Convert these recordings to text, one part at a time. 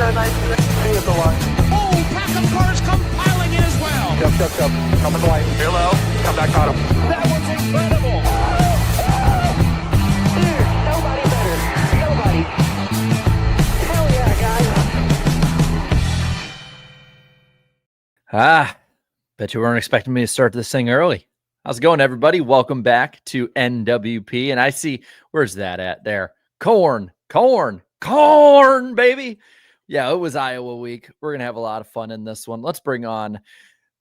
Oh, pack of cars come piling in as well. Yep. Come in the line. Hello. Come back on him. That was incredible. Dude, nobody better. Nobody. Hell yeah, guys. Bet you weren't expecting me to start this thing early. How's it going, everybody? Welcome back to NWP. And I see, where's that at there? Corn, baby. Yeah, it was Iowa week. We're going to have a lot of fun in this one. Let's bring on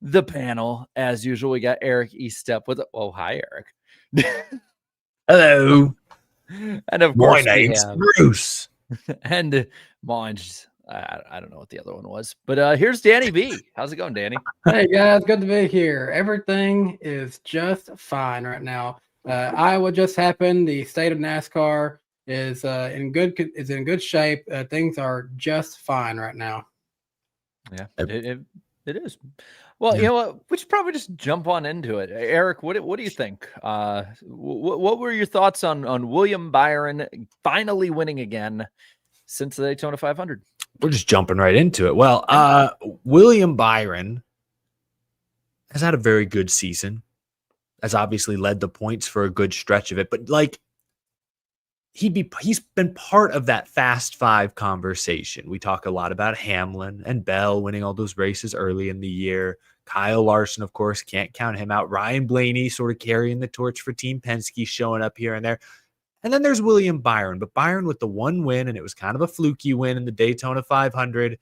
the panel. As usual, we got Eric Estep with, oh, hi, Eric. Hello. And of course, my name's Bruce. And mine's, I don't know what the other one was, but here's Danny B. How's it going, Danny? Hey guys, good to be here. Everything is just fine right now. Iowa just happened. The state of NASCAR is in good shape. Things are just fine right now. Yeah, it is. Well, you know what? We should probably just jump on into it. Eric, what do you think? What were your thoughts on William Byron finally winning again since the Daytona 500? We're just jumping right into it. Well, William Byron has had a very good season, has obviously led the points for a good stretch of it, but like he's been part of that Fast Five conversation. We talk a lot about Hamlin and Bell winning all those races early in the year. Kyle Larson, of course, can't count him out. Ryan Blaney sort of carrying the torch for Team Penske, showing up here and there. And then there's William Byron, but Byron with the one win, and it was kind of a fluky win in the Daytona 500.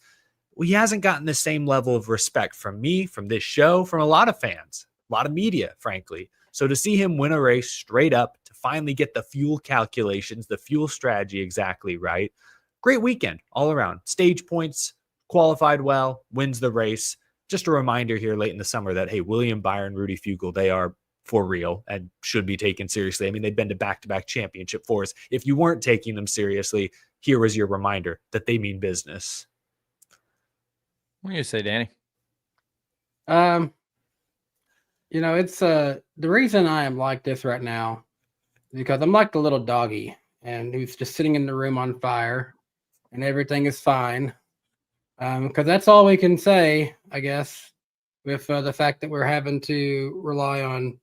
Well, he hasn't gotten the same level of respect from me, from this show, from a lot of fans, a lot of media, frankly. So to see him win a race straight up, to finally get the fuel calculations, the fuel strategy exactly right. Great weekend all around. Stage points, qualified well, wins the race. Just a reminder here late in the summer that, hey, William Byron, Rudy Fugle, they are for real and should be taken seriously. I mean, they've been to back-to-back championship fours. If you weren't taking them seriously, here was your reminder that they mean business. What do you say, Danny? It's the reason I am like this right now is because I'm like the little doggy and who's just sitting in the room on fire and everything is fine. Because that's all we can say, I guess, with the fact that we're having to rely on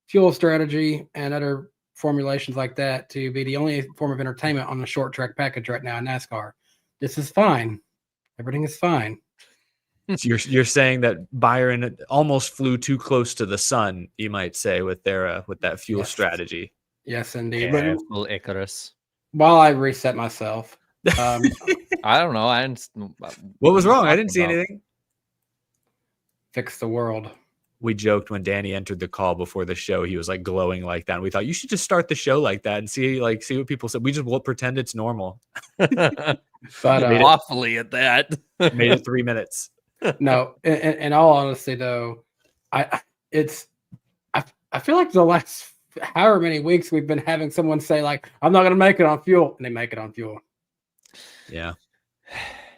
fuel strategy and other formulations like that to be the only form of entertainment on the short track package right now in NASCAR. This is fine. Everything is fine. So you're saying that Byron almost flew too close to the sun, you might say, with their with that fuel strategy. Yes, indeed. Little Icarus. While I reset myself, I don't know. What was wrong? I didn't see anything. Fix the world. We joked when Danny entered the call before the show, he was like glowing like that. And we thought you should just start the show like that and see what people said. We just will pretend it's normal. But awfully at that. Made it 3 minutes. No, in all honesty, though, I feel like the last however many weeks we've been having someone say like, "I'm not going to make it on fuel," and they make it on fuel. Yeah.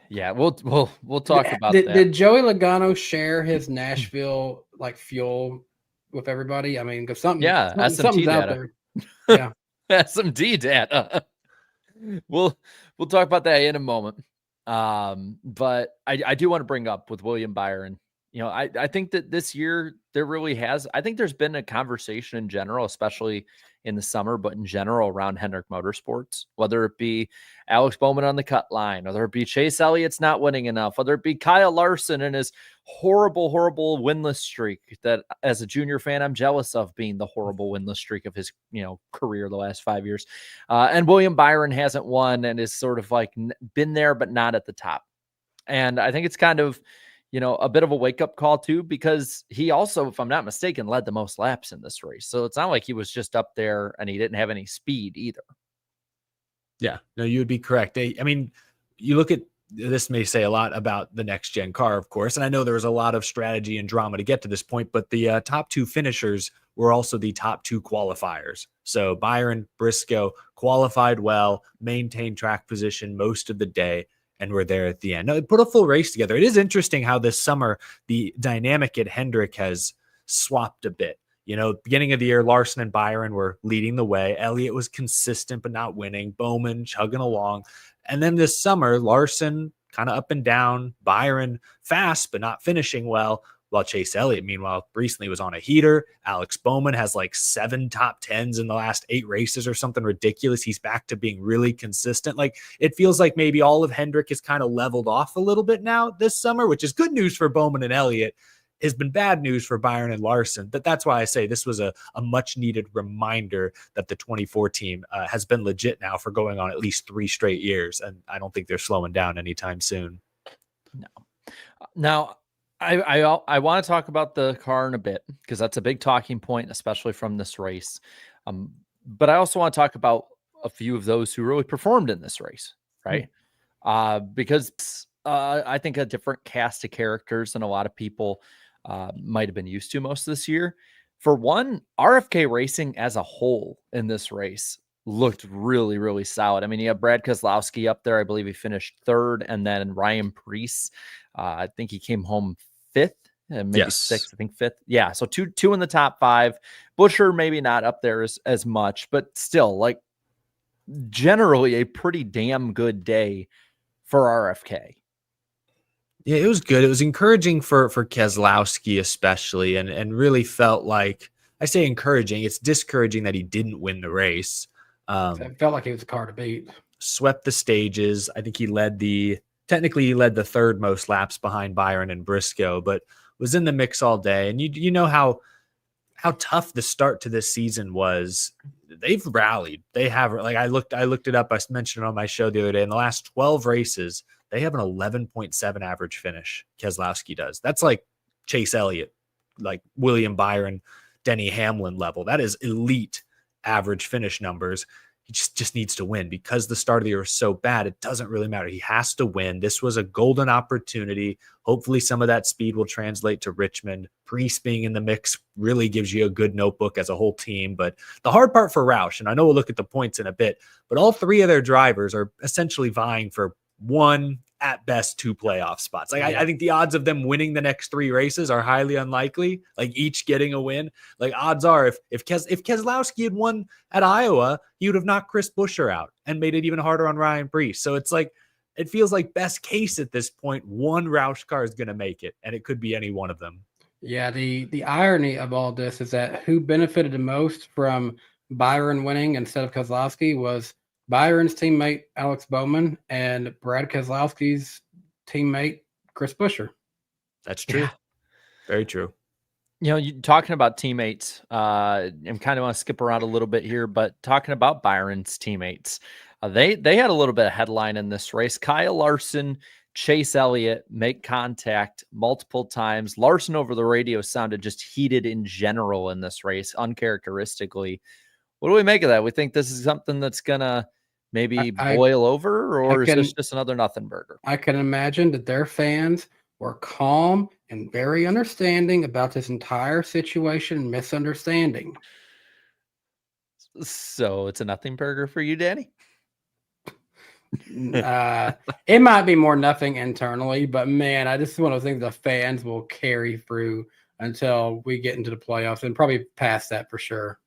Yeah, we'll talk about that. Did Joey Logano share his Nashville like fuel with everybody? I mean, because something's SMT out data. there. Yeah, SMT data. We'll talk about that in a moment. But I do want to bring up with William Byron. You know, I think that this year there really has. I think there's been a conversation in general, especially in the summer, but in general around Hendrick Motorsports, whether it be Alex Bowman on the cut line, whether it be Chase Elliott's not winning enough, whether it be Kyle Larson and his horrible winless streak that as a junior fan, I'm jealous of being the horrible winless streak of his, career the last 5 years. And William Byron hasn't won and is sort of like been there, but not at the top. And I think it's kind of, a bit of a wake-up call too, because he also, if I'm not mistaken, led the most laps in this race. So it's not like he was just up there and he didn't have any speed either. Yeah, no, you would be correct. I mean, you look at this may say a lot about the next gen car, of course. And I know there was a lot of strategy and drama to get to this point, but the top two finishers were also the top two qualifiers. So Byron, Briscoe qualified well, maintained track position most of the day, and we're there at the end. Now, it put a full race together. It is interesting how this summer the dynamic at Hendrick has swapped a bit. Beginning of the year, Larson and Byron were leading the way. Elliott was consistent but not winning. Bowman chugging along. And then this summer, Larson kind of up and down. Byron fast, but not finishing well. While Chase Elliott, meanwhile, recently was on a heater. Alex Bowman has like 7 top 10s in the last 8 races or something ridiculous. He's back to being really consistent. Like, it feels like maybe all of Hendrick is kind of leveled off a little bit now this summer, which is good news for Bowman and Elliott. Has been bad news for Byron and Larson. But that's why I say this was a much needed reminder that the 24 team has been legit now for going on at least 3 straight years. And I don't think they're slowing down anytime soon. No. Now, I want to talk about the car in a bit because that's a big talking point, especially from this race. But I also want to talk about a few of those who really performed in this race, right? Because I think a different cast of characters than a lot of people might have been used to most of this year. For one, RFK Racing as a whole in this race looked really, really solid. I mean, you have Brad Keselowski up there. I believe he finished 3rd, and then Ryan Preece. I think he came home 5th and maybe 6th. I think 5th. Yeah. So two in the top 5. Busher maybe not up there as much, but still, like, generally a pretty damn good day for RFK. Yeah, it was good. It was encouraging for Keselowski especially, and really felt like, I say encouraging, it's discouraging that he didn't win the race. It felt like he was a car to beat. Swept the stages. I think he led the 3rd most laps behind Byron and Briscoe, but was in the mix all day. And you know how tough the start to this season was. They've rallied. They have, like, I looked it up. I mentioned it on my show the other day. In the last 12 races, they have an 11.7 average finish. Keselowski does. That's like Chase Elliott, like William Byron, Denny Hamlin level. That is elite average finish numbers. He just needs to win because the start of the year was so bad. It doesn't really matter. He has to win. This was a golden opportunity. Hopefully some of that speed will translate to Richmond. Preece being in the mix really gives you a good notebook as a whole team. But the hard part for Roush, and I know we'll look at the points in a bit, but all 3 of their drivers are essentially vying for 1, at best 2 playoff spots. Like, I think the odds of them winning the next 3 races are highly unlikely, like each getting a win. Like, odds are if Keselowski had won at Iowa, he would have knocked Chris Buescher out and made it even harder on Ryan Preece. So it's like, it feels like best case at this point, 1 Roush car is going to make it, and it could be any one of them. Yeah, the irony of all this is that who benefited the most from Byron winning instead of Keselowski was Byron's teammate Alex Bowman and Brad Keselowski's teammate Chris Buescher. That's true. Yeah. Very true. You know, you talking about teammates, I'm kind of want to skip around a little bit here, but talking about Byron's teammates, they had a little bit of headline in this race. Kyle Larson, Chase Elliott make contact multiple times. Larson over the radio sounded just heated in general in this race, uncharacteristically. What do we make of that? We think this is something that's gonna maybe boil over, or is this just another nothing burger? I can imagine that their fans were calm and very understanding about this entire situation, misunderstanding. So it's a nothing burger for you, Danny? It might be more nothing internally, but man, I just one of those things the fans will carry through until we get into the playoffs and probably past that for sure.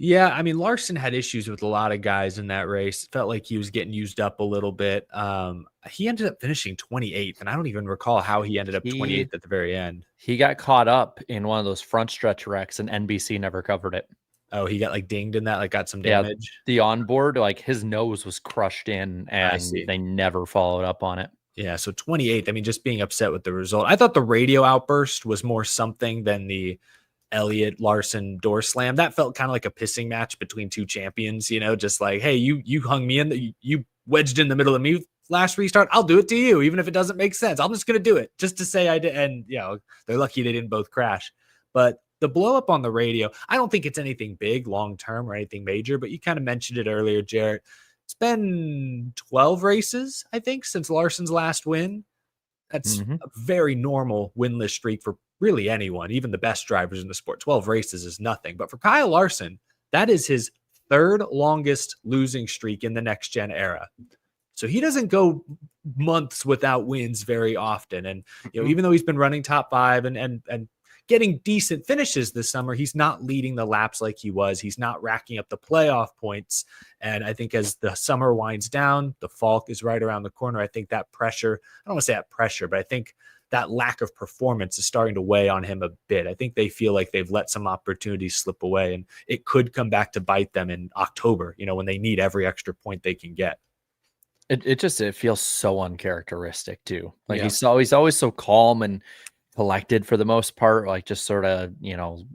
Yeah, I mean, Larson had issues with a lot of guys in that race. Felt like he was getting used up a little bit. He ended up finishing 28th, and I don't even recall how he ended up 28th at the very end. He got caught up in one of those front stretch wrecks, and NBC never covered it. Oh, he got like dinged in that, like got some damage. Yeah, the onboard, like his nose was crushed in, and they never followed up on it. Yeah, so 28th. I mean, just being upset with the result. I thought the radio outburst was more something than the Elliott Larson door slam. That felt kind of like a pissing match between 2 champions, you know, just like, hey, you hung me in, you wedged in the middle of me last restart. I'll do it to you, even if it doesn't make sense. I'm just going to do it just to say I did. And, you know, they're lucky they didn't both crash. But the blow up on the radio, I don't think it's anything big long term or anything major, but you kind of mentioned it earlier, Jarrett. It's been 12 races, I think, since Larson's last win. That's a very normal winless streak for really anyone, even the best drivers in the sport. 12 races is nothing. But for Kyle Larson, that is his 3rd longest losing streak in the next gen era. So he doesn't go months without wins very often. And, you know, even though he's been running top 5 and getting decent finishes this summer. He's not leading the laps like he was. He's not racking up the playoff points. And I think as the summer winds down, the fall is right around the corner. I think that pressure, I don't want to say that pressure, but I think that lack of performance is starting to weigh on him a bit. I think they feel like they've let some opportunities slip away, and it could come back to bite them in October, when they need every extra point they can get. It feels so uncharacteristic too. Like he's always so calm and collected for the most part, like just sort of,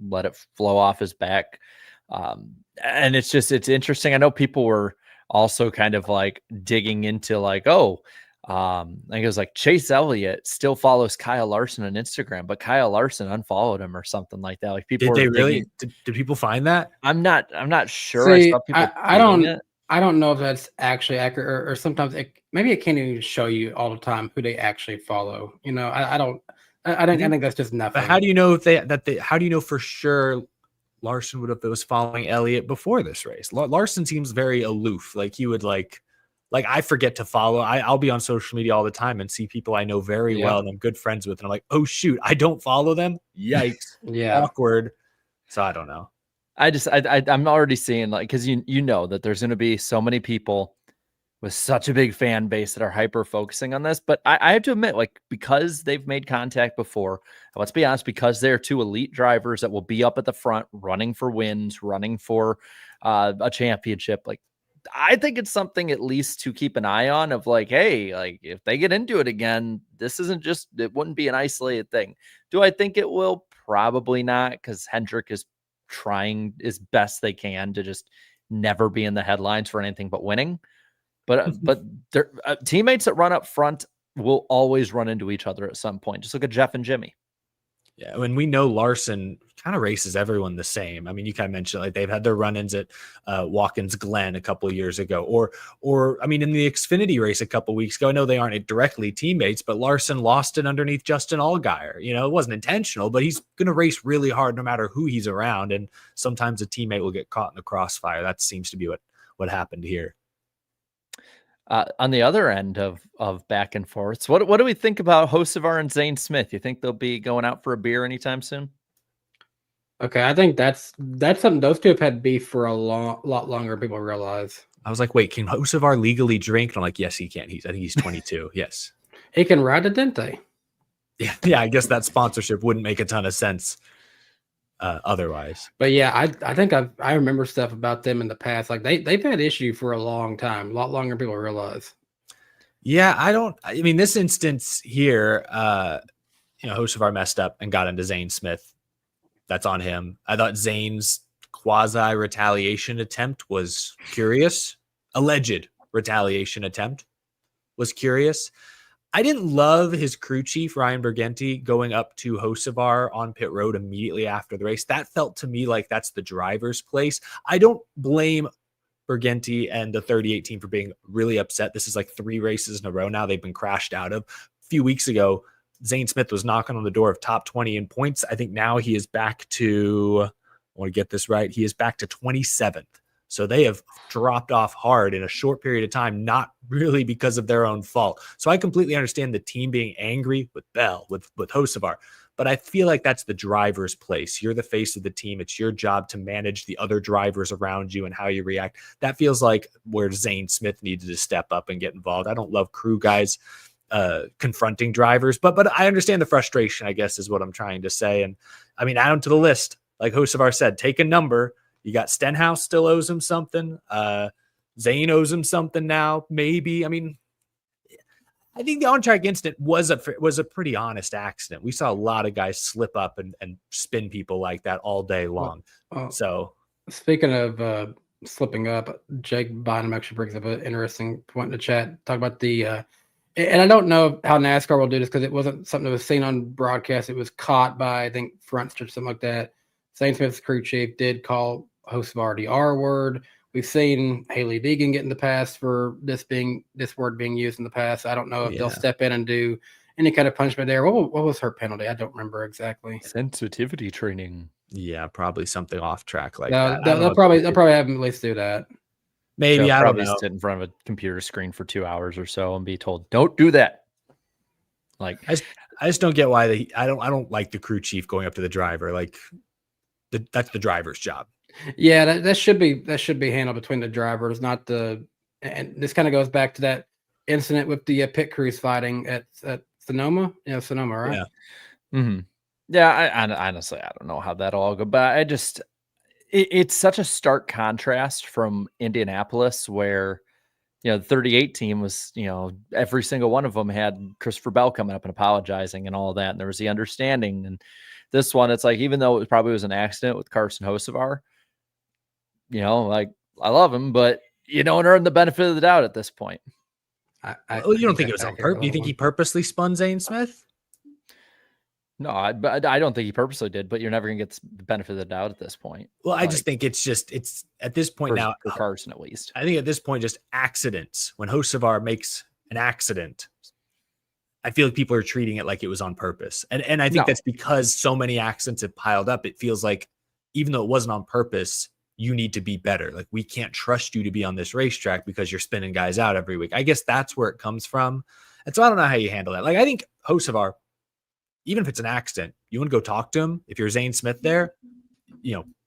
let it flow off his back. And it's interesting. I know people were also kind of like digging into like, I think it was like Chase Elliott still follows Kyle Larson on Instagram, but Kyle Larson unfollowed him or something like that. Like people did they really? Did people find that? I'm not sure. See, I saw people I don't know if that's actually accurate, or sometimes maybe it can't even show you all the time who they actually follow. I think that's just nothing. But how do you know how do you know for sure Larson would have was following Elliott before this race? Larson seems very aloof. Like he would like I forget to follow. I'll be on social media all the time and see people I know very well and I'm good friends with. And I'm like, oh shoot, I don't follow them. Yikes. Awkward. So I don't know. I'm already seeing like, cause you know that there's going to be so many people with such a big fan base that are hyper focusing on this. But I have to admit, like, because they've made contact before, let's be honest, because they're two elite drivers that will be up at the front running for wins, running for a championship. Like, I think it's something at least to keep an eye on of like, hey, like if they get into it again, this isn't just, it wouldn't be an isolated thing. Do I think it will? Probably not, because Hendrick is trying as best they can to just never be in the headlines for anything but winning. But their teammates that run up front will always run into each other at some point. Just look at Jeff and Jimmy. Yeah, when we know Larson kind of races everyone the same. I mean, you kind of mentioned like they've had their run-ins at Watkins Glen a couple of years ago, or I mean, in the Xfinity race a couple of weeks ago. I know they aren't directly teammates, but Larson lost it underneath Justin Allgaier. It wasn't intentional, but he's going to race really hard no matter who he's around, and sometimes a teammate will get caught in the crossfire. That seems to be what happened here. On the other end of back and forths, what do we think about Hocevar and Zane Smith? You think they'll be going out for a beer anytime soon? Okay, I think that's something. Those two have had beef for a lot longer than people realize. I was like, wait, can Hocevar legally drink? And I'm like, yes, he can. I think he's 22. Yes, he can ride a Dente. Yeah. I guess that sponsorship wouldn't make a ton of sense otherwise. But yeah, I think I remember stuff about them in the past. Like they've had issue for a long time, a lot longer than people realize. Yeah, I mean, this instance here, Hocevar messed up and got into Zane Smith. That's on him. I thought Zane's quasi retaliation attempt was curious. Alleged retaliation attempt was curious. I didn't love his crew chief, Ryan Bergenti, going up to Hocevar on pit road immediately after the race. That felt to me like that's the driver's place. I don't blame Bergenti and the 38 team for being really upset. This is like 3 races in a row now they've been crashed out of. A few weeks ago, Zane Smith was knocking on the door of top 20 in points. I think now he is back to, I want to get this right, he is back to 27th. So they have dropped off hard in a short period of time, not really because of their own fault. So I completely understand the team being angry with Bell, with Hocevar, but I feel like that's the driver's place. You're the face of the team. It's your job to manage the other drivers around you and how you react. That feels like where Zane Smith needed to step up and get involved. I don't love crew guys confronting drivers, but I understand the frustration, I guess, is what I'm trying to say. And I mean, add them to the list. Like Hocevar said, take a number. You got Stenhouse still owes him something. Zane owes him something now, maybe. I mean, I think the on-track incident was a pretty honest accident. We saw a lot of guys slip up and spin people like that all day long. So speaking of slipping up, Jake Bynum actually brings up an interesting point in the chat. Talk about the and I don't know how NASCAR will do this because it wasn't something that was seen on broadcast. It was caught by, I think, Frontster or something like that. Zane Smith's crew chief did call Hocevar the R word. We've seen Haley Deegan get in the past for this word being used in the past. I don't know if they'll step in and do any kind of punishment there. What was her penalty? I don't remember exactly. Sensitivity training. Yeah, probably something off track like no, that. They'll probably have them at least do that. Maybe I don't know. Sit in front of a computer screen for 2 hours or so and be told, "Don't do that." Like I just don't get why I don't like the crew chief going up to the driver. Like that's the driver's job. Yeah, that should be handled between the drivers, not the. And this kind of goes back to that incident with the pit crews fighting at Sonoma. Sonoma, right? Yeah. Mm-hmm. Yeah, I honestly I don't know how that'll all go, but I just it's such a stark contrast from Indianapolis where the 38 team was, every single one of them had Christopher Bell coming up and apologizing and all of that. And there was the understanding. And this one, it's like, even though it probably was an accident with Carson Hocevar, like I love him, but you don't earn the benefit of the doubt at this point. You don't think it was on purpose? You think he purposely spun Zane Smith? No, I don't think he purposely did, but you're never going to get the benefit of the doubt at this point. Well, I just think it's at this point now, for Carson at least. I think at this point, just accidents. When Hocevar makes an accident, I feel like people are treating it like it was on purpose. And I think that's because so many accidents have piled up. It feels like even though it wasn't on purpose, you need to be better. Like, we can't trust you to be on this racetrack because you're spinning guys out every week. I guess that's where it comes from. And so I don't know how you handle that. Like, I think Hocevar, even if it's an accident, you want to go talk to him. If you're Zane Smith there,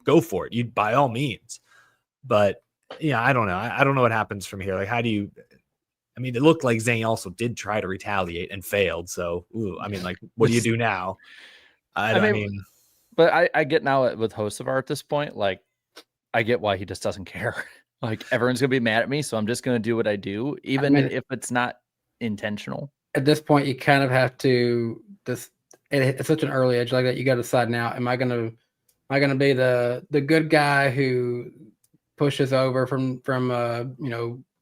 go for it. You by all means. But I don't know. I don't know what happens from here. Like, how do you? I mean, it looked like Zane also did try to retaliate and failed. So, what do you do now? I mean, but I get now with Hocevar at this point. Like, I get why he just doesn't care. Like, everyone's gonna be mad at me, so I'm just gonna do what I do, even if it's not intentional. At this point, you kind of have to it's such an early age like that. You got to decide now: am I gonna be the good guy who pushes over from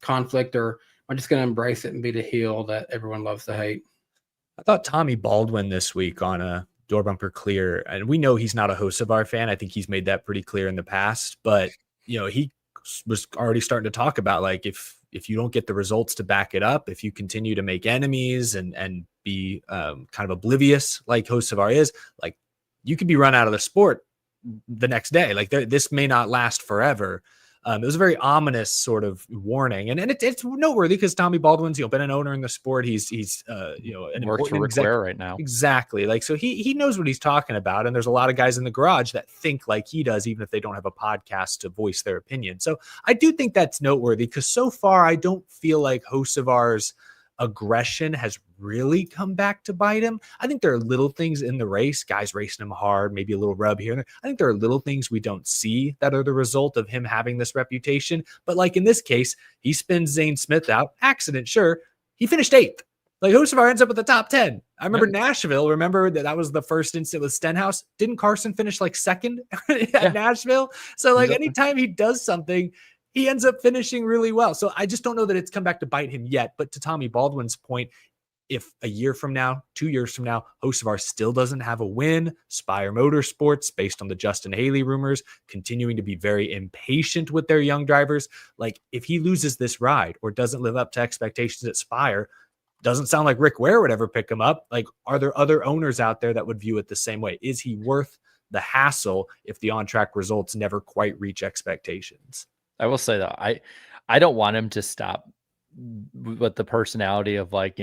conflict, or am I just gonna embrace it and be the heel that everyone loves to hate? I thought Tommy Baldwin this week on a Door Bumper Clear, and we know he's not a Hocevar fan. I think he's made that pretty clear in the past, but he was already starting to talk about, like, if you don't get the results to back it up, if you continue to make enemies and be kind of oblivious like Hocevar is, like, you could be run out of the sport the next day. Like, this may not last forever. It was a very ominous sort of warning, and it's noteworthy because Tommy Baldwin's been an owner in the sport. He's an works for Rick Ware right now. Exactly. Like, so he knows what he's talking about, and there's a lot of guys in the garage that think like he does, even if they don't have a podcast to voice their opinion. So I do think that's noteworthy because so far I don't feel like Hocevar's aggression has really come back to bite him. I think there are little things in the race, guys racing him hard, maybe a little rub here and there. I think there are little things we don't see that are the result of him having this reputation. But like in this case, he spins Zane Smith out. Accident, sure. He finished 8th. Like, Hocevar ends up with the top 10. I remember Nashville. Remember that was the first incident with Stenhouse. Didn't Carson finish like 2nd at Nashville? So like anytime he does something, he ends up finishing really well. So I just don't know that it's come back to bite him yet. But to Tommy Baldwin's point, if a year from now, 2 years from now, Hocevar still doesn't have a win, Spire Motorsports, based on the Justin Haley rumors, continuing to be very impatient with their young drivers. Like, if he loses this ride or doesn't live up to expectations at Spire, doesn't sound like Rick Ware would ever pick him up. Like, are there other owners out there that would view it the same way? Is he worth the hassle if the on-track results never quite reach expectations? I will say that I don't want him to stop with the personality of, like,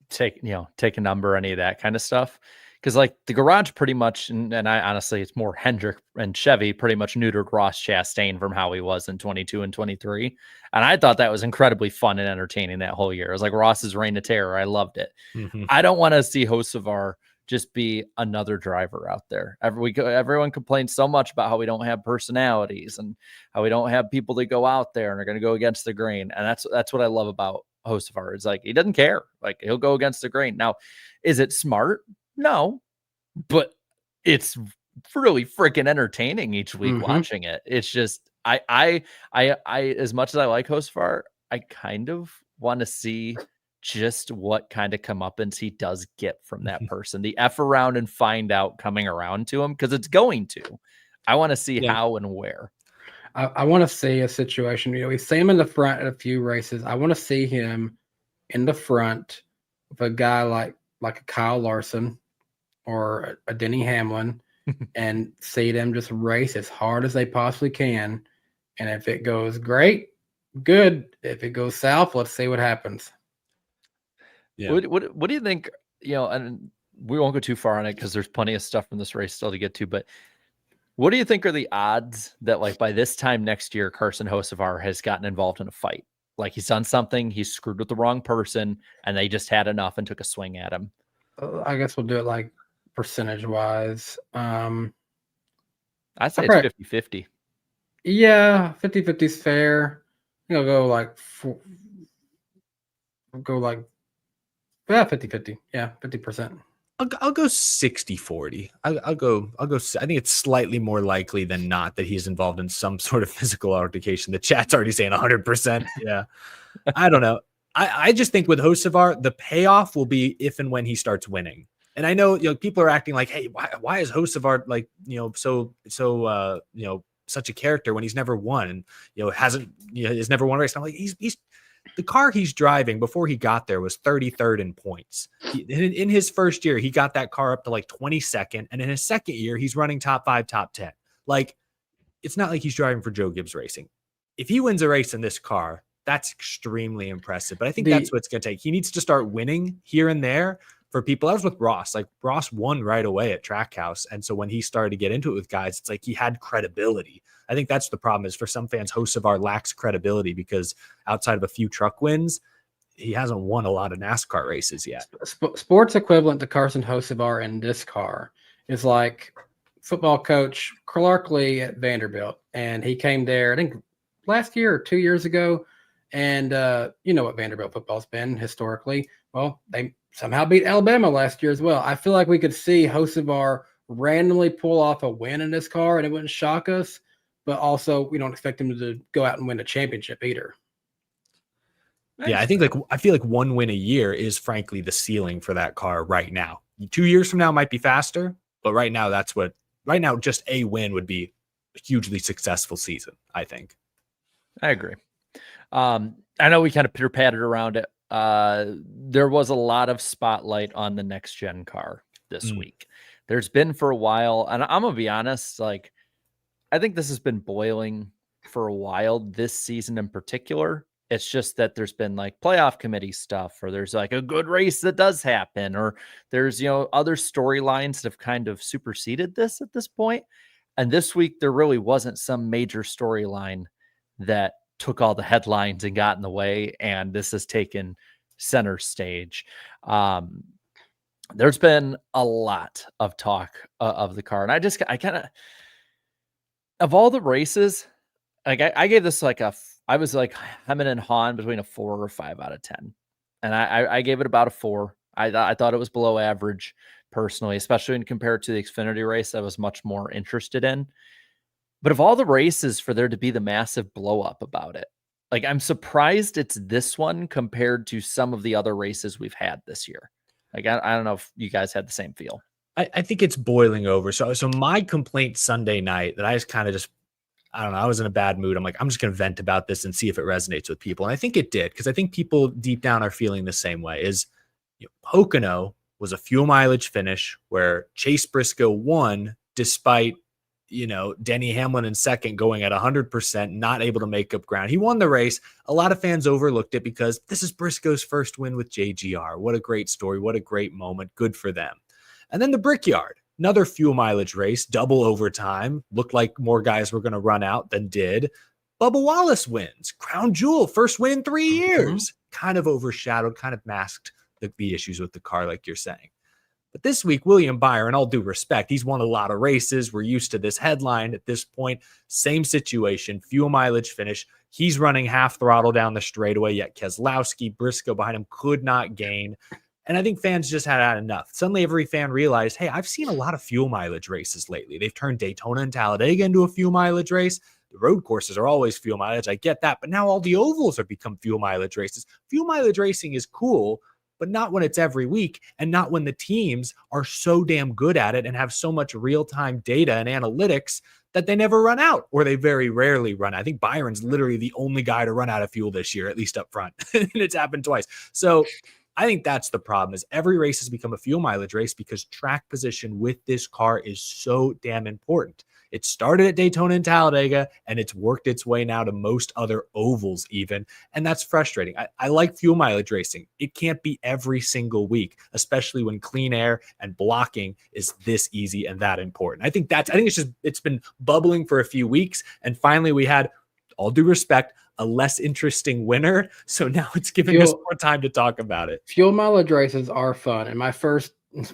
take a number, any of that kind of stuff. Because, like, the garage pretty much, and I honestly, it's more Hendrick and Chevy pretty much neutered Ross Chastain from how he was in 22 and 23. And I thought that was incredibly fun and entertaining that whole year. It was like Ross's reign of terror. I loved it. Mm-hmm. I don't want to see Hocevar just be another driver out there. Everyone complains so much about how we don't have personalities and how we don't have people that go out there and are going to go against the grain. And that's what I love about Hocevar. It's like, he doesn't care. Like, he'll go against the grain. Now, is it smart? No, but it's really freaking entertaining each week watching it. It's just, I as much as I like Hocevar, I kind of want to see just what kind of comeuppance he does get from that person. The F around and find out coming around to him, because it's going to. I want to see how and where. I want to see a situation. We see him in the front at a few races. I want to see him in the front with a guy like a Kyle Larson or a Denny Hamlin and see them just race as hard as they possibly can. And if it goes great, good. If it goes south, let's see what happens. Yeah. What do you think? And we won't go too far on it because there's plenty of stuff from this race still to get to. But what do you think are the odds that, like, by this time next year, Carson Hocevar has gotten involved in a fight? Like, he's done something, he's screwed with the wrong person, and they just had enough and took a swing at him. I guess we'll do it like percentage wise. I'd say probably- it's 50-50. Yeah, 50-50 is fair. I think I'll go like 50-50. Yeah, 50%. I'll go 60-40. I'll go. I think it's slightly more likely than not that he's involved in some sort of physical altercation. The chat's already saying 100%. Yeah, I don't know. I just think with Hocevar, the payoff will be if and when he starts winning. And I know, people are acting like, hey, why is Hocevar like, such a character when he's never won and, has never won a race. And I'm like, he's the car he's driving before he got there was 33rd in points. In his first year, he got that car up to like 22nd. And in his second year, he's running top 5, top 10. Like, it's not like he's driving for Joe Gibbs Racing. If he wins a race in this car, that's extremely impressive. But I think that's what it's going to take. He needs to start winning here and there for people. I was with Ross. Like, Ross won right away at Trackhouse. And so when he started to get into it with guys, it's like he had credibility. I think that's the problem is for some fans, Hocevar lacks credibility because outside of a few truck wins, he hasn't won a lot of NASCAR races yet. Sports equivalent to Carson Hocevar in this car is like football coach Clarkley at Vanderbilt. And he came there, I think, last year or 2 years ago. And you know what Vanderbilt football's been historically. Well, they somehow beat Alabama last year as well. I feel like we could see Hocevar randomly pull off a win in this car and it wouldn't shock us. But also, we don't expect him to go out and win a championship either. Yeah, I feel like one win a year is frankly the ceiling for that car right now. 2 years from now might be faster, but right now just a win would be a hugely successful season, I think. I agree. I know we kind of pitter-pattered around it. There was a lot of spotlight on the next gen car this week. There's been for a while, and I'm gonna be honest, like, I think this has been boiling for a while this season in particular. It's just that there's been like playoff committee stuff, or there's like a good race that does happen, or there's, other storylines that have kind of superseded this at this point. And this week, there really wasn't some major storyline that took all the headlines and got in the way. And this has taken center stage. There's been a lot of talk of the car. And I kind of, of all the races, like I gave this like I was like hemming and hawing between a 4 or 5 out of 10. And I gave it about a 4. I thought it was below average personally, especially when compared to the Xfinity race I was much more interested in. But of all the races for there to be the massive blow up about it, like, I'm surprised it's this one compared to some of the other races we've had this year. Like, I don't know if you guys had the same feel. I think it's boiling over. So my complaint Sunday night that I just kind of I don't know, I was in a bad mood. I'm like, I'm just going to vent about this and see if it resonates with people. And I think it did, because I think people deep down are feeling the same way. Is Pocono was a fuel mileage finish where Chase Briscoe won despite, Denny Hamlin in second going at 100%, not able to make up ground. He won the race. A lot of fans overlooked it because this is Briscoe's first win with JGR. What a great story. What a great moment. Good for them. And then the Brickyard, another fuel mileage race, double overtime. Looked like more guys were going to run out than did. Bubba Wallace wins. Crown Jewel, first win in 3 years. Kind of overshadowed, kind of masked the issues with the car, like you're saying. But this week, William Byron, all due respect, he's won a lot of races. We're used to this headline at this point. Same situation, fuel mileage finish. He's running half throttle down the straightaway, yet Keselowski, Briscoe behind him could not gain. And I think fans just had enough. Suddenly, every fan realized, hey, I've seen a lot of fuel mileage races lately. They've turned Daytona and Talladega into a fuel mileage race. The road courses are always fuel mileage. I get that. But now all the ovals have become fuel mileage races. Fuel mileage racing is cool, but not when it's every week, and not when the teams are so damn good at it and have so much real-time data and analytics that they never run out, or they very rarely run out. I think Byron's literally the only guy to run out of fuel this year, at least up front. And it's happened twice. So I think that's the problem, is every race has become a fuel mileage race because track position with this car is so damn important. It started at Daytona and Talladega, and it's worked its way now to most other ovals even. And that's frustrating. I like fuel mileage racing. It can't be every single week, especially when clean air and blocking is this easy and that important. I think it's been bubbling for a few weeks. And finally we had, all due respect, a less interesting winner. So now it's giving us more time to talk about it. Fuel mileage races are fun. And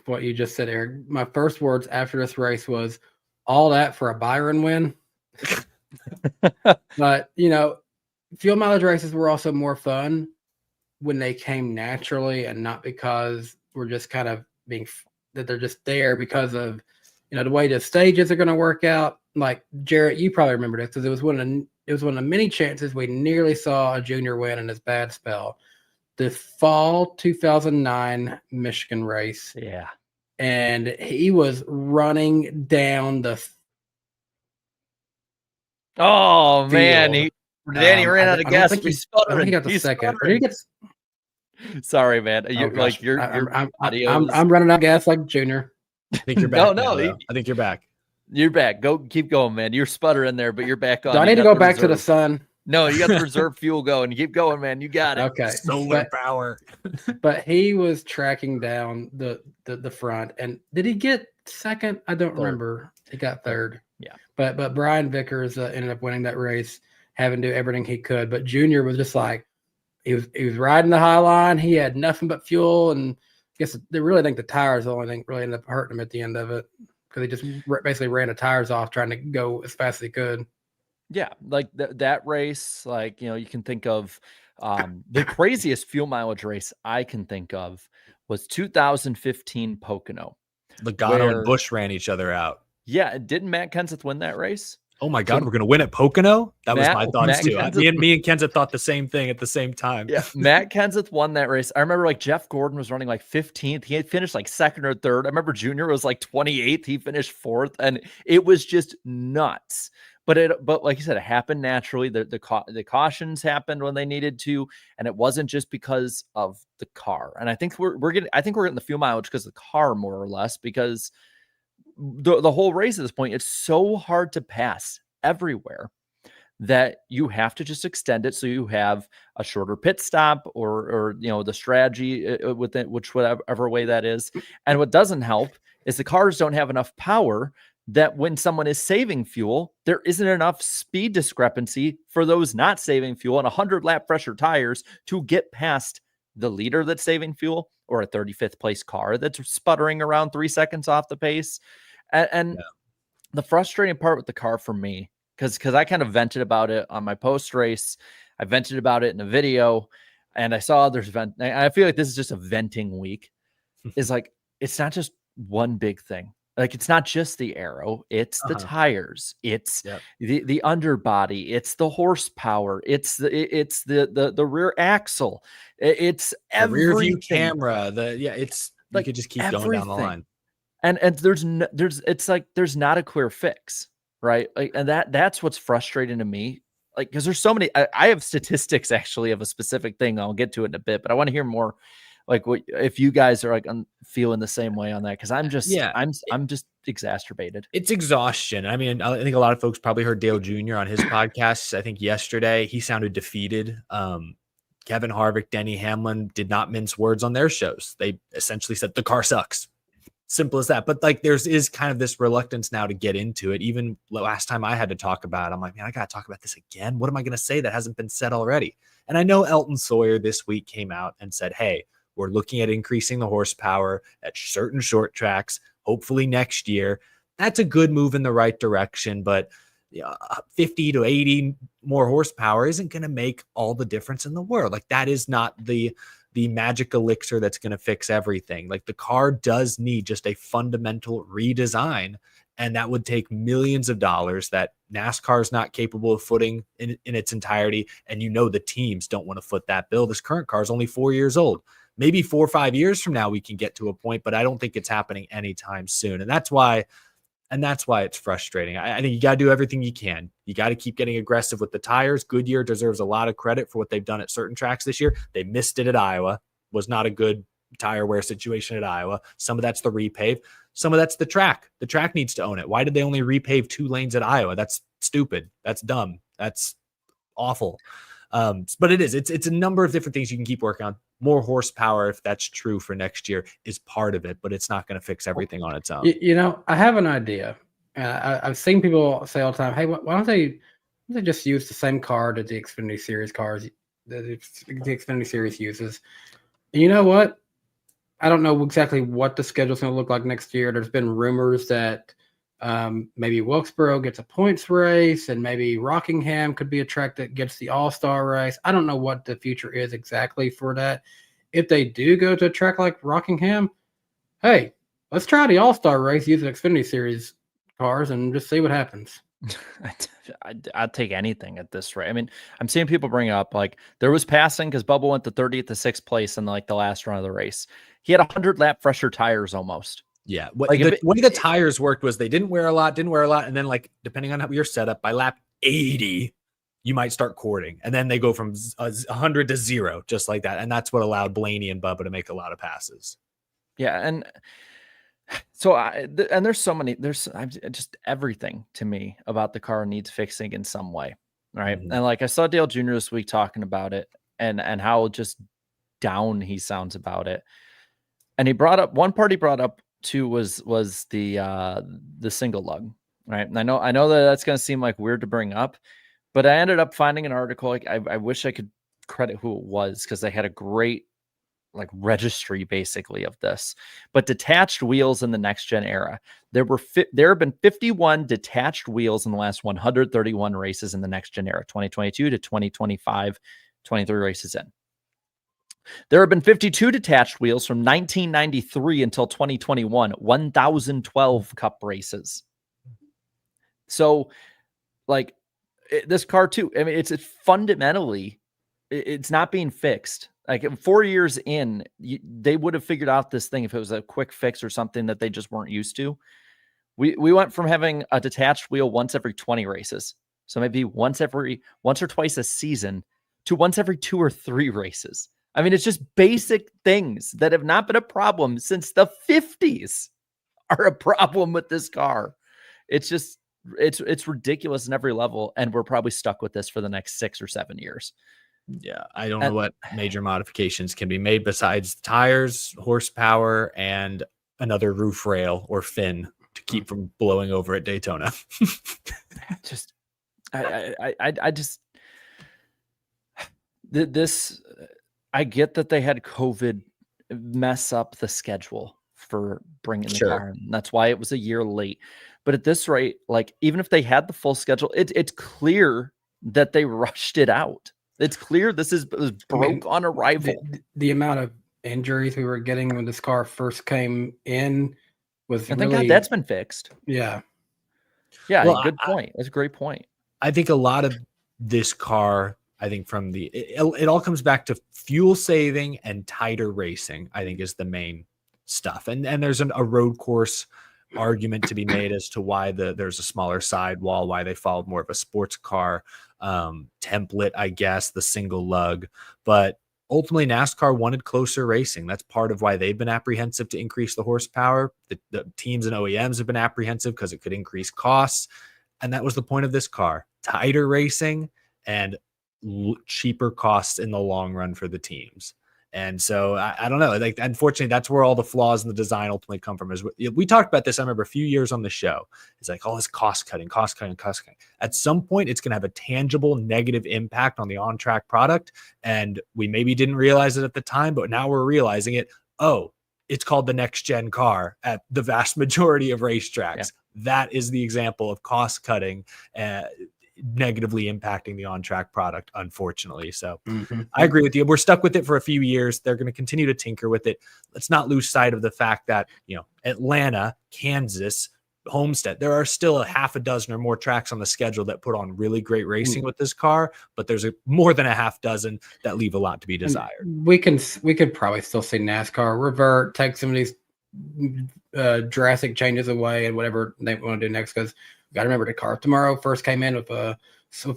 what you just said, Eric, my first words after this race was all that for a Byron win. But, fuel mileage races were also more fun when they came naturally and not because we're just kind of that they're just there because of, the way the stages are going to work out. Like Jarrett, you probably remember this because it was one of the many chances we nearly saw a junior win in his bad spell. The fall 2009 Michigan race. Yeah. And he was running down the Oh, man. Danny ran out of gas. I think he got the second. Sorry, man. I'm running out of gas like Junior. I think you're back. No, I think you're back. You're back. Keep going, man. You're sputtering there, but you're back on. Do I need to go back to the sun? No, you got the reserve fuel going. Keep going, man. You got it. Okay. Solar power. But he was tracking down the front. And did he get second? I don't remember. He got third. Yeah. But Brian Vickers ended up winning that race, having to do everything he could. But Junior was just like, he was riding the high line. He had nothing but fuel. And I guess they really think the tires the only thing really ended up hurting him at the end of it, because he just basically ran the tires off trying to go as fast as he could. Yeah, like that race, like, you can think of the craziest fuel mileage race I can think of was 2015 Pocono. Logano and Busch ran each other out. Yeah, didn't Matt Kenseth win that race? Oh my God, we're going to win at Pocono? That was my thoughts too. Me and Kenseth thought the same thing at the same time. Yeah, Matt Kenseth won that race. I remember Jeff Gordon was running 15th. He had finished second or third. I remember Junior was 28th. He finished fourth, and it was just nuts. But like you said, it happened naturally. The cautions happened when they needed to, and it wasn't just because of the car. And I think we're getting the fuel mileage because of the car, more or less, because the whole race at this point, it's so hard to pass everywhere that you have to just extend it so you have a shorter pit stop or the strategy within whatever way that is. And what doesn't help is the cars don't have enough power, that when someone is saving fuel, there isn't enough speed discrepancy for those not saving fuel and 100-lap fresher tires to get past the leader that's saving fuel, or a 35th place car that's sputtering around 3 seconds off the pace. And the frustrating part with the car for me, because I kind of vented about it on my post race, I vented about it in a video, and I saw others vent. I feel like this is just a venting week. Is it's not just one big thing. It's not just the aero, it's the tires, it's the underbody, it's the horsepower, it's the rear axle, it's the rear view camera. You could just keep going down the line. And there's not a clear fix, right? And that's what's frustrating to me. Because there's so many. I have statistics actually of a specific thing. I'll get to it in a bit, but I want to hear more. What if you guys are feeling the same way on that? Because I'm just I'm just exacerbated. It's exhaustion. I mean, I think a lot of folks probably heard Dale Jr. on his podcast. I think yesterday he sounded defeated. Kevin Harvick, Denny Hamlin did not mince words on their shows. They essentially said the car sucks. Simple as that. But is kind of this reluctance now to get into it. Even last time I had to talk about it, I'm like, man, I got to talk about this again. What am I going to say that hasn't been said already? And I know Elton Sawyer this week came out and said, hey, we're looking at increasing the horsepower at certain short tracks, hopefully next year. That's a good move in the right direction, but 50 to 80 more horsepower isn't going to make all the difference in the world. That is not the magic elixir that's going to fix everything. The car does need just a fundamental redesign, and that would take millions of dollars that NASCAR is not capable of footing in its entirety. And the teams don't want to foot that bill. This current car is only 4 years old. Maybe 4 or 5 years from now we can get to a point, but I don't think it's happening anytime soon. And that's why it's frustrating. I think you got to do everything you can. You got to keep getting aggressive with the tires. Goodyear deserves a lot of credit for what they've done at certain tracks this year. They missed it at Iowa. Was not a good tire wear situation at Iowa. Some of that's the repave. Some of that's the track. The track needs to own it. Why did they only repave 2 lanes at Iowa? That's stupid. That's dumb. That's awful. But it's a number of different things you can keep working on. More horsepower, if that's true for next year, is part of it, but it's not going to fix everything on its own. I have an idea. I've seen people say all the time, hey, why don't they just use the same car that the Xfinity Series cars, the Xfinity Series uses? And you know what? I don't know exactly what the schedule's going to look like next year. There's been rumors that maybe Wilkesboro gets a points race, and maybe Rockingham could be a track that gets the All-Star race. I don't know what the future is exactly for that. If they do go to a track like Rockingham, hey, let's try the All-Star race using Xfinity Series cars and just see what happens. I'd take anything at this rate. I mean, I'm seeing people bring up like there was passing because Bubba went to 30th to 6th place in like the last run of the race. He had 100 lap fresher tires almost. Yeah. Like the way the tires worked was they didn't wear a lot. And then, like, depending on how you're set up, by lap 80, you might start cording. And then they go from 100 to 0, just like that. And that's what allowed Blaney and Bubba to make a lot of passes. Yeah. And so, there's so many, just everything to me about the car needs fixing in some way. Right. Mhm. And like I saw Dale Jr. this week talking about it and how just down he sounds about it. And he brought up one part too was the single lug, right? And I know that that's going to seem like weird to bring up, but I ended up finding an article. Like I wish I could credit who it was because they had a great like registry basically of this. But detached wheels in the next gen era, there have been 51 detached wheels in the last 131 races in the next gen era, 2022 to 2025, 23 races in. There have been 52 detached wheels from 1993 until 2021, 1,012 cup races. So, like, this car too, I mean, it's fundamentally, it's not being fixed. Like 4 years in, they would have figured out this thing if it was a quick fix or something that they just weren't used to. We went from having a detached wheel once every 20 races, so maybe once or twice a season, to once every 2 or 3 races. I mean, it's just basic things that have not been a problem since the 50s are a problem with this car. It's just, it's ridiculous in every level. And we're probably stuck with this for the next 6 or 7 years. Yeah. I don't know what major modifications can be made besides tires, horsepower, and another roof rail or fin to keep from blowing over at Daytona. Just, I just, this, I get that they had COVID mess up the schedule for bringing the car in. That's why it was a year late. But at this rate, like even if they had the full schedule, it's clear that they rushed it out. It's clear this was broke on arrival. The amount of injuries we were getting when this car first came in was thank God that's been fixed. Yeah. Yeah, well, good point. That's a great point. I think a lot of this car, I think from it all comes back to fuel saving and tighter racing, I think is the main stuff. And there's a road course argument to be made as to why there's a smaller sidewall, why they followed more of a sports car template, I guess, the single lug. But ultimately, NASCAR wanted closer racing. That's part of why they've been apprehensive to increase the horsepower. The teams and OEMs have been apprehensive because it could increase costs. And that was the point of this car. Tighter racing and cheaper costs in the long run for the teams. And so I don't know. Like, unfortunately, that's where all the flaws in the design ultimately come from. Is we talked about this, I remember, a few years on the show. It's like all this cost cutting. At some point, it's going to have a tangible negative impact on the on-track product. And we maybe didn't realize it at the time, but now we're realizing it. Oh, it's called the next gen car at the vast majority of racetracks. Yeah. That is the example of cost cutting negatively impacting the on-track product, unfortunately. So I agree with you. We're stuck with it for a few years. They're going to continue to tinker with it. Let's not lose sight of the fact that, Atlanta, Kansas, Homestead, there are still a half a dozen or more tracks on the schedule that put on really great racing with this car, but there's more than a half dozen that leave a lot to be desired. We could probably still see NASCAR revert, take some of these drastic changes away and whatever they want to do next, because got to remember the car tomorrow first came in with a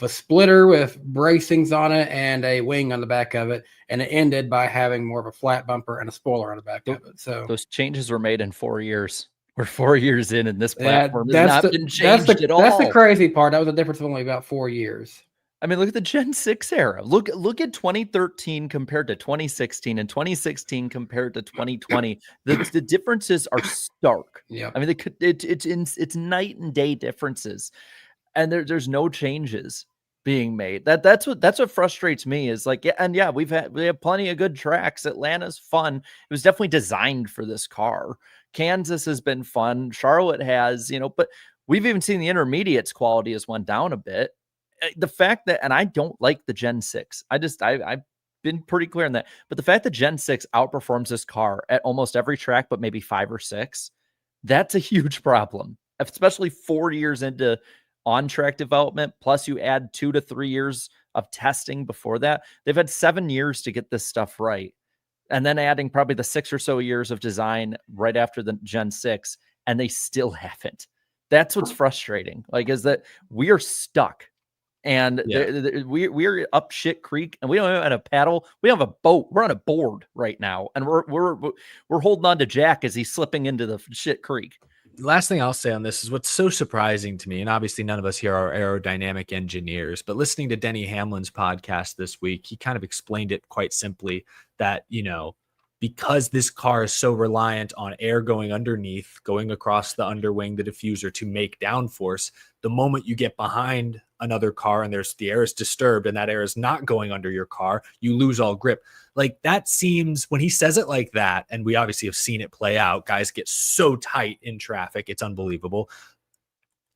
splitter with bracings on it and a wing on the back of it, and it ended by having more of a flat bumper and a spoiler on the back of it. So those changes were made in 4 years. We're 4 years in, and this Yeah, platform has not been changed at all. that's the crazy part. That was a difference of only about 4 years. I mean, look at the Gen 6 era. Look at 2013 compared to 2016 and 2016 compared to 2020. The differences are stark. Yeah. I mean, it's night and day differences, and there's no changes being made. That's what frustrates me is like, yeah, we have plenty of good tracks. Atlanta's fun. It was definitely designed for this car. Kansas has been fun. Charlotte has, but we've even seen the intermediates quality has went down a bit. The fact that, and I don't like the Gen 6. I've been pretty clear on that. But the fact that Gen 6 outperforms this car at almost every track, but maybe 5 or 6, that's a huge problem, especially 4 years into on-track development. Plus you add 2 to 3 years of testing before that. They've had 7 years to get this stuff right. And then adding probably the 6 or so years of design right after the Gen 6, and they still haven't. That's what's frustrating. Like, is that we are stuck. And we're up shit creek, and we don't even have a paddle. We don't have a boat. We're on a board right now, and we're holding on to Jack as he's slipping into the shit creek. Last thing I'll say on this is what's so surprising to me, and obviously none of us here are aerodynamic engineers, but listening to Denny Hamlin's podcast this week, he kind of explained it quite simply that, because this car is so reliant on air going underneath, going across the underwing, the diffuser to make downforce, the moment you get behind another car and the air is disturbed and that air is not going under your car, you lose all grip. Like, that seems, when he says it like that, and we obviously have seen it play out, guys get so tight in traffic, it's unbelievable.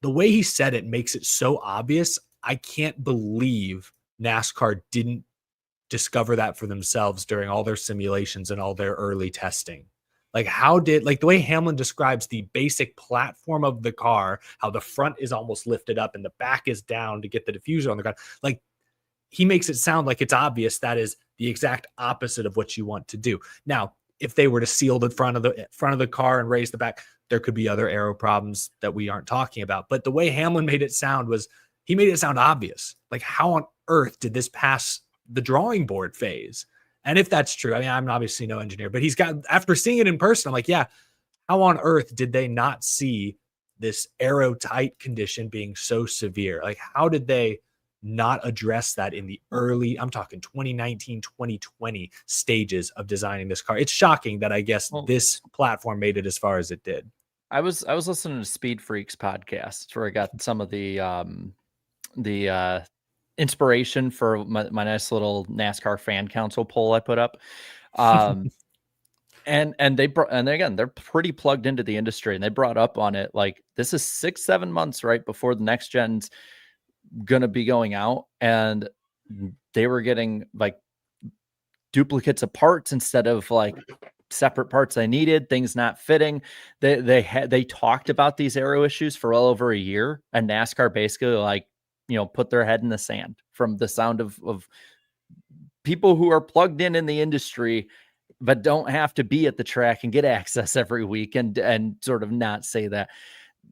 The way he said it makes it so obvious. I can't believe NASCAR didn't discover that for themselves during all their simulations and all their early testing. Like, the way Hamlin describes the basic platform of the car, how the front is almost lifted up and the back is down to get the diffuser on the ground. Like, he makes it sound like it's obvious. That is the exact opposite of what you want to do. Now, if they were to seal the front of the car and raise the back, there could be other aero problems that we aren't talking about. But the way Hamlin made it sound was, he made it sound obvious. Like, how on earth did this pass the drawing board phase? And if that's true, I mean, I'm obviously no engineer, but after seeing it in person, I'm like, yeah, how on earth did they not see this aero tight condition being so severe? Like, how did they not address that in the early, I'm talking 2019, 2020 stages of designing this car? It's shocking that I guess this platform made it as far as it did. I was listening to Speed Freaks podcast where I got some of the inspiration for my nice little NASCAR fan council poll I put up. And again, they're pretty plugged into the industry, and they brought up on it, like, this is 6-7 months right before the next gen's gonna be going out, and they were getting like duplicates of parts instead of like separate parts they needed, things not fitting. They talked about these aero issues for well over a year, and NASCAR basically like, put their head in the sand from the sound of people who are plugged in the industry, but don't have to be at the track and get access every week and sort of not say that.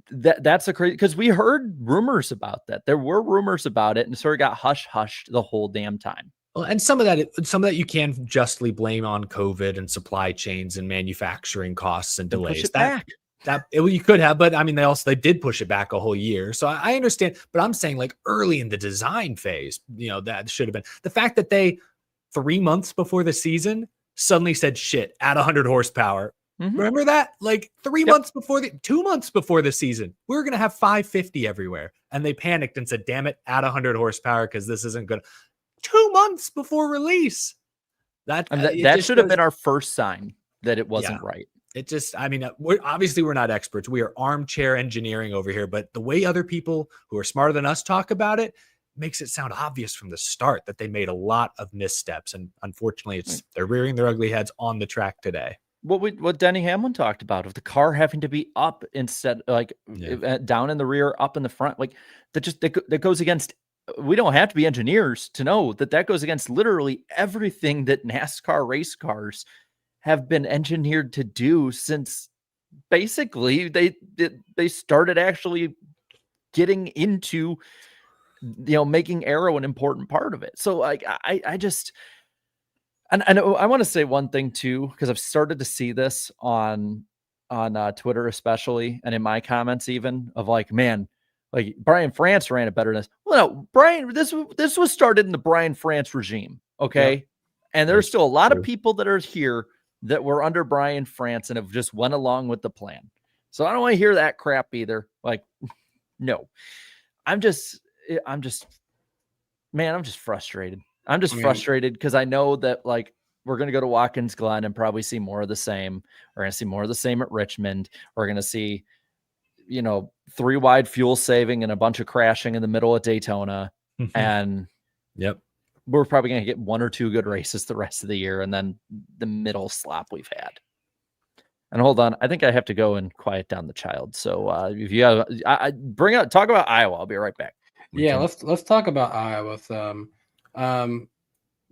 That's a crazy, because we heard rumors about that. There were rumors about it and sort of got hushed the whole damn time. Well, and some of that you can justly blame on COVID and supply chains and manufacturing costs and delays. Push it back. You could have, but I mean, they did push it back a whole year. So I understand, but I'm saying, like, early in the design phase, that should have been the fact that they 3 months before the season suddenly said, shit, add 100 horsepower. Mm-hmm. Remember that? Like 2 months before the season, we were going to have 550 everywhere. And they panicked and said, damn it, add 100 horsepower because this isn't good. 2 months before release. That should have been our first sign that it wasn't right. It just, I mean, we're not experts. We are armchair engineering over here, but the way other people who are smarter than us talk about it makes it sound obvious from the start that they made a lot of missteps. And unfortunately, they're rearing their ugly heads on the track today. What Denny Hamlin talked about of the car having to be up instead, like down in the rear, up in the front, like that goes against. We don't have to be engineers to know that goes against literally everything that NASCAR race cars have been engineered to do since basically they started actually getting into, making aero an important part of it. So like, I just, and I want to say one thing too, because I've started to see this on on Twitter, especially, and in my comments, even of like, man, like Brian France ran it better than this. Well, no, Brian, this was started in the Brian France regime, okay, Yep. and there's still a lot true. of people that are here that were under Brian France and have just went along with the plan. So I don't want to hear that crap either. Like, no, I'm just frustrated. I'm just frustrated because I know that like we're going to go to Watkins Glen and probably see more of the same. We're going to see more of the same at Richmond. We're going to see, 3 wide fuel saving and a bunch of crashing in the middle of Daytona. And yep, we're probably going to get 1 or 2 good races the rest of the year. And then the middle slop we've had. And hold on, I think I have to go and quiet down the child. So if you have, talk about Iowa. I'll be right back. Yeah, let's talk about Iowa.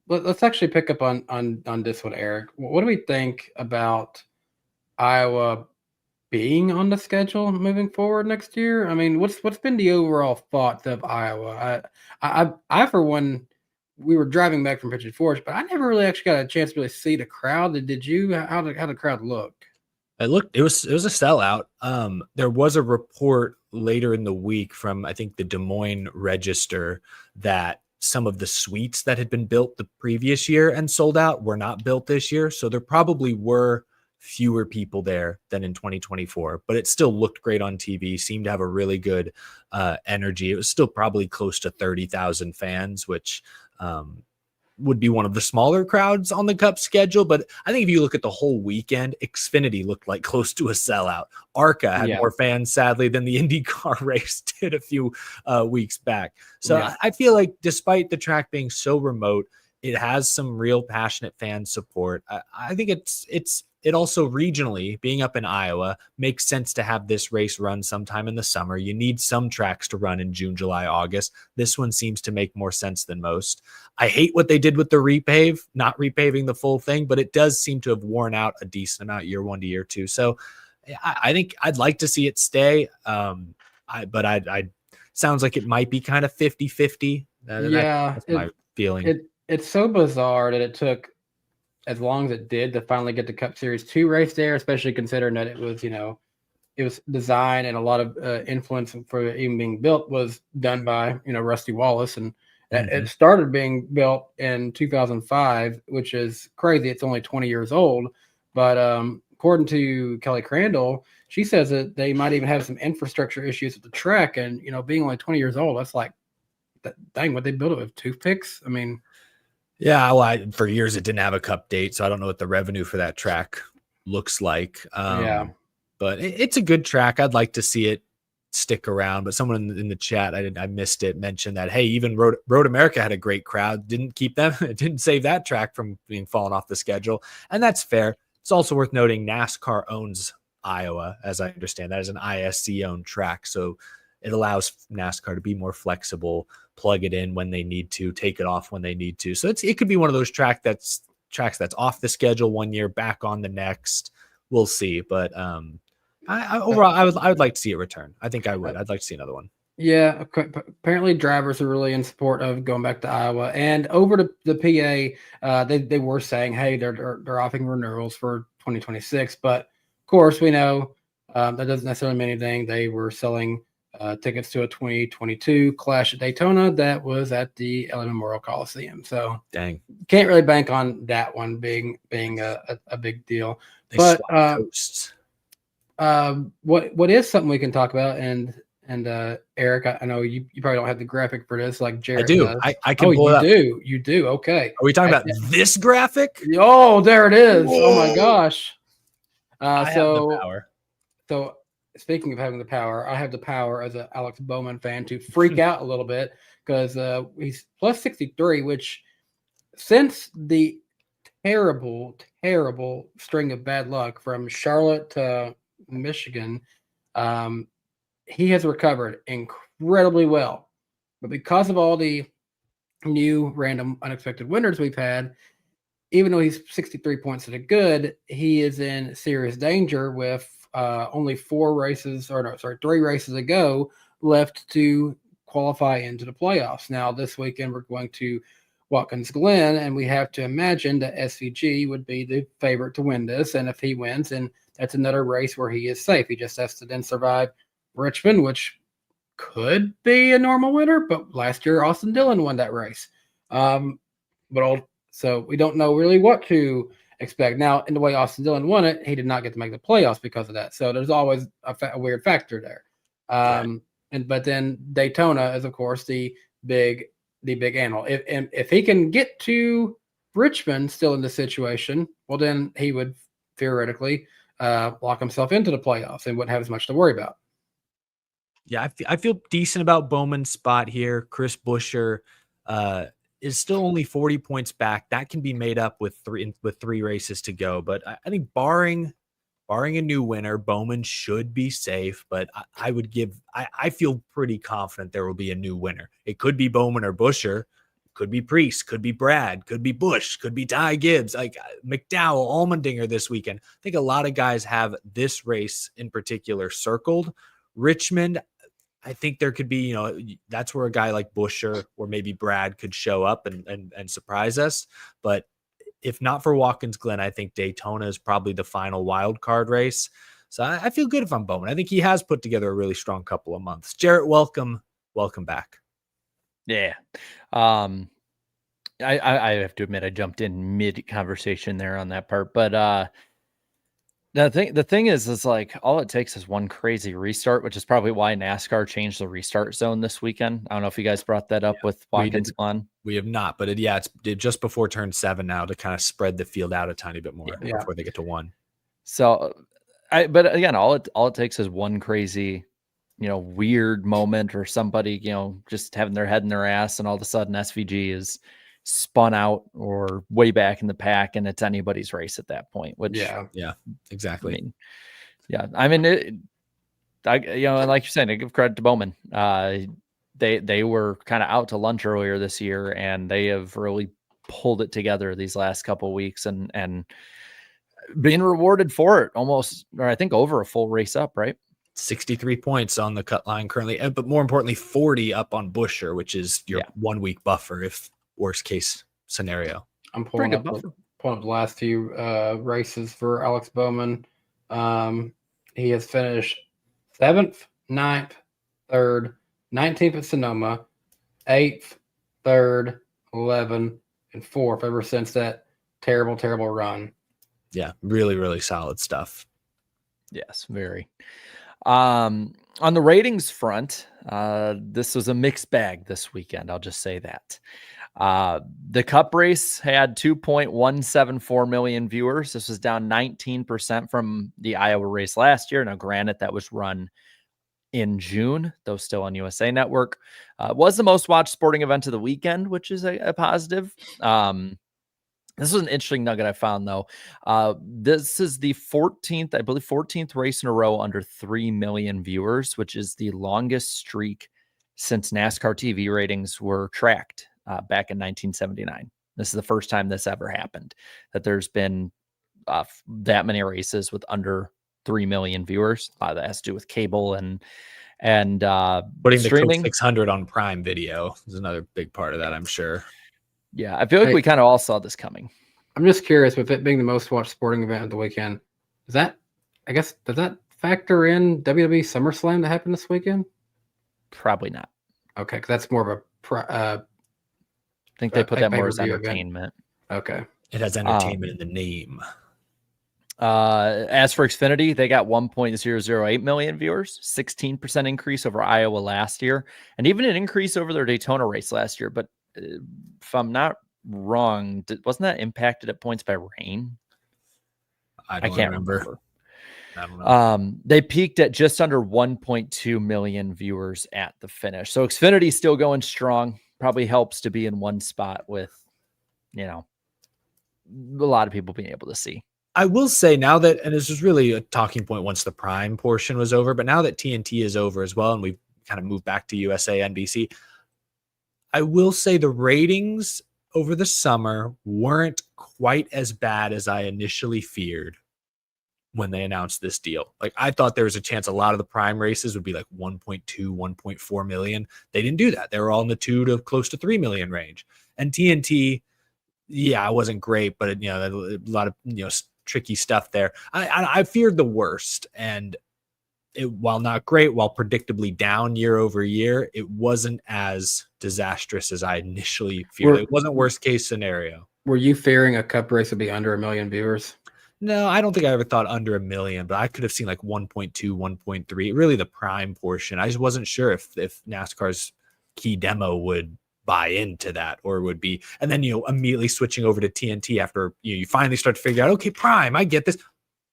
Let's actually pick up on this one, Eric. What do we think about Iowa being on the schedule moving forward next year? I mean, what's been the overall thoughts of Iowa? I for one, we were driving back from Pigeon Forge, but I never really actually got a chance to really see the crowd. Did you? How the crowd look? It was a sellout. There was a report later in the week from, I think, the Des Moines Register that some of the suites that had been built the previous year and sold out were not built this year. So there probably were fewer people there than in 2024, but it still looked great on TV, seemed to have a really good energy. It was still probably close to 30,000 fans, which would be one of the smaller crowds on the Cup schedule. But I think if you look at the whole weekend, Xfinity looked like close to a sellout. ARCA had more fans, sadly, than the IndyCar race did a few weeks back. So I feel like despite the track being so remote, it has some real passionate fan support. I think it also regionally, being up in Iowa, makes sense to have this race run sometime in the summer. You need some tracks to run in June, July, August. This one seems to make more sense than most. I hate what they did with the repave, not repaving the full thing, but it does seem to have worn out a decent amount year 1 to year 2. So I think I'd like to see it stay. But I sounds like it might be kind of 50-50. That's my feeling. It's so bizarre that it took as long as it did to finally get the Cup Series 2 race there, especially considering that it was design and a lot of influence for it even being built was done by, Rusty Wallace. And it started being built in 2005, which is crazy. It's only 20 years old. But according to Kelly Crandall, she says that they might even have some infrastructure issues with the track. And, being only 20 years old, that's like, dang, what they built it with toothpicks? I mean, yeah, well, for years it didn't have a Cup date, so I don't know what the revenue for that track looks like. But it's a good track. I'd like to see it stick around. But someone in the chat, I missed it, mentioned that, hey, even Road America had a great crowd. Didn't keep them. It didn't save that track from being fallen off the schedule. And that's fair. It's also worth noting NASCAR owns Iowa, as I understand. That is an ISC-owned track, so it allows NASCAR to be more flexible, plug it in when they need to, take it off when they need to. So it could be one of those tracks that's off the schedule 1 year, back on the next. We'll see. But overall, I would like to see it return. I think I would. I'd like to see another one. Yeah, apparently drivers are really in support of going back to Iowa. And over to the PA, they were saying, hey, they're offering renewals for 2026. But of course, we know that doesn't necessarily mean anything. They were selling tickets to a 2022 Clash at Daytona that was at the LA Memorial Coliseum. So dang, can't really bank on that one being a big deal. But what is something we can talk about, and Eric, I know you probably don't have the graphic for this like Jared I do. does. I can pull it up. You do. Okay. Are we talking about this graphic? Oh, there it is. Whoa. Oh my gosh. I have the power. So speaking of having the power, I have the power as an Alex Bowman fan to freak out a little bit because he's plus 63, which since the terrible string of bad luck from Charlotte to Michigan, he has recovered incredibly well. But because of all the new random unexpected winners we've had, even though he's 63 points to the good, he is in serious danger with only 3 races to go left to qualify into the playoffs. Now, this weekend, we're going to Watkins Glen, and we have to imagine that SVG would be the favorite to win this. And if he wins, then that's another race where he is safe. He just has to then survive Richmond, which could be a normal winner, but last year Austin Dillon won that race. So we don't know really what to expect. Now, in the way Austin Dillon won it, he did not get to make the playoffs because of that. So there's always a weird factor there. But then Daytona is, of course, the big animal. If he can get to Richmond still in the situation, well, then he would theoretically lock himself into the playoffs and wouldn't have as much to worry about. Yeah, I feel decent about Bowman's spot here. Chris Buescher is still only 40 points back. That can be made up with three races to go. But I think barring a new winner, Bowman should be safe. But I feel pretty confident there will be a new winner. It could be Bowman or Buescher. Could be Priest, could be Brad, could be Busch, could be Ty Gibbs, like McDowell, Allmendinger this weekend. I think a lot of guys have this race in particular circled. Richmond, I think there could be, that's where a guy like Buescher or maybe Brad could show up and surprise us. But if not for Watkins Glen, I think Daytona is probably the final wild card race. So I feel good if I'm Bowman. I think he has put together a really strong couple of months. Jarrett, welcome back. Yeah. I have to admit I jumped in mid conversation there on that part, but the thing is like all it takes is one crazy restart, which is probably why NASCAR changed the restart zone this weekend. I don't know if you guys brought that up with Watkins Glen. We have not, but it's just before turn 7 now to kind of spread the field out a tiny bit more before they get to 1. So but again, all it takes is one crazy weird moment or somebody, just having their head in their ass and all of a sudden SVG is spun out or way back in the pack and it's anybody's race at that point, which yeah, exactly. And like you're saying, I give credit to Bowman. They were kind of out to lunch earlier this year and they have really pulled it together these last couple of weeks and being rewarded for it almost, or I think over a full race up, right? 63 points on the cut line currently, but more importantly, 40 up on Buescher, which is your 1 week buffer if worst case scenario. I'm pulling up the last few races for Alex Bowman. He has finished 7th, 9th, 3rd, 19th at Sonoma, 8th, 3rd, 11th, and 4th ever since that terrible run. Yeah, really, really solid stuff. Yes, very. On the ratings front, this was a mixed bag this weekend. I'll just say that. The Cup race had 2.174 million viewers. This was down 19% from the Iowa race last year. Now, granted, that was run in June, though still on USA Network. Was the most watched sporting event of the weekend, which is a positive. This was an interesting nugget I found, though. This is the 14th race in a row under 3 million viewers, which is the longest streak since NASCAR TV ratings were tracked back in 1979. This is the first time this ever happened, that there's been that many races with under 3 million viewers. A lot of that has to do with cable and putting streaming. The Coke 600 on Prime Video is another big part of that, I'm sure. Yeah, I feel like we kind of all saw this coming. I'm just curious, with it being the most watched sporting event of the weekend, does that factor in WWE SummerSlam that happened this weekend? Probably not. Okay, because that's more of I think they put that more as entertainment. Event. Okay. It has entertainment in the name. As for Xfinity, they got 1.008 million viewers, 16% increase over Iowa last year, and even an increase over their Daytona race last year. But if I'm not wrong, wasn't that impacted at points by rain? I can't remember. I don't know. They peaked at just under 1.2 million viewers at the finish. So Xfinity still going strong. Probably helps to be in one spot with, a lot of people being able to see. I will say now that, and this was really a talking point once the Prime portion was over, but now that TNT is over as well, and we've kind of moved back to USA, NBC, I will say the ratings over the summer weren't quite as bad as I initially feared when they announced this deal. Like, I thought there was a chance a lot of the Prime races would be like 1.2, 1.4 million. They didn't do that. They were all in the 2 to close to 3 million range. And TNT, yeah, it wasn't great, but a lot of tricky stuff there. I feared the worst, and while not great, while predictably down year over year, it wasn't as disastrous as I initially feared. It wasn't worst case scenario. Were you fearing a cup race would be under 1 million viewers? No, I don't think I ever thought under 1 million, but I could have seen like 1.2, 1.3, really the prime portion. I just wasn't sure if NASCAR's key demo would buy into that or would be, and then immediately switching over to TNT after you finally start to figure out, okay, prime, I get this.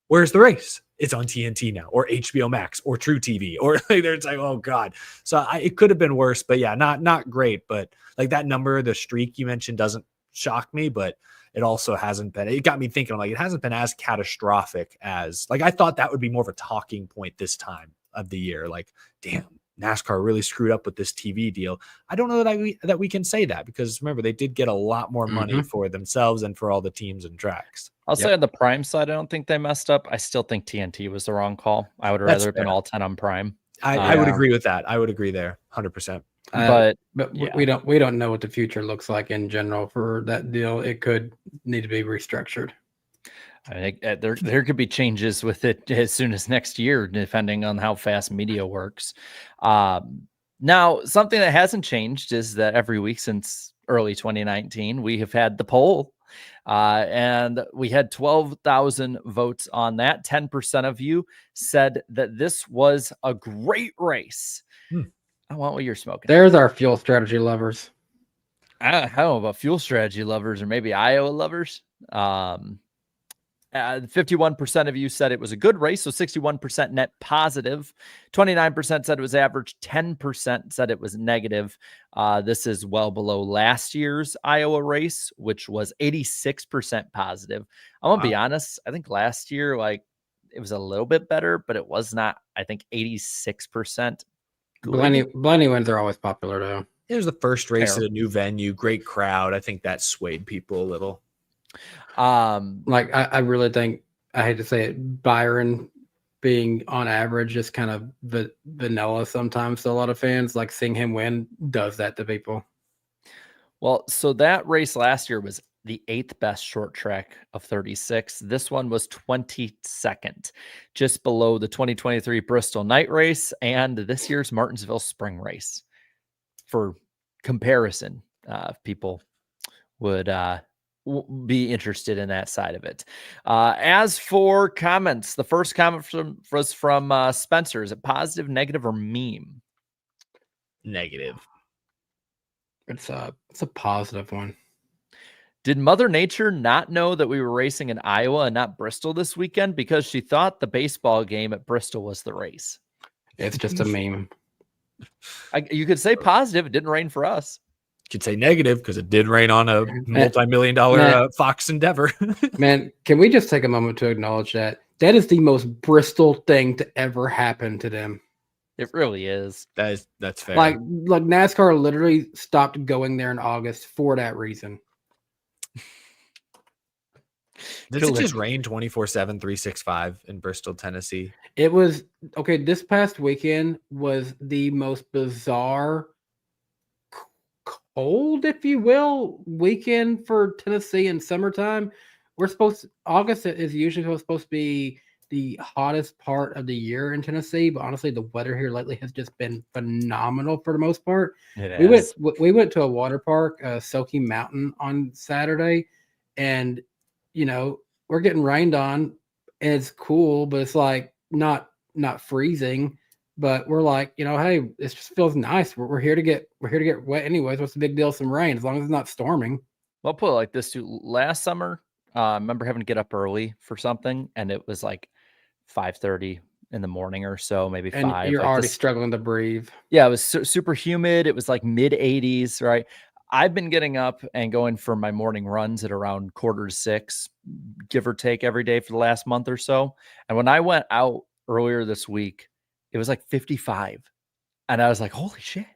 Where's the race? It's on TNT now, or HBO Max, or True TV, or it's like, oh god. So it could have been worse, but yeah, not great. But like that number, the streak you mentioned doesn't shock me, but it also hasn't been. It got me thinking. I'm like, it hasn't been as catastrophic as like I thought that would be more of a talking point this time of the year. Like, damn, NASCAR really screwed up with this TV deal. I don't know that we can say that because remember they did get a lot more money for themselves and for all the teams and tracks. I'll say on the Prime side, I don't think they messed up. I still think TNT was the wrong call. I would have rather been all 10 on Prime. I would agree with that. I would agree there 100%. But yeah. we don't know what the future looks like in general for that deal. It could need to be restructured. I think there could be changes with it as soon as next year, depending on how fast media works. Now, something that hasn't changed is that every week since early 2019, we have had the poll. And we had 12,000 votes on that. 10% of you said that this was a great race. I want what you're smoking. There's our fuel strategy lovers. I don't know about fuel strategy lovers or maybe Iowa lovers. 51% of you said it was a good race, so 61% net positive. 29% said it was average. 10% said it was negative. This is well below last year's Iowa race, which was 86% positive. I'm gonna be honest. I think last year, like, it was a little bit better, but it was not. I think 86%. Blenny wins are always popular though. It was the first race at a new venue, great crowd. I think that swayed people a little. Like I really think, I hate to say it, Byron being on average just kind of vanilla sometimes to a lot of fans. Like seeing him win does that to people. Well, so that race last year was the 8th best short track of 36. This one was 22nd, just below the 2023 Bristol night race and this year's Martinsville spring race. For comparison, people would be interested in that side of it. As for comments, the first comment was from Spencer. Is it positive, negative, or meme? Negative. It's a positive one. Did Mother Nature not know that we were racing in Iowa and not Bristol this weekend because she thought the baseball game at Bristol was the race? It's just a meme. You could say positive. It didn't rain for us. You could say negative because it did rain on a multi-million-dollar Fox Endeavor. Man, can we just take a moment to acknowledge that is the most Bristol thing to ever happen to them? It really is. That's fair. Like NASCAR literally stopped going there in August for that reason. Did it just rain 24/7, 365 in Bristol, Tennessee? It was okay. This past weekend was the most bizarre, cold, if you will, weekend for Tennessee in summertime. August is usually supposed to be the hottest part of the year in Tennessee, but honestly, the weather here lately has just been phenomenal for the most part. We went to a water park, Soaky Mountain, on Saturday, and we're getting rained on, and it's cool, but it's like not freezing. But we're like, hey, it just feels nice. We're here to get wet anyways. What's the big deal? Some rain, as long as it's not storming. Well, I'll put it like this too. Last summer, I remember having to get up early for something, and it was like 5:30 in the morning or so, maybe 5. And you're already struggling to breathe. Yeah, it was super humid. It was like mid 80s, right? I've been getting up and going for my morning runs at around 5:45, give or take, every day for the last month or so. And when I went out earlier this week, it was like 55. And I was like, holy shit,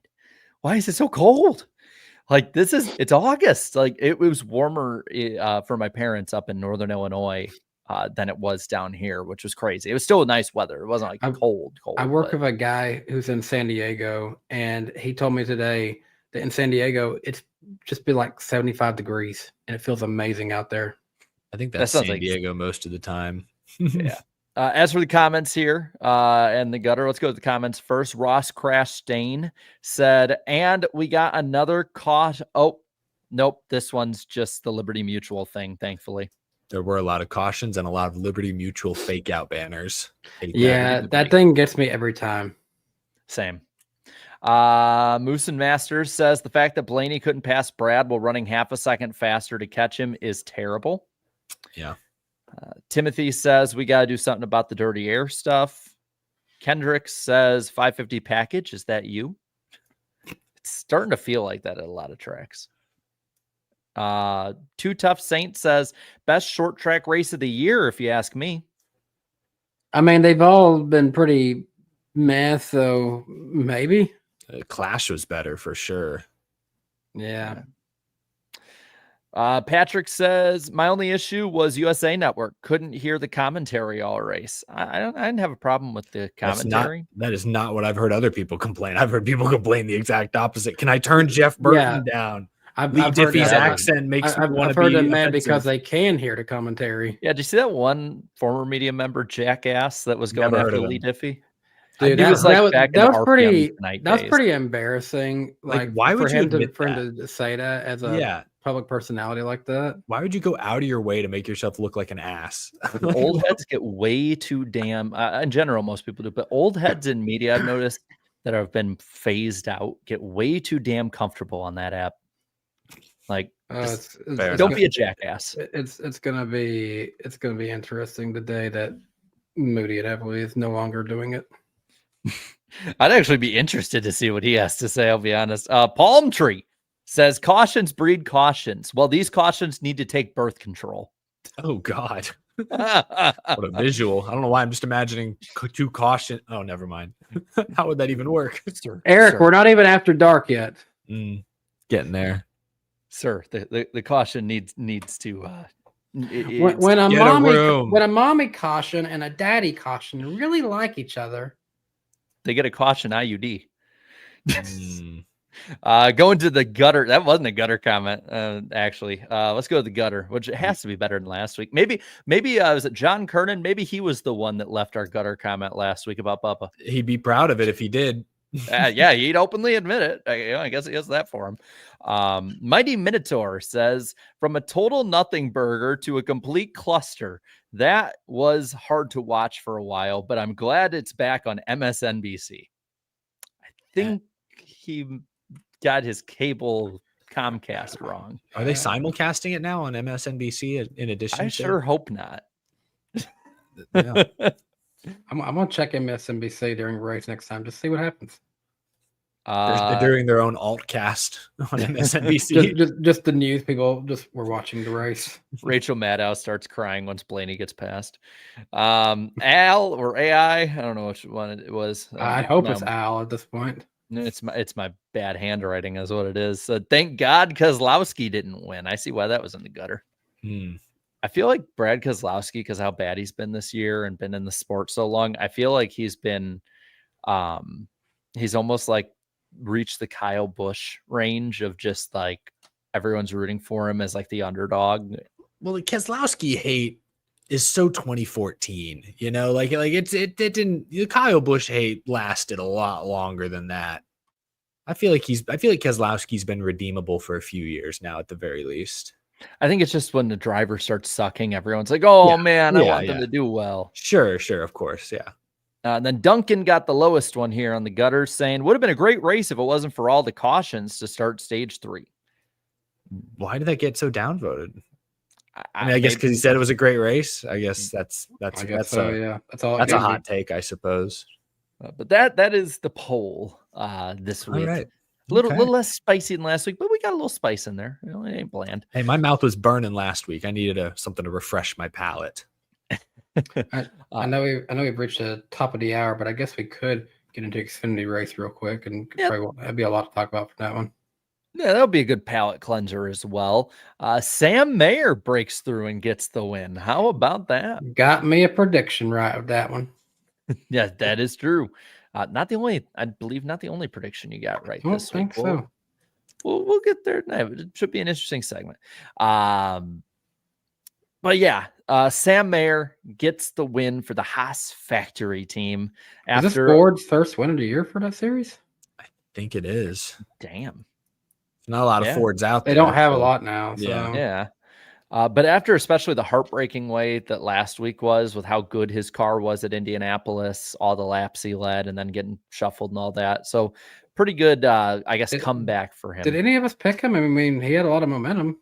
why is it so cold? Like, it's August. Like, it was warmer for my parents up in Northern Illinois than it was down here, which was crazy. It was still nice weather. It wasn't like cold. I work with a guy who's in San Diego, and he told me today that in San Diego, it's just been like 75 degrees, and it feels amazing out there. I think That that's sounds San like- Diego most of the time. Yeah. As for the comments here and the gutter, let's go to the comments first. Ross Crash Stain said, and we got another caught. Oh, nope. This one's just the Liberty Mutual thing, thankfully. There were a lot of cautions and a lot of Liberty Mutual fake out banners. Hate that. Yeah, that thing gets me every time. Same. Moose and Masters says the fact that Blaney couldn't pass Brad while running half a second faster to catch him is terrible. Yeah. Timothy says we got to do something about the dirty air stuff. Kendrick says 550 package. Is that you? It's starting to feel like that at a lot of tracks. Too Tough Saint says best short track race of the year, if you ask me. I mean, they've all been pretty meh, so maybe. Clash was better for sure. Yeah. Patrick says my only issue was USA Network. Couldn't hear the commentary all race. I didn't have a problem with the commentary. That is not what I've heard other people complain. I've heard people complain the exact opposite. Can I turn Jeff Burton down? I've Lee heard Diffie's that. accent makes me want I've to heard be them mad offensive. because they can hear the commentary. Yeah, did you see that one former media member jackass that was going Never heard after of Lee him. Diffie? Dude, He was like back in the RPM pretty. Tonight That was days. pretty embarrassing. Like, why would for you him to admit for him to say that as a public personality like that? Why would you go out of your way to make yourself look like an ass? Old heads get way too damn. In general, most people do, but old heads in media, I've noticed that have been phased out, get way too damn comfortable on that app. Like, don't be a jackass. It's gonna be interesting the day that Moody and Heavily is no longer doing it. I'd actually be interested to see what he has to say. I'll be honest. Palm Tree says cautions breed cautions. Well, these cautions need to take birth control. Oh God. What a visual. I don't know why I'm just imagining two caution. Oh, never mind. How would that even work? Eric, we're not even after dark yet. Getting there. Sir, the caution needs to when a mommy caution and a daddy caution really like each other, they get a caution IUD. Going to the gutter. That wasn't a gutter comment, actually. Let's go to the gutter, which has to be better than last week. Maybe was it John Kernan? Maybe he was the one that left our gutter comment last week about Bubba. He'd be proud of it if he did. Yeah, he'd openly admit it. I guess he has that for him. Mighty Minotaur says, from a total nothing burger to a complete cluster, that was hard to watch for a while, but I'm glad it's back on MSNBC. I think he got his cable Comcast wrong. Are they simulcasting it now on MSNBC in addition? I sure hope not. Yeah. I'm gonna check MSNBC during race next time to see what happens. They're doing their own alt cast on MSNBC. just the news people were watching the race. Rachel Maddow starts crying once Blaney gets past. Al or AI, I don't know which one it was. I hope it's Al at this point. It's my bad handwriting is what it is. So thank God Kozlowski didn't win. I see why that was in the gutter. I feel like Brad Kozlowski, because how bad he's been this year and been in the sport so long, I feel like he's been he's almost like reached the Kyle Busch range of just like everyone's rooting for him as like the underdog. Well, the Keselowski hate is so 2014, you know, like it didn't, the Kyle Busch hate lasted a lot longer than that. I feel like Keselowski's been redeemable for a few years now at the very least. I think it's just when the driver starts sucking, everyone's like, oh man, I want them to do well. Sure, of course, yeah. And then Duncan got the lowest one here on the gutter, saying, would have been a great race if it wasn't for all the cautions to start stage 3. Why did that get so downvoted? I guess because he said it was a great race. I guess that's all. That's a hot take, I suppose. But that is the poll this week. All right. A little less spicy than last week, but we got a little spice in there. You know, it ain't bland. Hey, my mouth was burning last week. I needed something to refresh my palate. I know we've reached the top of the hour, but I guess we could get into Xfinity race real quick, and that'd be a lot to talk about for that one. Yeah, that'll be a good palate cleanser as well. Sam Mayer breaks through and gets the win. How about that? Got me a prediction right with that one. Yeah, that is true. Not the only prediction you got right this week. So. we'll get there. It should be an interesting segment. But yeah, Sam Mayer gets the win for the Haas Factory team Is this after. Ford's first win of the year for that series? I think it is. Damn. Not a lot of Yeah. Fords out there. They don't have a so- lot now. So. Yeah. Yeah. But after especially the heartbreaking way that last week was with how good his car was at Indianapolis, all the laps he led and then getting shuffled and all that. So pretty good, I guess, comeback for him. Did any of us pick him? I mean, he had a lot of momentum.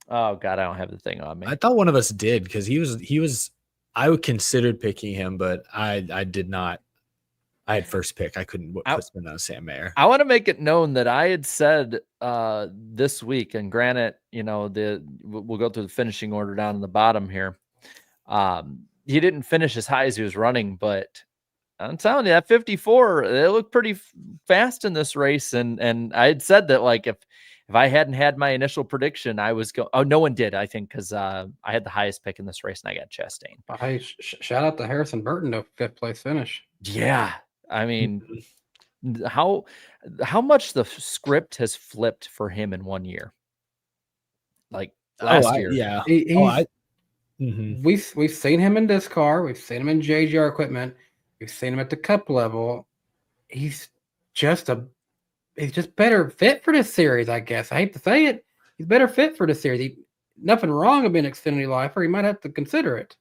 Oh God, I don't have the thing on me. I thought one of us did because he was. I considered picking him, but I did not. I had first pick. I couldn't put spin on Sam Mayer. I want to make it known that I had said this week, and granted, we'll go through the finishing order down in the bottom here. He didn't finish as high as he was running, but I'm telling you, that 54, they looked pretty fast in this race. And I had said that, like, if I hadn't had my initial prediction, I was going. Oh, no one did, I think, because I had the highest pick in this race, and I got Chastain. Hey, shout out to Harrison Burton to 5th place finish. Yeah. I mean, how much the script has flipped for him in 1 year? Like last year. Yeah. We've seen him in this car. We've seen him in JGR equipment. We've seen him at the cup level. He's just better fit for this series, I guess. I hate to say it. He's better fit for this series. Nothing wrong with being an Xfinity lifer. He might have to consider it.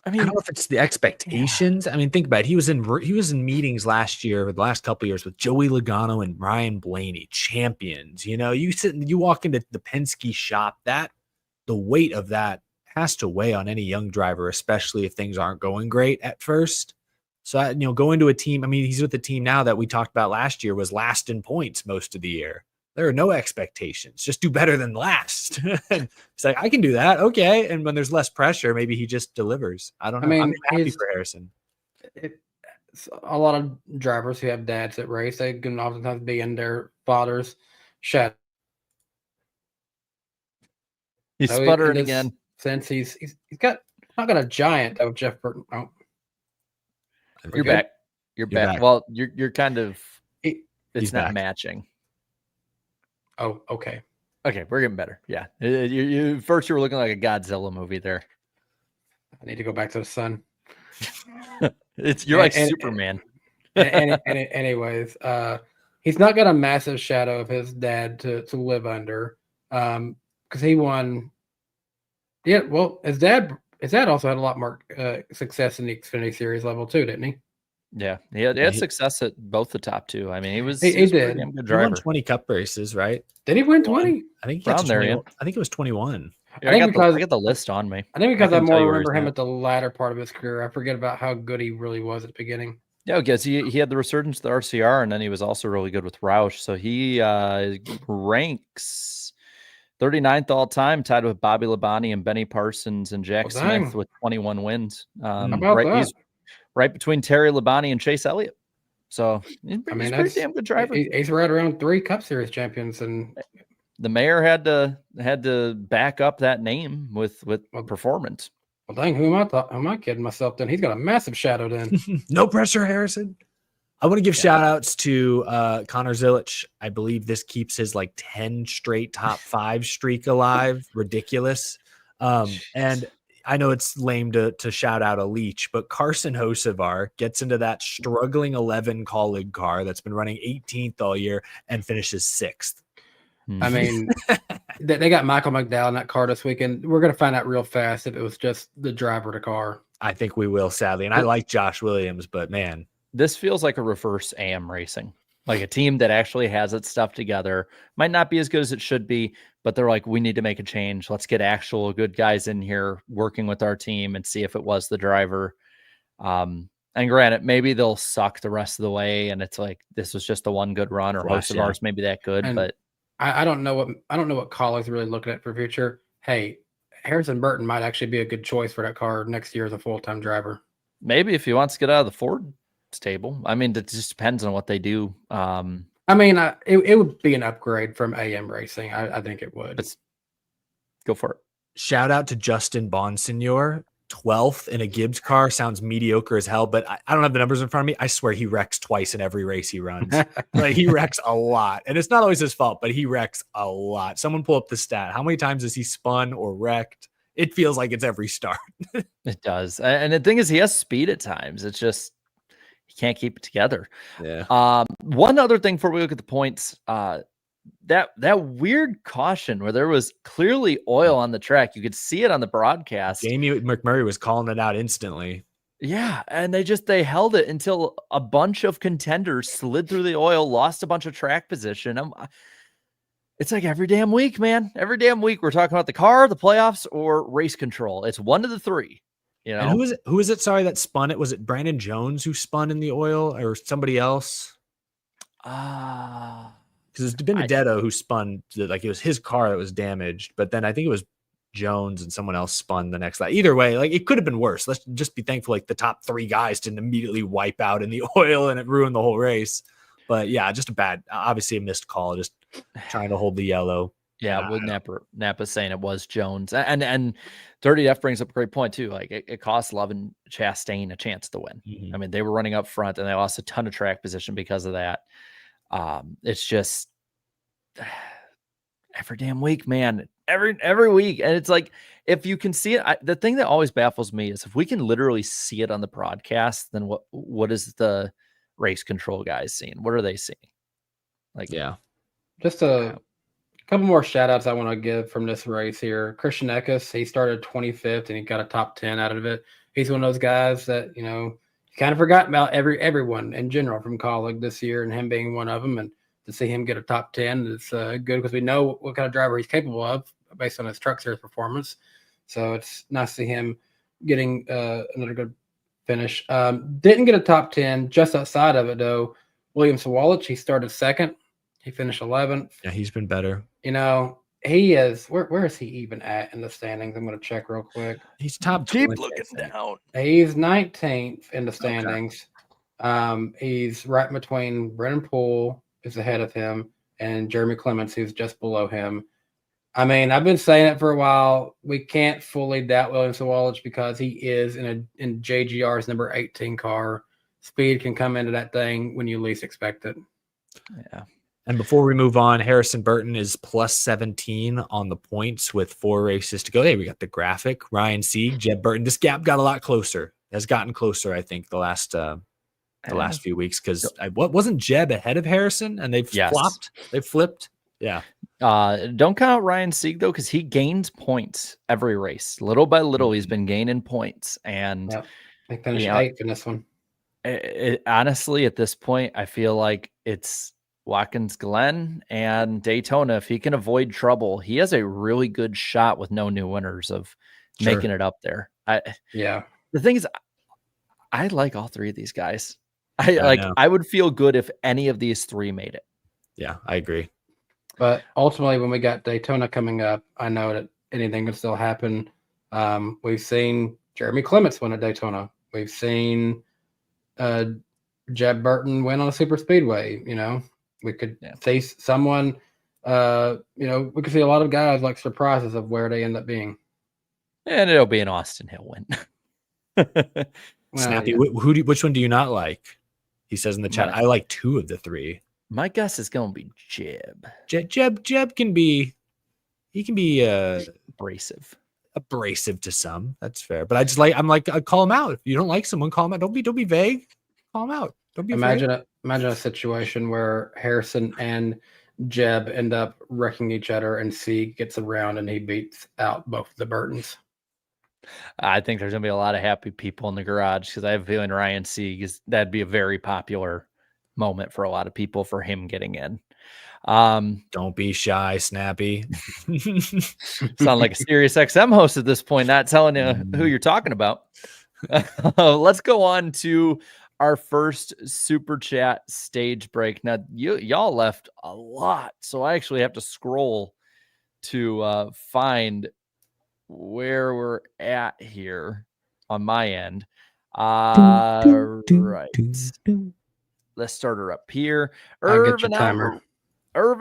I mean, I don't know if it's the expectations. Yeah. I mean, think about it. He was in meetings last year, the last couple of years with Joey Logano and Ryan Blaney, champions. You know, you walk into the Penske shop, that the weight of that has to weigh on any young driver, especially if things aren't going great at first. So, go into a team. I mean, he's with the team now that we talked about last year was last in points most of the year. There are no expectations. Just do better than last. It's like, I can do that. Okay. And when there's less pressure, maybe he just delivers. I don't know. I mean, I'm happy for Harrison. A lot of drivers who have dads that race, they can oftentimes be in their father's shadow. He's sputtering again. Since he's not got a giant of Jeff Burton. Oh. You're back. You're back. Well, you're kind of it's not matching. Oh, okay. Okay, we're getting better. Yeah. First you were looking like a Godzilla movie there. I need to go back to the sun. You're like Superman. Anyways, he's not got a massive shadow of his dad to live under. Because he won. Yeah, well, his dad also had a lot more success in the Xfinity Series level too, didn't he? Yeah, he had success at both the top two. I mean, he was he did. A good driver. He won 20 Cup races, right? Did he win 20? I think he got I think it was 21. Yeah, I got the list on me. I think because I more remember him at the latter part of his career. I forget about how good he really was at the beginning. Yeah, because he had the resurgence of the RCR, and then he was also really good with Roush. So he ranks 39th all time, tied with Bobby Labonte and Benny Parsons and Jack Smith with 21 wins. He's right between Terry Labonte and Chase Elliott. So he's a pretty damn good driver. He's right around 3 Cup Series champions, and the mayor had to back up that name with performance. Well, dang, who am I kidding myself? Then he's got a massive shadow. Then no pressure, Harrison. I want to give shout outs to Connor Zilich. I believe this keeps his 10 straight top 5 streak alive. Ridiculous. And I know it's lame to shout out a Leach, but Carson Hocevar gets into that struggling 11 Colleague car that's been running 18th all year and finishes 6th. I mean, they got Michael McDowell in that car this weekend. We're going to find out real fast if it was just the driver of the car. I think we will, sadly. And I like Josh Williams, but man. This feels like a reverse AM racing, like a team that actually has its stuff together. Might not be as good as it should be, but they're like, we need to make a change. Let's get actual good guys in here working with our team and see if it was the driver. And granted, maybe they'll suck the rest of the way, and it's like this was just the one good run, or most of ours maybe that good. And but I don't know what Colley's really looking at for future. Hey, Harrison Burton might actually be a good choice for that car next year as a full-time driver. Maybe if he wants to get out of the Ford stable. I mean, it just depends on what they do. I mean, it would be an upgrade from AM racing. I think it would. Go for it. Shout out to Justin Bonsignor. 12th in a Gibbs car sounds mediocre as hell, but I don't have the numbers in front of me. I swear he wrecks twice in every race he runs. Like he wrecks a lot. And it's not always his fault, but he wrecks a lot. Someone pull up the stat. How many times has he spun or wrecked? It feels like it's every start. It does. And the thing is, he has speed at times. It's just he can't keep it together. Yeah. One other thing before we look at the points, that weird caution where there was clearly oil on the track. You could see it on the broadcast. Jamie McMurray was calling it out instantly. Yeah, and they held it until a bunch of contenders slid through the oil, lost a bunch of track position. It's like every damn week, man. Every damn week we're talking about the car, the playoffs, or race control. It's one of the three. You know, and who is it? Sorry, that spun it. Was it Brandon Jones who spun in the oil, or somebody else? Because it's Benedetto who spun. Like it was his car that was damaged, but then I think it was Jones and someone else spun the next lap. Either way, like it could have been worse. Let's just be thankful like the top 3 guys didn't immediately wipe out in the oil and it ruined the whole race. But yeah, just obviously a missed call, just trying to hold the yellow. Yeah, with Napa saying it was Jones. And Dirty F brings up a great point too. Like it cost Love and Chastain a chance to win. Mm-hmm. I mean, they were running up front and they lost a ton of track position because of that. It's just every damn week, man. Every week. And it's like, if you can see it, the thing that always baffles me is if we can literally see it on the broadcast, then what is the race control guys seeing? What are they seeing? Like, yeah, Just a couple more shout outs I want to give from this race here. Christian Eckes, he started 25th and he got a top 10 out of it. He's one of those guys that, you know, you kind of forgot about everyone in general from Colleague this year, and him being one of them. And to see him get a top 10 is good because we know what kind of driver he's capable of based on his Truck Series performance. So it's nice to see him getting another good finish. Didn't get a top 10 just outside of it, though. William Sawalich, he started second. He finished 11th. Yeah, he's been better. You know, he is. Where is he even at in the standings? I'm going to check real quick. He's top. keep 20, looking down. He's 19th in the standings. Okay. He's right between Brennan Poole, who's ahead of him, and Jeremy Clements, who's just below him. I mean, I've been saying it for a while. We can't fully doubt William Sawalich because he is in JGR's number 18 car. Speed can come into that thing when you least expect it. Yeah. And before we move on, Harrison Burton is plus 17 on the points with 4 races to go. Hey, we got the graphic. Ryan Sieg, Jeb Burton. This gap got a lot closer. Has gotten closer, I think, the last few weeks. Because what wasn't Jeb ahead of Harrison? And they've flopped. They've flipped. Yeah. Don't count Ryan Sieg though, because he gains points every race. Little by little, he's been gaining points, and they finished 8th in this one. Honestly, at this point, I feel like it's Watkins Glen and Daytona. If he can avoid trouble, he has a really good shot with no new winners of making it up there. The thing is, I like all 3 of these guys. I would feel good if any of these 3 made it. Yeah, I agree. But ultimately, when we got Daytona coming up, I know that anything can still happen. We've seen Jeremy Clements win at Daytona. We've seen Jeb Burton win on a super speedway. You know, we could see someone, we could see a lot of guys like surprises of where they end up being. And it'll be an Austin Hill win. Snappy, which one do you not like? He says in the chat, I like 2 of the 3. My guess is going to be Jeb. Jeb can be abrasive to some. That's fair. But I call him out. If you don't like someone, call him out. Don't be vague. Call him out. Don't be imagine a situation where Harrison and Jeb end up wrecking each other and Sieg gets around and he beats out both the Burtons. I think there's going to be a lot of happy people in the garage because I have a feeling Ryan Sieg that'd be a very popular moment for a lot of people for him getting in. Don't be shy, Snappy. Sound like a Sirius XM host at this point, not telling you who you're talking about. Let's go on to our first super chat stage break. Now, y'all left a lot, so I actually have to scroll to find where we're at here on my end. Right. Let's start her up here. Irvin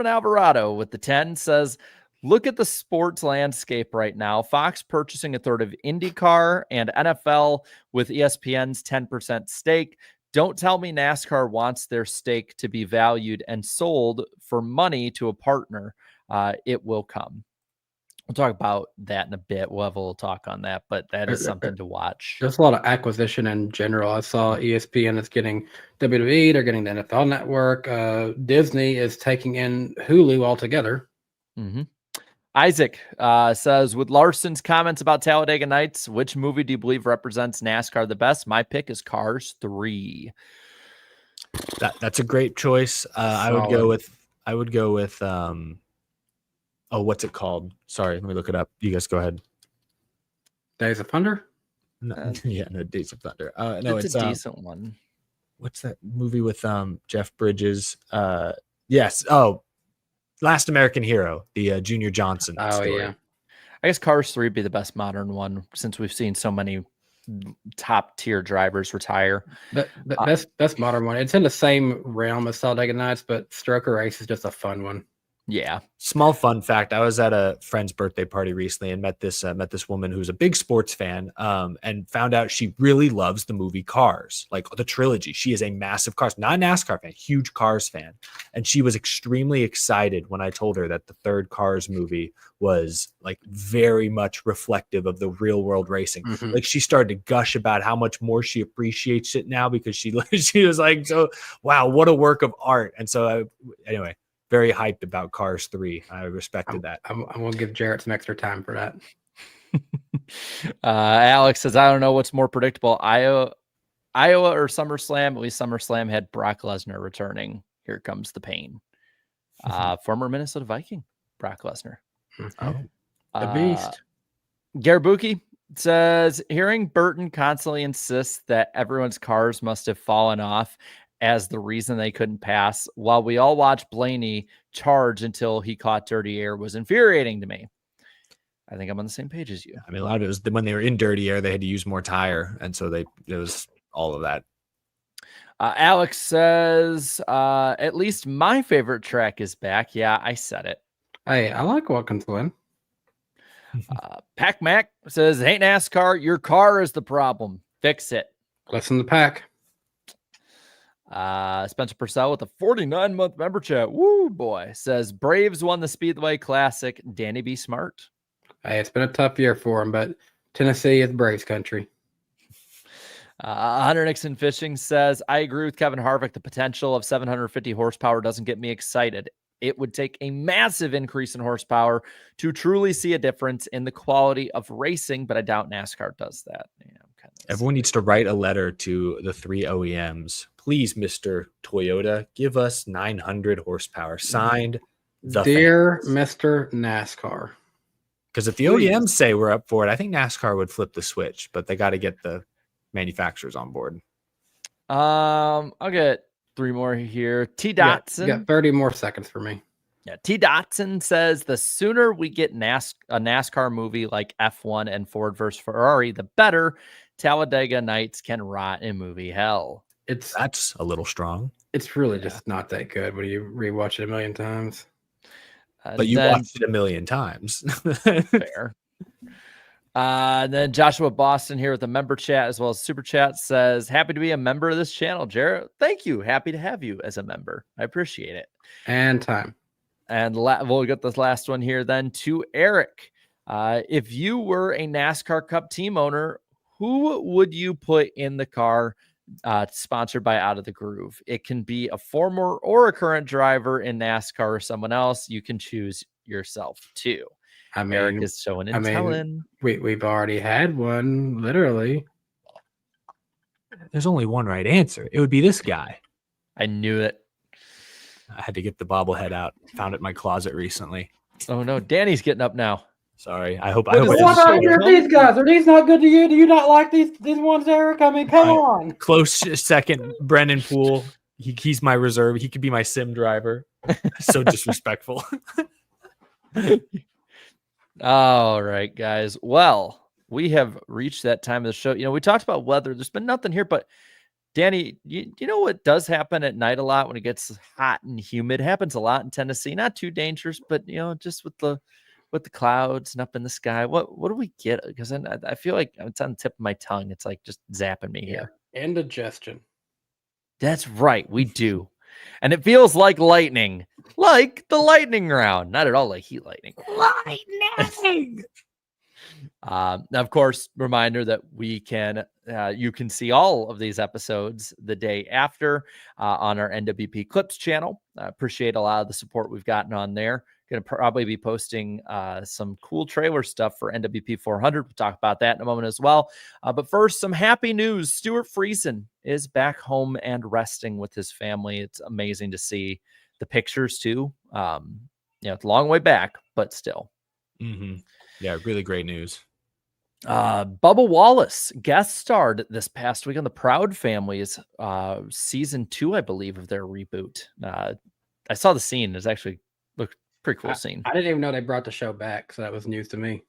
Alvarado with the 10 says, Look at the sports landscape right now. Fox purchasing a third of IndyCar and NFL with ESPN's 10% stake. Don't tell me NASCAR wants their stake to be valued and sold for money to a partner. It will come. We'll talk about that in a bit. We'll have a little talk on that, but that is something to watch. There's a lot of acquisition in general. I saw ESPN is getting WWE. They're getting the NFL Network. Disney is taking in Hulu altogether. Mm-hmm. Isaac says, with Larson's comments about Talladega Nights, which movie do you believe represents NASCAR the best? My pick is Cars 3. That's a great choice. I would go with what's it called? Sorry, let me look it up. You guys go ahead. Days of Thunder? No, Days of Thunder. No, it's a decent one. What's that movie with Jeff Bridges? Yes. Oh, Last American Hero, the Junior Johnson story. Yeah. I guess Cars 3 would be the best modern one since we've seen so many top tier drivers retire. But best modern one. It's in the same realm as Talladega Nights, but Stroker Race is just a fun one. Yeah. Small fun fact. I was at a friend's birthday party recently and met this woman who's a big sports fan, and found out she really loves the movie Cars, like the trilogy. She is a massive Cars, not a NASCAR fan, huge Cars fan. And she was extremely excited when I told her that the third Cars movie was like very much reflective of the real world racing. Mm-hmm. Like she started to gush about how much more she appreciates it now because she was like, so wow, what a work of art. And so anyway, very hyped about Cars 3. I respected that. I'm going to give Jarrett some extra time for that. Alex says, I don't know what's more predictable, Iowa or SummerSlam. At least SummerSlam had Brock Lesnar returning. Here comes the pain. Former Minnesota Viking, Brock Lesnar. The beast. Garabuki says, hearing Burton constantly insist that everyone's cars must have fallen off as the reason they couldn't pass, while we all watched Blaney charge until he caught dirty air, was infuriating to me. I think I'm on the same page as you. I mean, a lot of it was when they were in dirty air, they had to use more tire. And so it was all of that. Alex says, at least my favorite track is back. Yeah, I said it. Hey, I like Watkins Glen. Pac Mac says, hey, NASCAR, your car is the problem. Fix it. Listen to Pac. Spencer Purcell with a 49-month member chat. Woo, boy. Says, Braves won the Speedway Classic. Danny B. Smart. Hey, it's been a tough year for him, but Tennessee is Braves country. Hunter Nixon Fishing says, I agree with Kevin Harvick. The potential of 750 horsepower doesn't get me excited. It would take a massive increase in horsepower to truly see a difference in the quality of racing, but I doubt NASCAR does that. Yeah, everyone needs to write a letter to the 3 OEMs. Please, Mr. Toyota, give us 900 horsepower. Signed, the Dear fans. Mr. NASCAR. Because if the OEMs say we're up for it, I think NASCAR would flip the switch, but they got to get the manufacturers on board. I'll get 3 more here. T. Dotson. You got 30 more seconds for me. Yeah, T. Dotson says the sooner we get a NASCAR movie like F1 and Ford versus Ferrari, the better. Talladega Nights can rot in movie hell. That's a little strong. It's really just not that good when you rewatch it a million times. But you watched it a million times. Fair. Then Joshua Boston here with a member chat as well as super chat says, happy to be a member of this channel, Jarrett. Thank you. Happy to have you as a member. I appreciate it. And time. And we'll get this last one here then to Eric. If you were a NASCAR Cup team owner, who would you put in the car sponsored by Out of the Groove? It can be a former or a current driver in NASCAR or someone else. You can choose yourself too. I mean, Eric is showing and telling. We've already had one, literally. There's only one right answer. It would be this guy. I knew it. I had to get the bobblehead out. Found it in my closet recently. Oh no, Danny's getting up now. Sorry. I hope What are these guys? Are these not good to you? Do you not like these ones, Eric? I mean, come on. Close second, Brennan Poole. He's my reserve. He could be my sim driver. So disrespectful. All right, guys. Well, we have reached that time of the show. You know, we talked about weather. There's been nothing here, but Danny, you know what does happen at night a lot when it gets hot and humid? It happens a lot in Tennessee. Not too dangerous, but, you know, just with the with the clouds and up in the sky. What do we get? Because I feel like it's on the tip of my tongue. It's like just zapping me here. Indigestion. That's right, we do. And it feels like lightning, like the lightning round. Not at all like heat lightning. Lightning. Now, of course, reminder that you can see all of these episodes the day after on our NWP Clips channel. I appreciate a lot of the support we've gotten on there. Going to probably be posting some cool trailer stuff for NWP 400. We'll talk about that in a moment as well. But first, some happy news. Stuart Friesen is back home and resting with his family. It's amazing to see the pictures too. It's a long way back, but still. Mm-hmm. Yeah, really great news. Bubba Wallace guest starred this past week on the Proud Family's season 2, I believe, of their reboot. I saw the scene. It's actually looked pretty cool scene. I didn't even know they brought the show back, so that was news to me.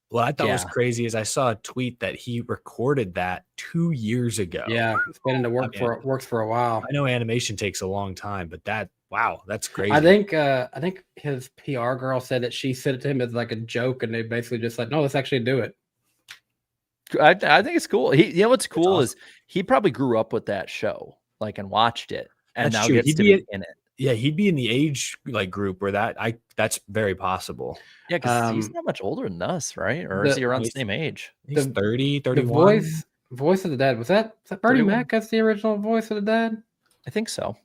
What I thought was crazy is I saw a tweet that he recorded that 2 years ago. Yeah, it's been in the works for a while. I know animation takes a long time, but that's crazy. I think his PR girl said that she said it to him as like a joke, and they basically just like, no, let's actually do it. I think it's cool. What's cool awesome. is he probably grew up with that show, like, and watched it, and That's now true. gets to be in it. Yeah, he'd be in the age like group where that's very possible. Yeah, because he's not much older than us, right? Or is he around the same age? He's 30, 31. The voice of the dad, was that Bernie 31. Mac? That's the original voice of the dad? I think so.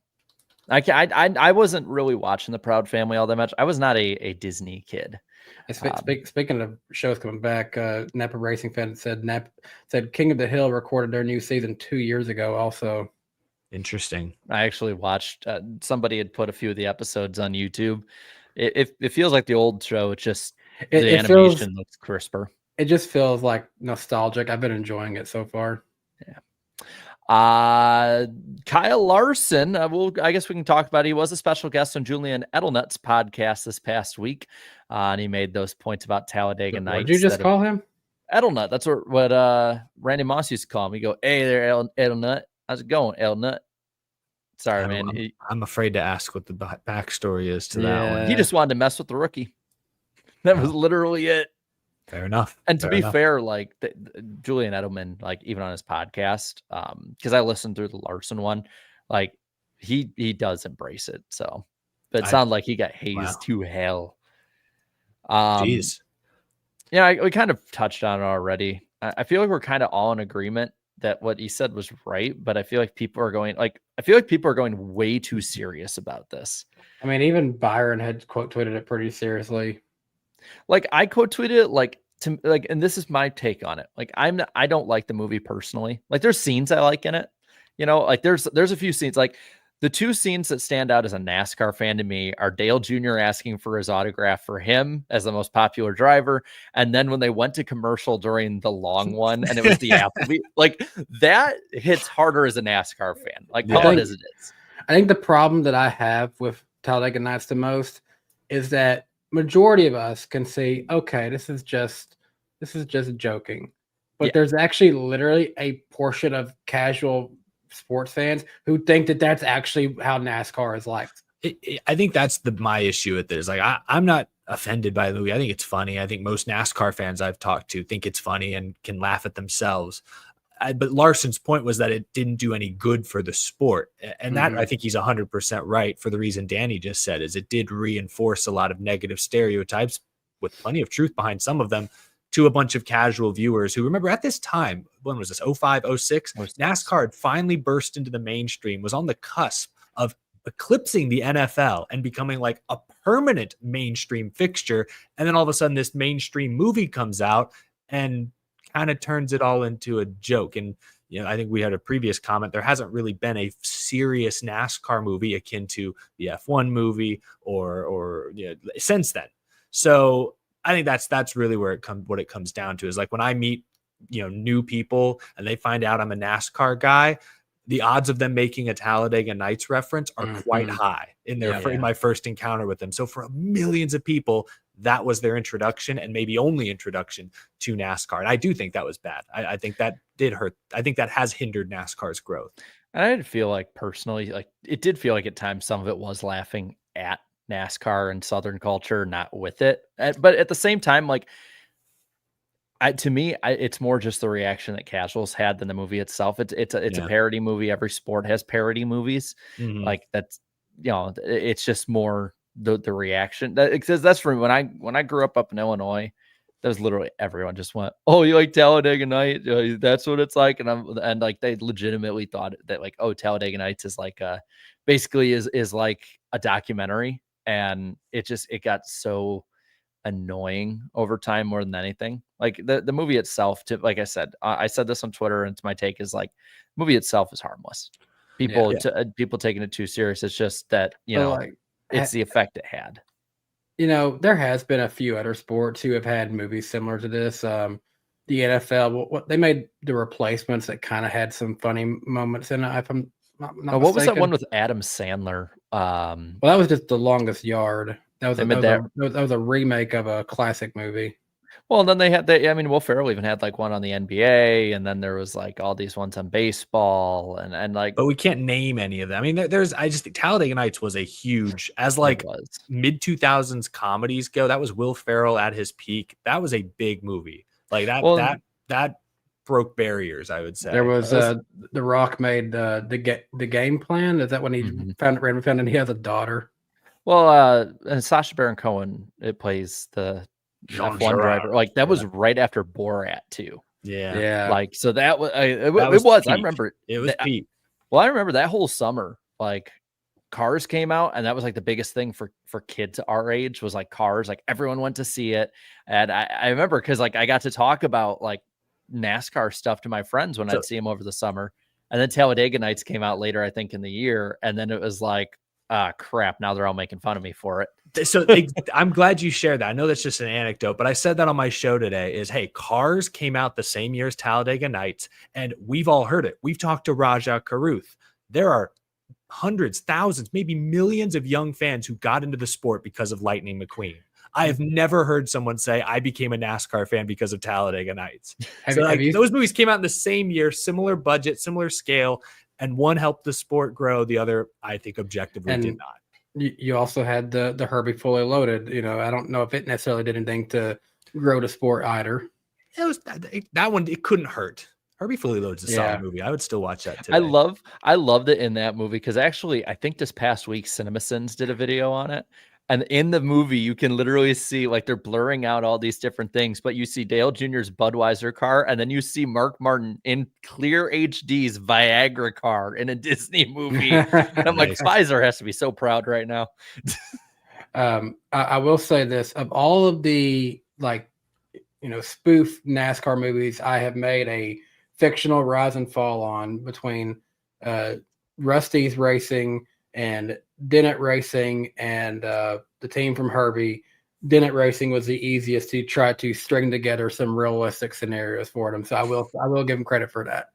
I wasn't really watching the Proud Family all that much. I was not a Disney kid. Speaking of shows coming back, Napa Racing fan said King of the Hill recorded their new season 2 years ago also. Interesting. I actually watched, somebody had put a few of the episodes on YouTube. It feels like the old show. It's just the animation looks crisper. It just feels like nostalgic. I've been enjoying it so far. Yeah. Kyle Larson, I guess we can talk about it. He was a special guest on Julian Edelnut's podcast this past week, and he made those points about Talladega Nights. What did you just call him? Edelnut. That's what Randy Moss used to call him. You go, hey there, Edelnut. How's it going, Edelnut? Sorry, man. I'm afraid to ask what the backstory is to that one. He just wanted to mess with the rookie. That was literally it. Fair enough. And to be fair, like Julian Edelman, like even on his podcast, because I listened through the Larson one, like he does embrace it. So, but it sounded like he got hazed to hell. Jeez. Yeah, we kind of touched on it already. I feel like we're kind of all in agreement that what he said was right, but I feel like people are going way too serious about this. I mean, even Byron had quote tweeted it pretty seriously. Like I quote tweeted it and this is my take on it. Like I don't like the movie personally. Like there's scenes I like in it, like there's a few scenes, like the two scenes that stand out as a NASCAR fan to me are Dale Jr. asking for his autograph for him as the most popular driver. And then when they went to commercial during the long one and it was the athlete, like that hits harder as a NASCAR fan. Like call it as it is. I think the problem that I have with Talladega Nights the most is that majority of us can see, okay, this is just joking. But there's actually literally a portion of casual sports fans who think that that's actually how NASCAR is like. I think that's my issue with this. Like, I'm not offended by the movie. I think it's funny. I think most NASCAR fans I've talked to think it's funny and can laugh at themselves. But Larson's point was that it didn't do any good for the sport. And that I think he's 100% right for the reason Danny just said, is it did reinforce a lot of negative stereotypes with plenty of truth behind some of them to a bunch of casual viewers who remember at this time, when was this, 05, 06? NASCAR had finally burst into the mainstream, was on the cusp of eclipsing the NFL and becoming like a permanent mainstream fixture. And then all of a sudden this mainstream movie comes out and kind of turns it all into a joke. And, I think we had a previous comment. There hasn't really been a serious NASCAR movie akin to the F1 movie or since then. So I think that's really where what it comes down to is like when I meet, new people and they find out I'm a NASCAR guy, the odds of them making a Talladega Nights reference are quite high in my first encounter with them. So for millions of people, that was their introduction and maybe only introduction to NASCAR. And I do think that was bad. I think that did hurt. I think that has hindered NASCAR's growth. And I did feel like personally, like it did feel like at times some of it was laughing at NASCAR and Southern culture, not with it. But at the same time, like, to me, it's more just the reaction that casuals had than the movie itself. It's a Yeah. parody movie. Every sport has parody movies. Mhm. Like that's, it's just more the reaction. Because that's for me. When I grew up in Illinois, that was literally everyone just went, "Oh, you like Talladega Nights? That's what it's like." And like they legitimately thought that like, oh, Talladega Nights is like basically is like a documentary, and it got so annoying over time more than anything. Like the movie itself, like I said, I said this on Twitter, and my take is like, movie itself is harmless. People people taking it too serious. It's just that So, like, it's the effect it had. There has been a few other sports who have had movies similar to this. The NFL, what they made the replacements that kind of had some funny moments in it. If I'm not What was that mistaken. one with Adam Sandler? Well, that was just The Longest Yard. That was, They made that- that was a remake of a classic movie. Well, then they had I mean, Will Ferrell even had like one on the NBA, and then there was like all these ones on baseball, and like, But we can't name any of them. I mean, I just think Talladega Nights was a huge, as like mid 2000s comedies go. That was Will Ferrell at his peak. That was a big movie. Like that broke barriers, I would say. There was The Rock made the Game Plan. Is that when he found and he has a daughter? Well, and Sacha Baron Cohen, it plays the F1 driver. Like that was right after Borat too. Yeah. Like, so that was it was was. peak. I remember it was peak. Well, I remember that whole summer, like Cars came out, and that was like the biggest thing for kids our age was like Cars. Like everyone went to see it, and I remember because like I got to talk about like NASCAR stuff to my friends when I'd see them over the summer, and then Talladega Nights came out later, I think, in the year, and then it was like, crap, now they're all making fun of me for it. So I'm glad you shared that. I know that's just an anecdote, but I said that on my show today is, hey, Cars came out the same year as Talladega Nights, and we've all heard it. We've talked to Raja Karuth. There are hundreds, thousands, maybe millions of young fans who got into the sport because of Lightning McQueen. I have never heard someone say, I became a NASCAR fan because of Talladega Nights. Those movies came out in the same year, similar budget, similar scale, and one helped the sport grow. The other, I think, objectively did not. You also had the Herbie Fully Loaded. I don't know if it necessarily did anything to grow the sport either. It was that one. It couldn't hurt. Herbie Fully Loaded is a solid movie. I would still watch that today. I loved it in that movie because actually, I think this past week, CinemaSins did a video on it. And in the movie, you can literally see like they're blurring out all these different things, but you see Dale Jr.'s Budweiser car, and then you see Mark Martin in clear HD's Viagra car in a Disney movie. And I'm like, Pfizer has to be so proud right now. I will say this: of all of the spoof NASCAR movies, I have made a fictional rise and fall on between Rusty's Racing and Dennett Racing and the team from Herbie. Dennett Racing was the easiest to try to string together some realistic scenarios for them. So I will give them credit for that.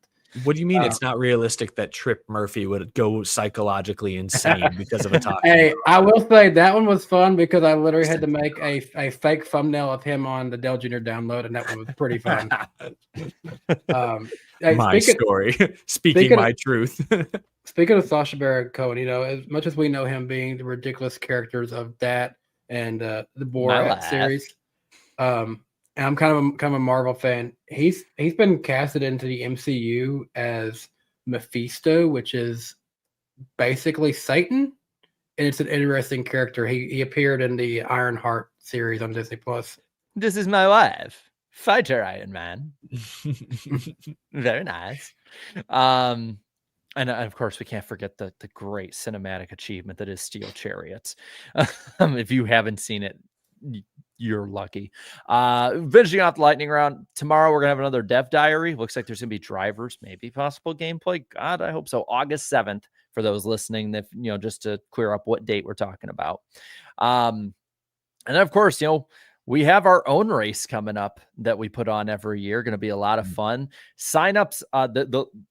What do you mean it's not realistic that Trip Murphy would go psychologically insane because of a talk? Hey, I will say that one was fun because I literally had to make a fake thumbnail of him on the Dale Jr. download, and that one was pretty fun. My story. Speaking my truth. Speaking of Sacha Baron Cohen, as much as we know him being the ridiculous characters of that and the Borat series, and I'm kind of a Marvel fan. He's been casted into the MCU as Mephisto, which is basically Satan, and it's an interesting character. He appeared in the Ironheart series on Disney Plus. This is my wife, Fighter Iron Man. Very nice. And of course, we can't forget the great cinematic achievement that is Steel Chariots. If you haven't seen it, you're lucky. Finishing off the lightning round, tomorrow we're going to have another Dev Diary. Looks like there's going to be drivers, maybe possible gameplay. God, I hope so. August 7th for those listening, just to clear up what date we're talking about. And then, of course, we have our own race coming up that we put on every year. Going to be a lot of fun. Signups,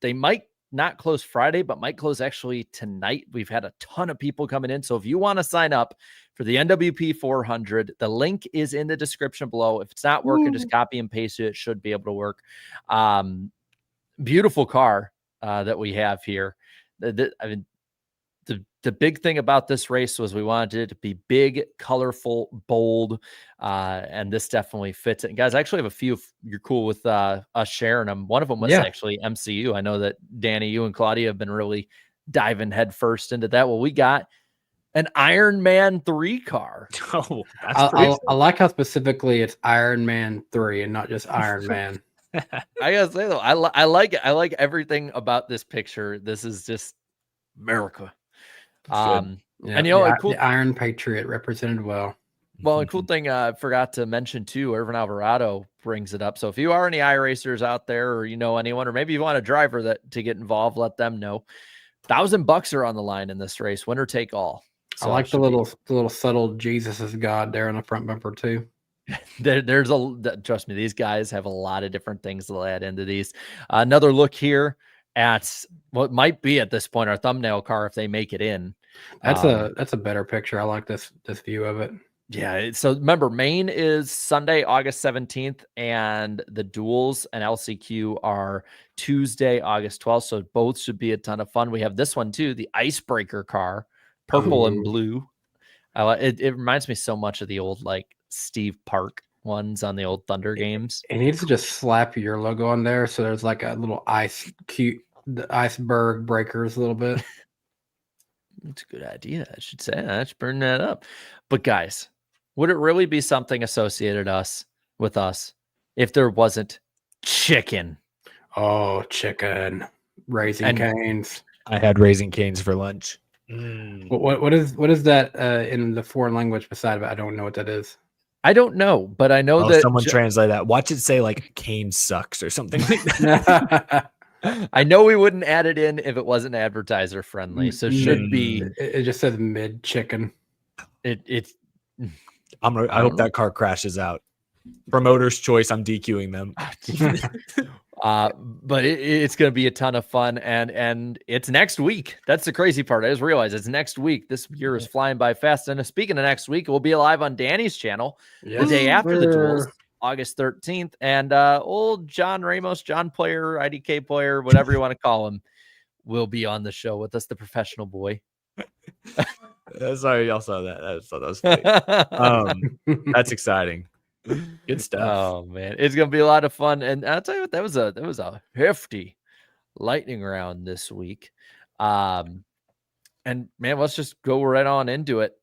they might not close Friday, but might close actually tonight. We've had a ton of people coming in. So if you want to sign up for the NWP 400, the link is in the description below. If it's not working, just copy and paste it. It should be able to work. Beautiful car that we have here. I mean, the big thing about this race was we wanted it to be big, colorful, bold, and this definitely fits it. And guys, I actually have a few. You're cool with us sharing them. One of them was actually MCU. I know that Danny, you and Claudia have been really diving headfirst into that. Well, we got an Iron Man 3 car. Oh, that's pretty I like how specifically it's Iron Man 3 and not just Iron Man. I gotta say though, I like it. I like everything about this picture. This is just America. And the Iron Patriot represented well. Well, a cool thing I forgot to mention too, Irvin Alvarado brings it up. So if you are any iRacers out there, or you know anyone, or maybe you want a driver that to get involved, let them know. $1,000 are on the line in this race, winner take all. So I like the little subtle Jesus is God there on the front bumper too. There's trust me, these guys have a lot of different things to add into these. Another look here at what might be at this point our thumbnail car if they make it in. That's a better picture. I like this view of it. Yeah. So remember, Maine is Sunday, August 17th, and the duels and LCQ are Tuesday, August 12th. So both should be a ton of fun. We have this one too, the Icebreaker car, purple and blue. It reminds me so much of the old like Steve Park ones on the old Thunder games. It needs to just slap your logo on there, so there's like a little the Iceberg breakers a little bit. That's a good idea. I should say I should burn that up. But guys, would it really be something associated with us if there wasn't chicken? Oh, chicken, Raising Canes. I had Raising Canes for lunch. What is that in the foreign language beside of it? I don't know what that is. I don't know, but I know that someone translate that. Watch it say like cane sucks or something like that. I know we wouldn't add it in if it wasn't advertiser friendly. So it should be. It just says mid chicken. I hope that car crashes out. Promoter's choice. I'm DQing them. But it's going to be a ton of fun, and it's next week. That's the crazy part. I just realized it's next week. This year is flying by fast. And speaking of next week, we'll be live on Danny's channel the day after the duels, August 13th. And old John Ramos, John Player, IDK Player, whatever you want to call him, will be on the show with us, the professional boy. Sorry, y'all saw that. That was funny. That's exciting. Good stuff. Oh man, it's gonna be a lot of fun. And I'll tell you what, that was a hefty lightning round this week. And man, let's just go right on into it.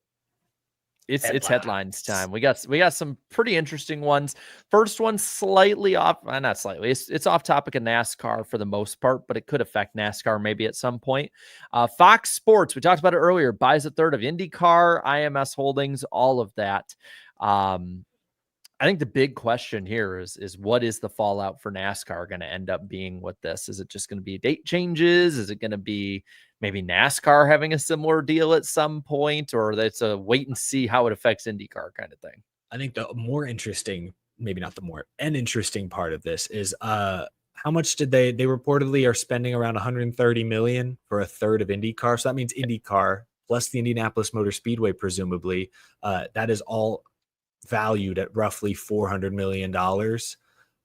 It's headlines time. We got some pretty interesting ones. First one slightly off, not slightly. It's off topic of NASCAR for the most part, but it could affect NASCAR maybe at some point. Fox Sports, we talked about it earlier, buys a third of IndyCar, IMS Holdings, all of that. I think the big question here is what is the fallout for NASCAR going to end up being with this? Is it just going to be date changes? Is it going to be maybe NASCAR having a similar deal at some point, or that's a wait and see how it affects IndyCar kind of thing? I think the more interesting, maybe not the more, an interesting part of this is how much did they reportedly are spending around 130 million for a third of IndyCar. So that means IndyCar plus the Indianapolis Motor Speedway, presumably, that is all valued at roughly $400 million,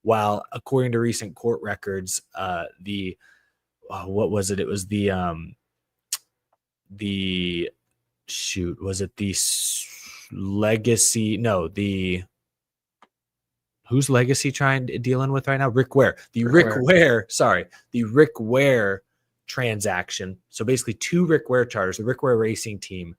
while according to recent court records, what was it? It was the legacy? No, who's legacy dealing with right now? Rick Ware. The Rick Ware transaction. So basically 2 Rick Ware charters, the Rick Ware racing team.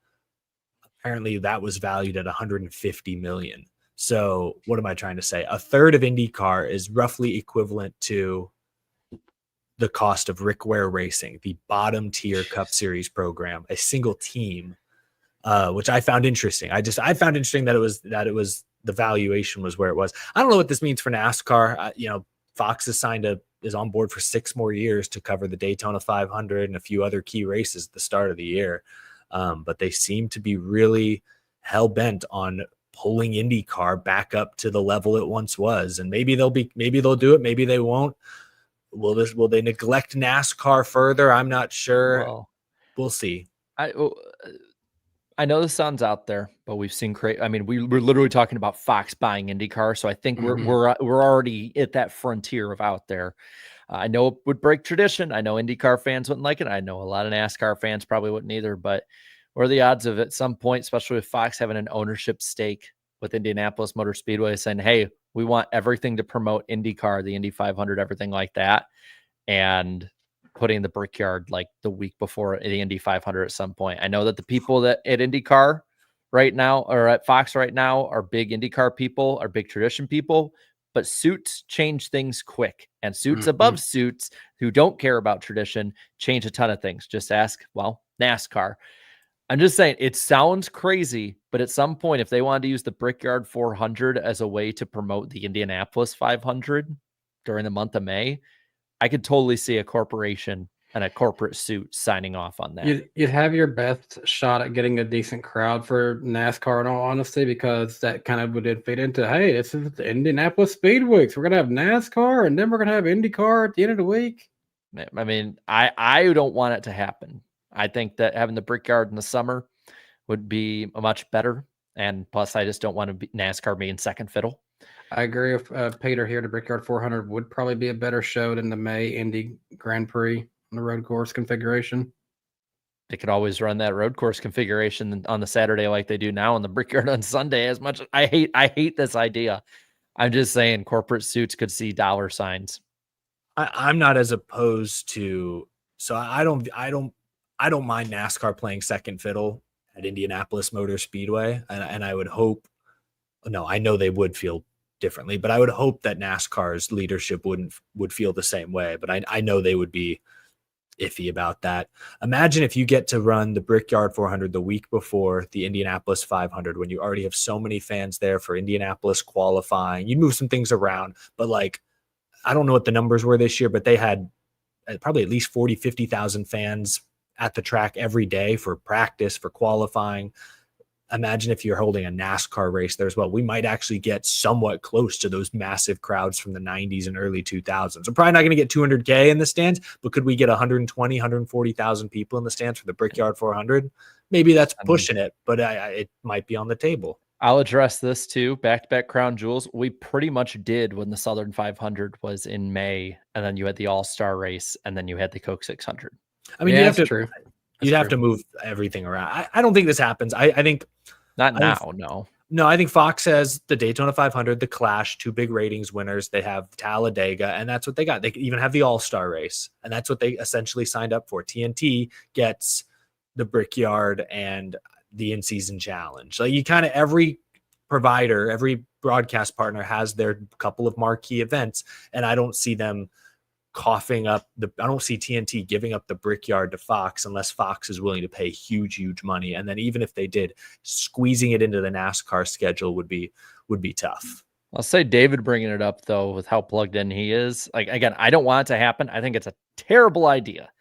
Apparently that was valued at 150 million. So what am I trying to say? A third of IndyCar is roughly equivalent to the cost of Rick Ware Racing, the bottom tier Cup Series program, a single team, which I found interesting. I found interesting that it was the valuation was where it was. I don't know what this means for NASCAR. Fox is on board for 6 more years to cover the Daytona 500 and a few other key races at the start of the year. But they seem to be really hell-bent on pulling IndyCar back up to the level it once was. And maybe they'll do it. Maybe they won't. Will they neglect NASCAR further? I'm not sure. Well, we'll see. I know this sounds out there, but we've seen I mean, we're literally talking about Fox buying IndyCar, so I think Mhm. we're already at that frontier of out there. I know it would break tradition. I know IndyCar fans wouldn't like it. I know a lot of NASCAR fans probably wouldn't either. But what are the odds of at some point, especially with Fox having an ownership stake with Indianapolis Motor Speedway, saying, "Hey, we want everything to promote IndyCar, the Indy 500, everything like that," and putting the Brickyard like the week before the Indy 500 at some point. I know that the people that at IndyCar right now or at Fox right now are big IndyCar people, are big tradition people, but suits change things quick, and suits Mhm. above suits who don't care about tradition change a ton of things. Just ask, well, NASCAR. I'm just saying it sounds crazy, but at some point, if they wanted to use the Brickyard 400 as a way to promote the Indianapolis 500 during the month of May, I could totally see a corporation and a corporate suit signing off on that. You'd have your best shot at getting a decent crowd for NASCAR, in all honesty, because that kind of would fit into, hey, this is the Indianapolis Speedweek. So we're gonna have NASCAR, and then we're gonna have IndyCar at the end of the week. I mean, I don't want it to happen. I think that having the Brickyard in the summer would be much better. And plus, I just don't want to be NASCAR being second fiddle. I agree with Peter here. The Brickyard 400 would probably be a better show than the May Indy Grand Prix on the road course configuration. They could always run that road course configuration on the Saturday like they do now on the Brickyard on Sunday. As much as I hate this idea. I'm just saying corporate suits could see dollar signs. I'm not as opposed to, so I don't mind NASCAR playing second fiddle at Indianapolis Motor Speedway, and I would hope, no, I know they would feel differently, but I would hope that NASCAR's leadership would feel the same way. But I know they would be iffy about that. Imagine if you get to run the Brickyard 400 the week before the Indianapolis 500, when you already have so many fans there for Indianapolis qualifying. You move some things around, but like, I don't know what the numbers were this year, but they had probably at least 40, 50,000 fans at the track every day for practice, for qualifying. Imagine if you're holding a NASCAR race there as well. We might actually get somewhat close to those massive crowds from the 90s and early 2000s. We're probably not going to get 200K in the stands, but could we get 120, 140,000 people in the stands for the Brickyard 400? Maybe that's pushing it, but it might be on the table. I'll address this too. Back-to-back crown jewels. We pretty much did when the Southern 500 was in May, and then you had the All-Star race, and then you had the Coke 600. I mean, Yeah, you'd have that's to, true. you'd have to move everything around. I don't think this happens. I think Not now, no. No, I think Fox has the Daytona 500, the Clash, two big ratings winners. They have Talladega, and that's what they got. They even have the All-Star race, and that's what they essentially signed up for. TNT gets the Brickyard and the in-season challenge. Like, you kind of, every provider, every broadcast partner has their couple of marquee events, and I don't see them coughing up I don't see TNT giving up the Brickyard to Fox unless Fox is willing to pay huge money. And then even if they did, squeezing it into the NASCAR schedule would be tough. I'll say David bringing it up though, with how plugged in he is. Like, again, I don't want it to happen. I think it's a terrible idea.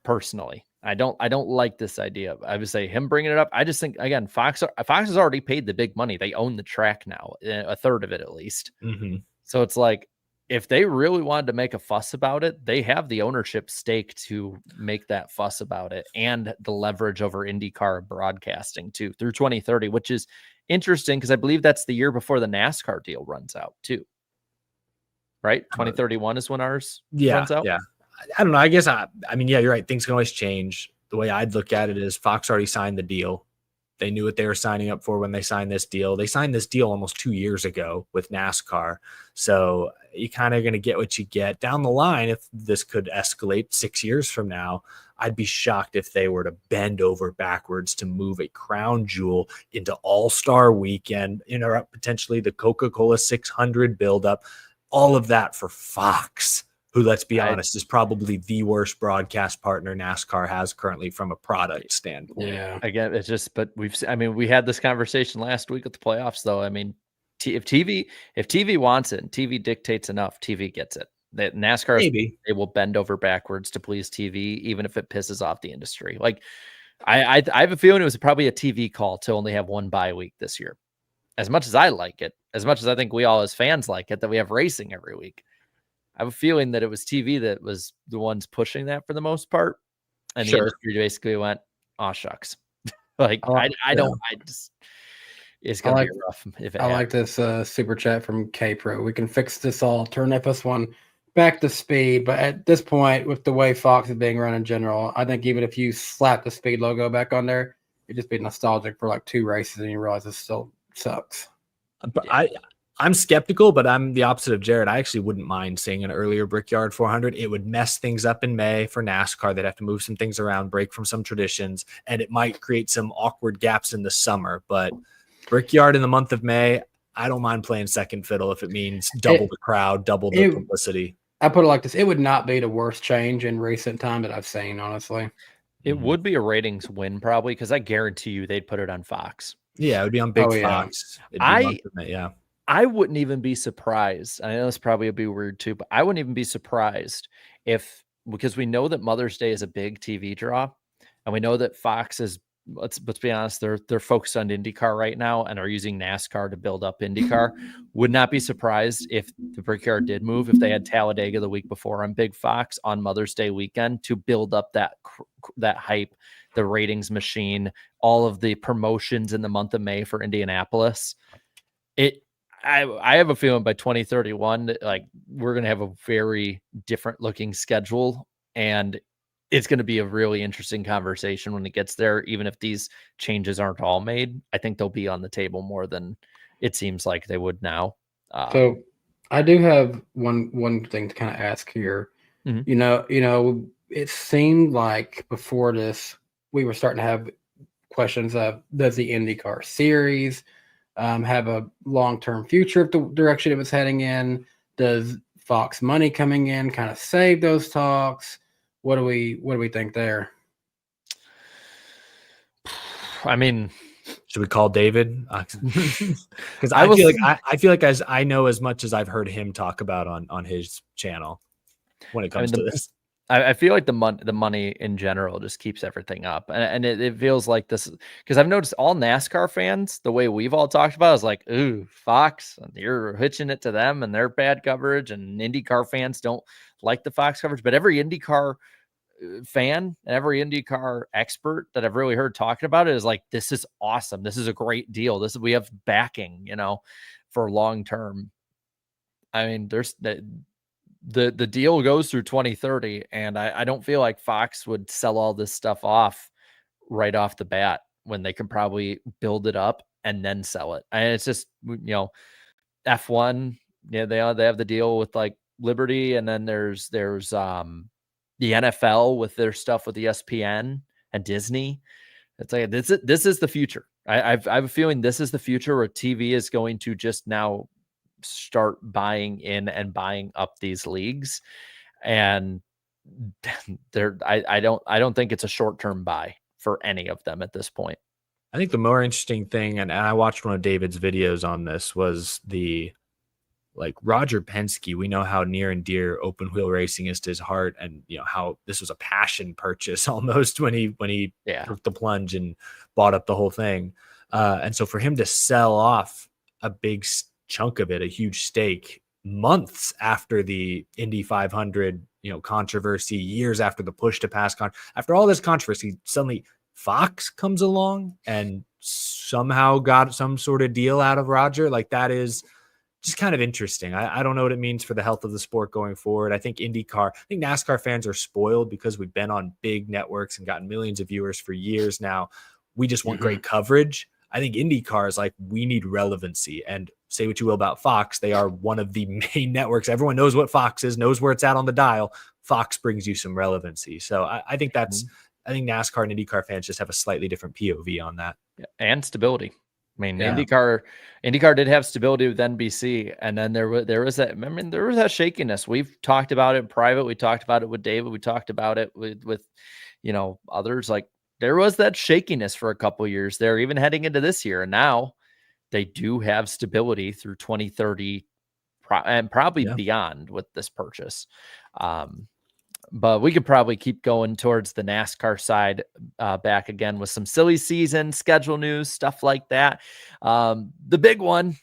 Personally, I don't like this idea. I would say him bringing it up. I just think, again, Fox has already paid the big money. They own the track now, a third of it at least. Mm-hmm. So it's like, if they really wanted to make a fuss about it, they have the ownership stake to make that fuss about it, and the leverage over IndyCar broadcasting too through 2030, which is interesting because I believe that's the year before the NASCAR deal runs out too. Right? 2031 is when ours runs out. Yeah. I don't know. I guess I mean, yeah, you're right. Things can always change. The way I'd look at it is Fox already signed the deal. They knew what they were signing up for when they signed this deal. They signed this deal almost 2 years ago with NASCAR. So you kind of going to get what you get down the line. If this could escalate 6 years from now, I'd be shocked if they were to bend over backwards to move a crown jewel into All-Star Weekend, interrupt potentially the Coca-Cola 600 buildup, all of that for Fox, who, let's be honest, is probably the worst broadcast partner NASCAR has currently from a product standpoint. Yeah. Again, it's just, but we had this conversation last week at the playoffs, though. I mean, if TV wants it and TV dictates enough, TV gets it. That NASCAR, Maybe they will bend over backwards to please TV, even if it pisses off the industry. Like, I have a feeling it was probably a TV call to only have one bye week this year. As much as I like it, as much as I think we all as fans like it, that we have racing every week, I have a feeling that it was TV that was the ones pushing that for the most part. And the industry basically went, "Aw, shucks." Like I I don't. I just it's I gonna like be rough if it I like happens. this super chat from K Pro. We can fix this all, turn FS1 back to speed. But at this point, with the way Fox is being run in general, I think even if you slap the speed logo back on there, you'd just be nostalgic for like 2 races and you realize it still sucks. But I'm skeptical, but I'm the opposite of Jared. I actually wouldn't mind seeing an earlier Brickyard 400. It would mess things up in May for NASCAR. They'd have to move some things around, break from some traditions, and it might create some awkward gaps in the summer. But Brickyard in the month of May, I don't mind playing second fiddle if it means double the crowd, double the publicity. I put it like this: it would not be the worst change in recent time that I've seen, honestly. It would be a ratings win probably because I guarantee you they'd put it on Fox. Yeah, it would be on Big Oh, yeah. Fox. It'd be month of May, yeah. I wouldn't even be surprised. I know this probably would be weird too, but I wouldn't even be surprised if, because we know that Mother's Day is a big TV draw, and we know that Fox is, let's be honest, they're focused on IndyCar right now and are using NASCAR to build up IndyCar. Would not be surprised if the Brickyard did move, if they had Talladega the week before on Big Fox on Mother's Day weekend to build up that hype, the ratings machine, all of the promotions in the month of May for Indianapolis. I have a feeling by 2031, like we're going to have a very different looking schedule, and it's going to be a really interesting conversation when it gets there. Even if these changes aren't all made, I think they'll be on the table more than it seems like they would now. So I do have one thing to kind of ask here. Mhm. You know, it seemed like before this, we were starting to have questions of, does the IndyCar series have a long-term future if the direction it was heading in? Does Fox money coming in kind of save those talks? What do we think there? I mean, should we call David? Because I feel like as I know as much as I've heard him talk about on his channel when it comes to this. I feel like the money in general just keeps everything up, and it feels like this, because I've noticed all NASCAR fans, the way we've all talked about, is like, ooh, Fox, you're hitching it to them and their bad coverage, and IndyCar fans don't like the Fox coverage. But every IndyCar fan and every IndyCar expert that I've really heard talking about it is like, this is awesome, this is a great deal, we have backing, for long term. I mean, there's the deal goes through 2030, and I don't feel like Fox would sell all this stuff off right off the bat when they can probably build it up and then sell it. And it's just, F1, yeah, they have the deal with like Liberty, and then there's the NFL with their stuff with ESPN and Disney. It's like this is the future. I have a feeling this is the future where TV is going to just now start buying in and buying up these leagues, and I don't think it's a short-term buy for any of them at this point. I think the more interesting thing, and I watched one of David's videos on this, was like Roger Penske. We know how near and dear open wheel racing is to his heart, and how this was a passion purchase almost when he took the plunge and bought up the whole thing. And so for him to sell off a big chunk of it, a huge stake, months after the Indy 500, controversy, years after the push to pass after all this controversy, suddenly Fox comes along and somehow got some sort of deal out of Roger. Like, that is just kind of interesting. I don't know what it means for the health of the sport going forward. I think NASCAR fans are spoiled because we've been on big networks and gotten millions of viewers for years now. We just want great coverage. I think IndyCar is like, we need relevancy. And say what you will about Fox, they are one of the main networks. Everyone knows what Fox is, knows where it's at on the dial. Fox brings you some relevancy. So I think I think NASCAR and IndyCar fans just have a slightly different POV on that. And stability. I mean, IndyCar did have stability with NBC, and then there was that. I mean, there was that shakiness. We've talked about it in private. We talked about it with David. We talked about it with others. Like, there was that shakiness for a couple of years there, even heading into this year. And now they do have stability through 2030 and probably beyond with this purchase. But we could probably keep going towards the NASCAR side back again with some silly season schedule news, stuff like that. The big one,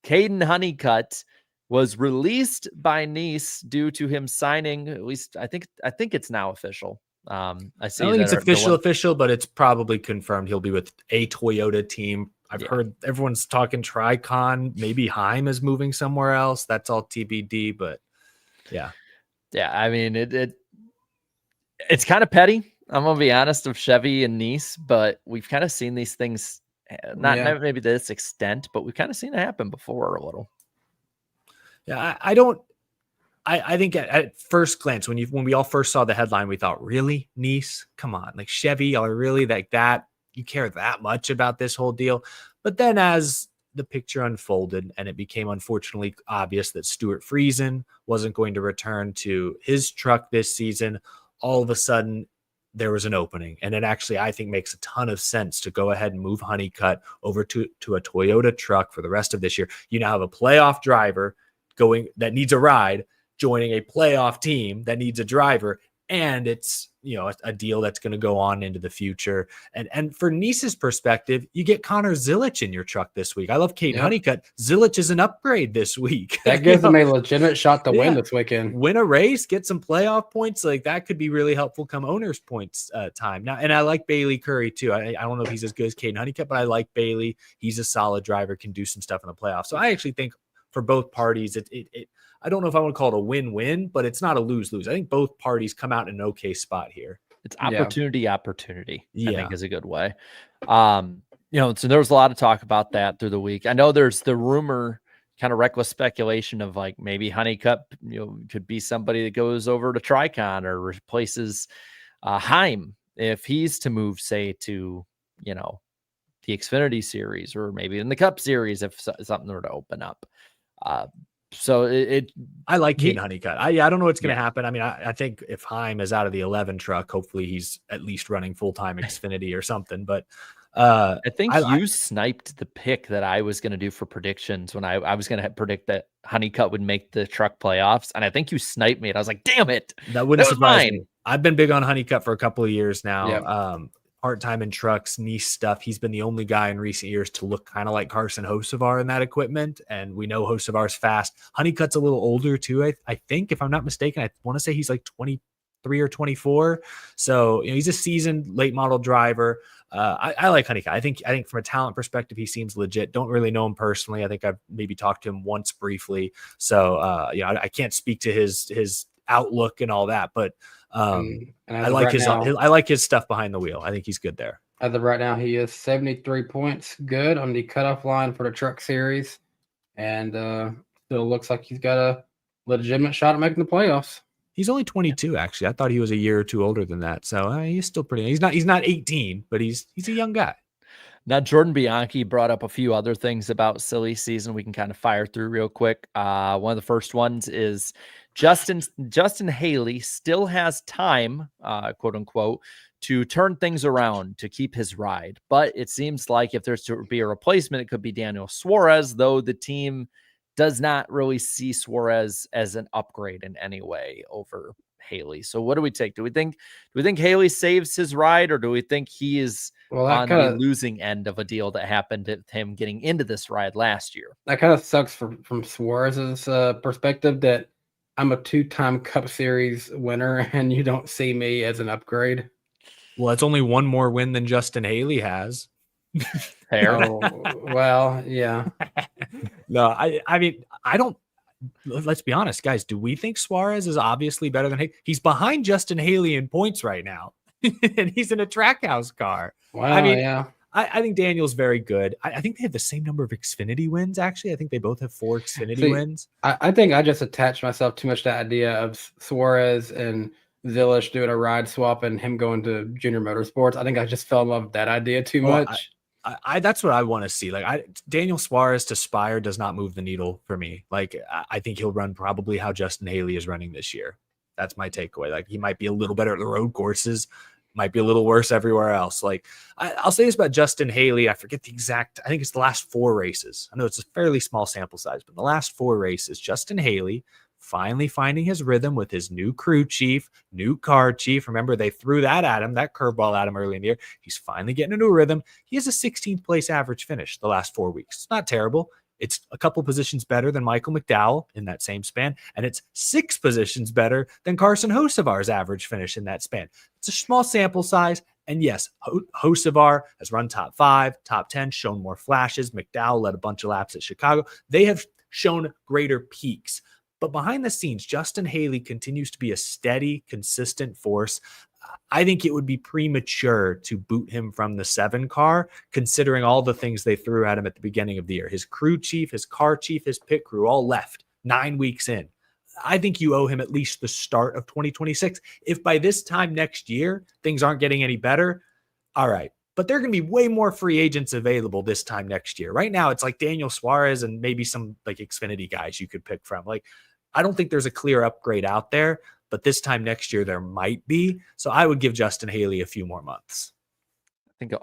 Caden Honeycutt was released by Nice due to him signing, at least I think it's now official. I see I don't think it's that official, but it's probably confirmed he'll be with a Toyota team. I've heard everyone's talking Tricon. Maybe Heim is moving somewhere else. That's all TBD, but yeah. Yeah, I mean, it's kind of petty. I'm gonna be honest of Chevy and Nice, but we've kind of seen these things, not maybe to this extent, but we've kind of seen it happen before a little. Yeah, I think at first glance, when we all first saw the headline, we thought, really, Nice? Come on, like Chevy, are really like that? You care that much about this whole deal? But then as the picture unfolded and it became unfortunately obvious that Stuart Friesen wasn't going to return to his truck this season, all of a sudden there was an opening. And it actually, I think, makes a ton of sense to go ahead and move Honeycutt over to a Toyota truck for the rest of this year. You now have a playoff driver that needs a ride, joining a playoff team that needs a driver, and it's a deal that's going to go on into the future. And for Nice's perspective, you get Connor Zilic in your truck this week. I love Kate Honeycutt. Zilic is an upgrade this week. That gives them a legitimate shot to win this weekend. Win a race, get some playoff points. Like that could be really helpful come owners points time. Now, and I like Bailey Curry too. I don't know if he's as good as Kate Honeycutt, but I like Bailey. He's a solid driver, can do some stuff in the playoffs. So I actually think for both parties, I don't know if I want to call it a win-win, but it's not a lose-lose. I think both parties come out in an okay spot here. It's opportunity, I think is a good way. So there was a lot of talk about that through the week. I know there's the rumor, kind of reckless speculation of like maybe Honeycutt, could be somebody that goes over to Tricon or replaces Heim if he's to move, say, to, the Xfinity series or maybe in the Cup series if something were to open up. So I like Kate Honeycutt. I don't know what's going to happen. I mean, I think if Heim is out of the 11 truck, hopefully he's at least running full-time Xfinity or something. But I think you sniped the pick that I was going to do for predictions when I was going to predict that Honeycutt would make the truck playoffs. And I think you sniped me. And I was like, damn it. That wouldn't surprise me. I've been big on Honeycutt for a couple of years now. Yep. Part-time in trucks, Nice stuff. He's been the only guy in recent years to look kind of like Carson Hocevar in that equipment. And we know Hocevar's fast. Honeycutt's a little older too. I think, if I'm not mistaken, I want to say he's like 23 or 24. So he's a seasoned late model driver. I like Honeycutt. I think from a talent perspective, he seems legit. Don't really know him personally. I think I've maybe talked to him once briefly. So I can't speak to his outlook and all that, but I like his stuff behind the wheel. I think he's good there. As of right now, he is 73 points good on the cutoff line for the truck series, and still looks like he's got a legitimate shot at making the playoffs. He's only 22, actually. I thought he was a year or two older than that. So he's still pretty. He's not 18, but he's a young guy. Now, Jordan Bianchi brought up a few other things about silly season we can kind of fire through real quick. One of the first ones is Justin Haley still has time, quote unquote, to turn things around to keep his ride. But it seems like if there's to be a replacement, it could be Daniel Suarez, though the team does not really see Suarez as an upgrade in any way over Haley. So what do we take? Do we think Haley saves his ride, or do we think he is on the losing end of a deal that happened to him getting into this ride last year? That kind of sucks from Suarez's perspective that I'm a 2-time Cup Series winner and you don't see me as an upgrade. Well, it's only one more win than Justin Haley has. Fair. Oh, well, yeah. No, I mean, I don't. Let's be honest, guys. Do we think Suarez is obviously better than Haley? He's behind Justin Haley in points right now, and he's in a Trackhouse car. Wow, I mean, yeah. I think Daniel's very good. I think they have the same number of Xfinity wins, actually. I think they both have 4 Xfinity wins. I think I just attached myself too much to the idea of Suarez and Zilic doing a ride swap and him going to Junior Motorsports. I think I just fell in love with that idea too much. That's what I want to see. Daniel Suarez to Spire does not move the needle for me. I think he'll run probably how Justin Haley is running this year. That's my takeaway. He might be a little better at the road courses, might be a little worse everywhere else. I'll say this about Justin Haley. I forget the exact, I think it's the last 4 races. I know it's a fairly small sample size, but the last 4 races, Justin Haley finally finding his rhythm with his new crew chief, new car chief. Remember, they threw that curveball at him early in the year. He's finally getting into a rhythm. He has a 16th place average finish the last 4 weeks. It's not terrible. It's a couple positions better than Michael McDowell in that same span, and it's 6 positions better than Carson Hocevar's average finish in that span. It's a small sample size, and yes, Hocevar has run top 5, top 10, shown more flashes. McDowell led a bunch of laps at Chicago. They have shown greater peaks. But behind the scenes, Justin Haley continues to be a steady, consistent force. I think it would be premature to boot him from the 7 car, considering all the things they threw at him at the beginning of the year. His crew chief, his car chief, his pit crew all left 9 weeks in. I think you owe him at least the start of 2026. If by this time next year, things aren't getting any better, all right. But there are going to be way more free agents available this time next year. Right now, it's like Daniel Suarez and maybe some like Xfinity guys you could pick from. Like, I don't think there's a clear upgrade out there, but this time next year there might be. So I would give Justin Haley a few more months. I think,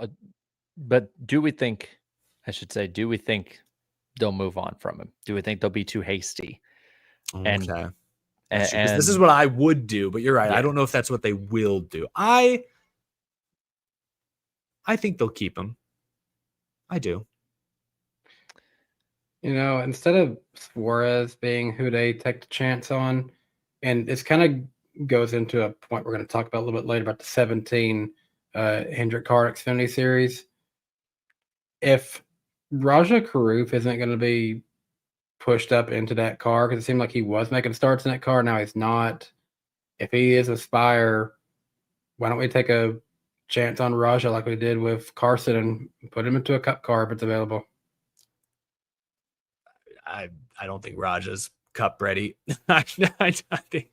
but do we think they'll move on from him? Do we think they'll be too hasty? And this is what I would do, but you're right. Yeah. I don't know if that's what they will do. I think they'll keep him. I do. Instead of Suarez being who they take the chance on, and it's kind of goes into a point we're going to talk about a little bit later about the 17 Hendrick Car Xfinity Series. If Raja Karuf isn't going to be pushed up into that car, because it seemed like he was making starts in that car, now he's not. If he is a Spire, why don't we take a chance on Raja like we did with Carson and put him into a Cup car if it's available? I don't think Raja's Cup ready. I think,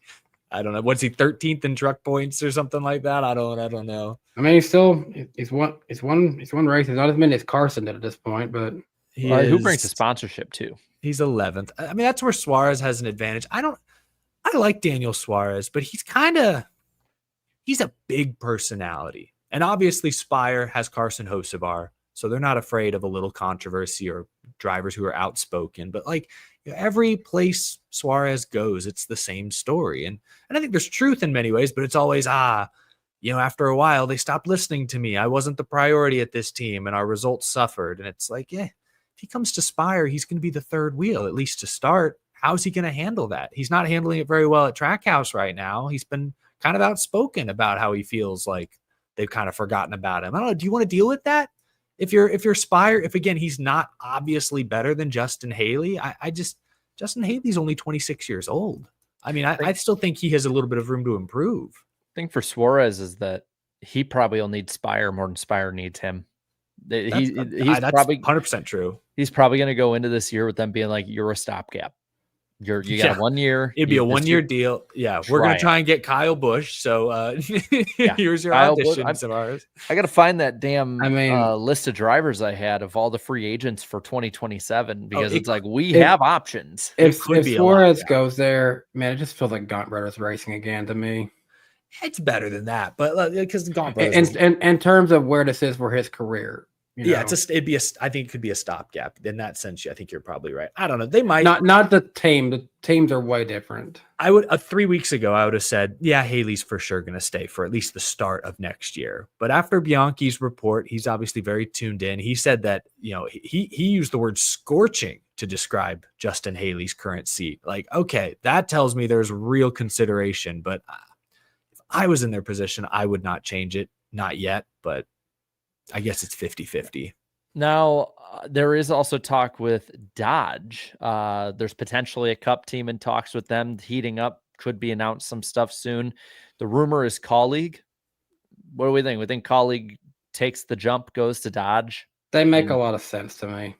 I don't know. What's he 13th in truck points or something like that? I don't know. I mean, he's one race. He's not as many as Carson did at this point, but who brings the sponsorship too? He's 11th. I mean, that's where Suarez has an advantage. I like Daniel Suarez, but he's a big personality. And obviously Spire has Carson Hocevar, so they're not afraid of a little controversy or drivers who are outspoken. But like every place Suarez goes, it's the same story. And I think there's truth in many ways, but it's always, after a while, they stopped listening to me. I wasn't the priority at this team and our results suffered. And it's like, if he comes to Spire, he's going to be the third wheel, at least to start. How's he going to handle that? He's not handling it very well at Trackhouse right now. He's been kind of outspoken about how he feels like they've kind of forgotten about him. I don't know. Do you want to deal with that? If you're Spire, if again, he's not obviously better than Justin Haley, Justin Haley's only 26 years old. I mean, I still think he has a little bit of room to improve. The thing for Suarez is that he probably will need Spire more than Spire needs him. He's probably 100% true. He's probably going to go into this year with them being like, you're a stopgap. You got 1 year. It'd be a 1 year deal. Yeah. We're going to try and get Kyle Busch. So here's your auditions of ours. I got to find that damn list of drivers I had of all the free agents for 2027 because it's like we have options. If Suarez goes there, man, it just feels like Gaunt Brothers racing again to me. It's better than that, but because Gaunt Brothers, in terms of where this is for his career. I think it could be a stopgap in that sense. I think you're probably right. I don't know. They might not the team. The teams are way different. I would 3 weeks ago, I would have said, Haley's for sure going to stay for at least the start of next year. But after Bianchi's report, he's obviously very tuned in. He said that, he used the word scorching to describe Justin Haley's current seat. Like, okay, that tells me there's real consideration, but if I was in their position, I would not change it. Not yet, but I guess it's 50-50. Now, there is also talk with Dodge. There's potentially a Cup team in talks with them heating up. Could be announced some stuff soon. The rumor is Colleague. What do we think? We think Colleague takes the jump, goes to Dodge? They make a lot of sense to me.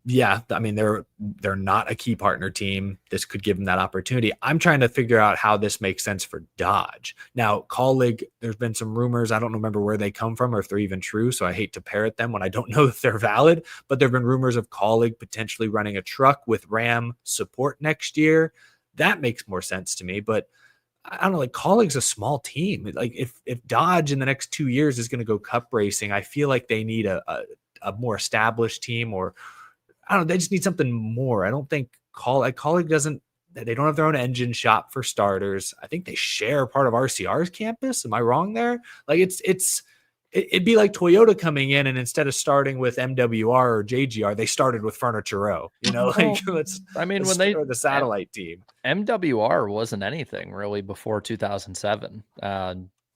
Yeah, I mean, they're not a key partner team. This could give them that opportunity. I'm trying to figure out how this makes sense for Dodge. Now, Colleague, there's been some rumors. I don't remember where they come from or if they're even true, so I hate to parrot them when I don't know if they're valid, but there have been rumors of Colleague potentially running a truck with Ram support next year. That makes more sense to me, but I don't know, like Colleague's a small team. Like if Dodge in the next 2 years is going to go Cup racing, I feel like they need a more established team, or I don't know, they just need something more. I don't think Colleague doesn't, they don't have their own engine shop for starters. I think they share part of RCR's campus. Am I wrong there? Like it's it'd be like Toyota coming in and instead of starting with MWR or JGR, they started with Furniture Row. Like let's when start the satellite team. MWR wasn't anything really before 2007.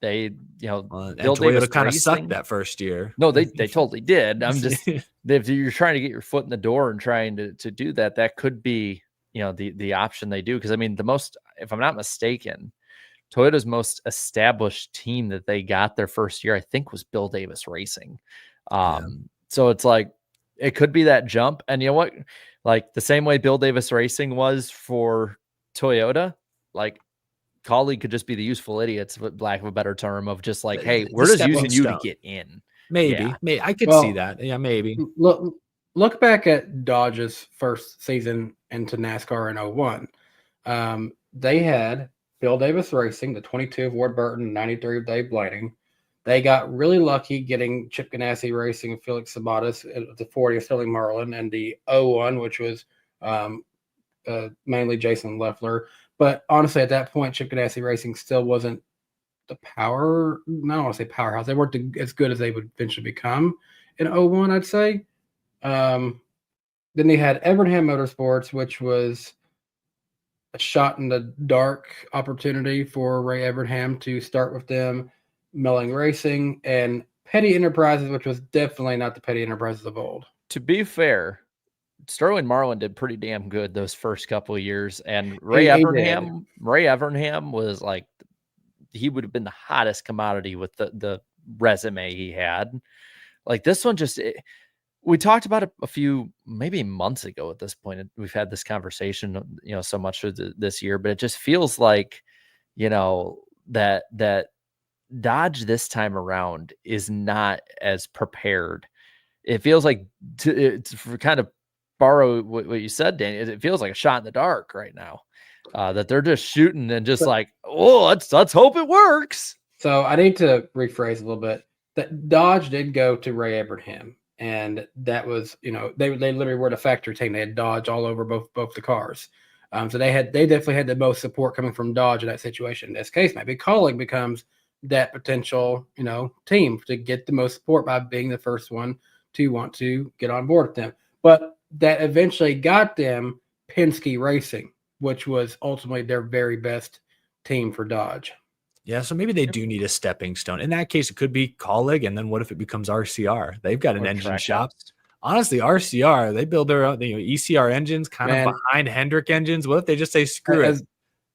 They, and Bill Toyota Davis kind of Racing. sucked that first year. No, they totally did. I'm just, if you're trying to get your foot in the door and trying to do that, that could be, the option they do. Because if I'm not mistaken, Toyota's most established team that they got their first year, I think, was Bill Davis Racing. So it's like, it could be that jump. And you know what? Like the same way Bill Davis Racing was for Toyota, like Collie could just be the useful idiots, for lack of a better term, of just like, hey, we're just using you to get in. Maybe I could see that. Yeah, maybe. Look back at Dodge's first season into NASCAR in 01. They had Bill Davis Racing, the 22 of Ward Burton, 93 of Dave Blaney. They got really lucky getting Chip Ganassi Racing and Felix Sabates at the 40 of Sterling Marlin, and the 01, which was mainly Jason Leffler. But honestly, at that point, Chip Ganassi Racing still wasn't the power. I don't want to say powerhouse. They weren't as good as they would eventually become in 01, I'd say. Then they had Evernham Motorsports, which was a shot in the dark opportunity for Ray Evernham to start with them. Melling Racing, and Petty Enterprises, which was definitely not the Petty Enterprises of old. To be fair, Sterling Marlin did pretty damn good those first couple of years, and Ray Evernham was like, he would have been the hottest commodity with the resume he had. Like this one, we talked about it a few maybe months ago. At this point, we've had this conversation, so much this year, but it just feels like, that Dodge this time around is not as prepared. It feels like, to kind of borrow what you said, Danny, it feels like a shot in the dark right now, that they're just shooting and just let's hope it works. So I need to rephrase a little bit. That Dodge did go to Ray Evernham, and that was, they literally were the factory team. They had Dodge all over both the cars. So they definitely had the most support coming from Dodge in that situation. In this case, maybe Colleague becomes that potential, team to get the most support by being the first one to want to get on board with them. But that eventually got them Penske Racing, which was ultimately their very best team for Dodge. Yeah, so maybe they do need a stepping stone. In that case, it could be Colleague, and then what if it becomes RCR? They've got an engine shop. Honestly, RCR, they build their own ECR engines kind of behind Hendrick engines. What if they just say, screw it?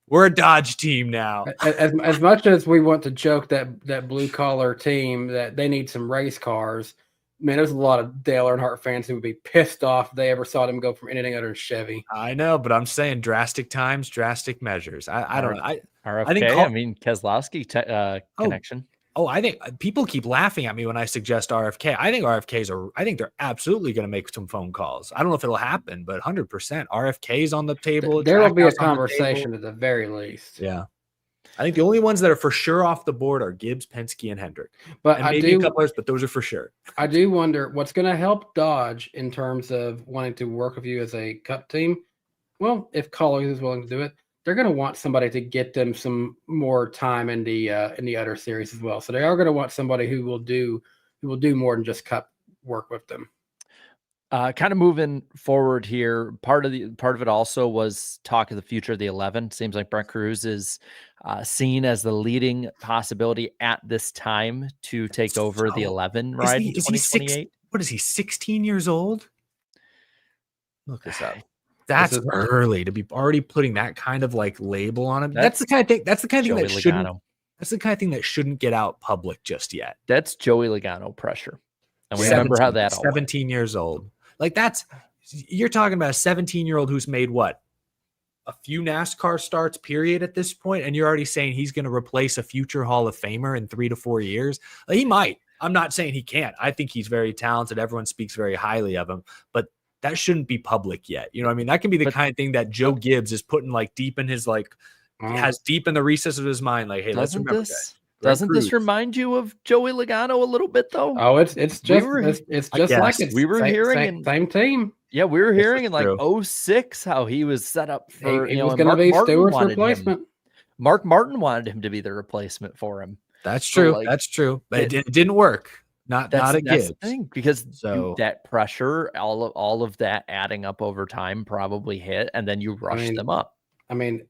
We're a Dodge team now. As much as we want to joke that blue collar team that they need some race cars, man, there's a lot of Dale Earnhardt fans who would be pissed off if they ever saw them go from anything other than Chevy. I know, but I'm saying drastic times, drastic measures. I don't know. RFK, I think Keselowski connection. I think people keep laughing at me when I suggest RFK. I think they're absolutely going to make some phone calls. I don't know if it'll happen, but 100% RFK's on the table. There will be a conversation at the very least. Yeah. I think the only ones that are for sure off the board are Gibbs, Penske, and Hendrick. But and maybe a couple others, but those are for sure. I do wonder what's going to help Dodge in terms of wanting to work with you as a cup team. Well, if Colleague is willing to do it, they're going to want somebody to get them some more time in the other series as well. So they are going to want somebody who will do more than just cup work with them. Kind of moving forward here, part of it also was talk of the future of the 11. Seems like Brent Cruz is seen as the leading possibility at this time to take over the 11 ride in 2028. What is he, 16 years old? Look this up. That's early to be already putting that kind of like label on him. That's the kind of thing. That's the kind of thing that shouldn't. That's the kind of thing that shouldn't get out public just yet. That's Joey Logano pressure, and we remember how that. 17 years old. Like you're talking about a 17-year-old who's made what? A few NASCAR starts, period, at this point, and you're already saying he's going to replace a future Hall of Famer in 3 to 4 years. Like, he might. I'm not saying he can't. I think he's very talented. Everyone speaks very highly of him, but that shouldn't be public yet. You know what I mean? That can be the kind of thing that Joe Gibbs is putting like deep in his has deep in the recesses of his mind. Like, hey, let's remember that. Doesn't this remind you of Joey Logano a little bit though? Oh, it's just like it's we were hearing same team. Yeah, we were hearing in like 06 how he was set up for he was going to be Stewart's replacement. Mark Martin wanted him to be the replacement for him. That's So, true. like, That's true. But it didn't work. Not at that's the Gibbs. thing, because So that pressure, all of that adding up over time probably hit, and then you rush them up. I mean,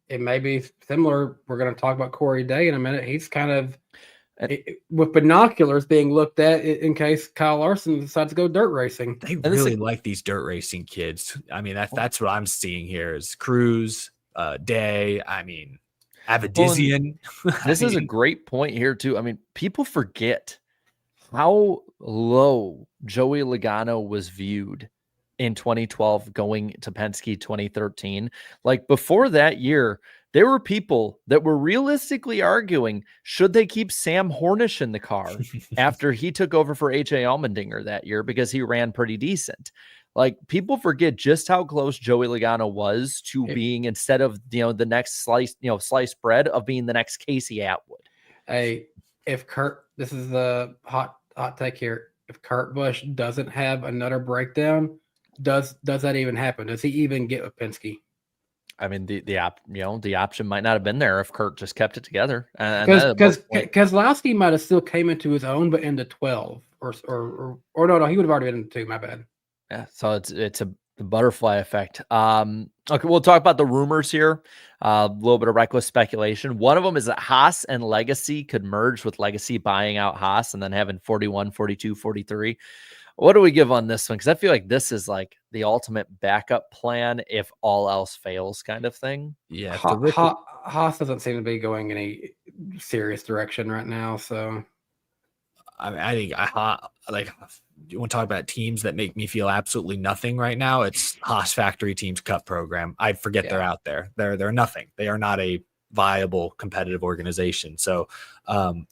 it may be similar. We're going to talk about Corey Day in a minute. He's kind of with binoculars being looked at in case Kyle Larson decides to go dirt racing. they really like these dirt racing kids. I mean, that's what I'm seeing here is Cruz, Day. I mean, Avedizian. This is a great point here too. I mean, people forget how low Joey Logano was viewed in 2012 going to Penske 2013. Like, before that year, there were people that were realistically arguing, should they keep Sam Hornish in the car after he took over for AJ Allmendinger that year because he ran pretty decent. Like, people forget just how close Joey Logano was to being, instead of, the next sliced bread, of being the next Casey Atwood. Hey, if Kurt, this is the hot take here. If Kurt Busch doesn't have another breakdown, does that even happen? Does he even get with Penske? I mean, the option might not have been there if Kurt just kept it together. Because Keselowski might have still came into his own, but into 12 or no, he would have already been into 2. My bad. Yeah, so it's the butterfly effect. Okay, we'll talk about the rumors here. A little bit of reckless speculation. One of them is that Haas and Legacy could merge, with Legacy buying out Haas and then having 41, 42, 43. What do we give on this one? Because I feel like this is like the ultimate backup plan if all else fails, kind of thing. Yeah, Haas doesn't seem to be going any serious direction right now. So, I think you want to talk about teams that make me feel absolutely nothing right now. It's Haas Factory Teams Cup program. I forget they're out there. They're nothing. They are not a viable competitive organization. So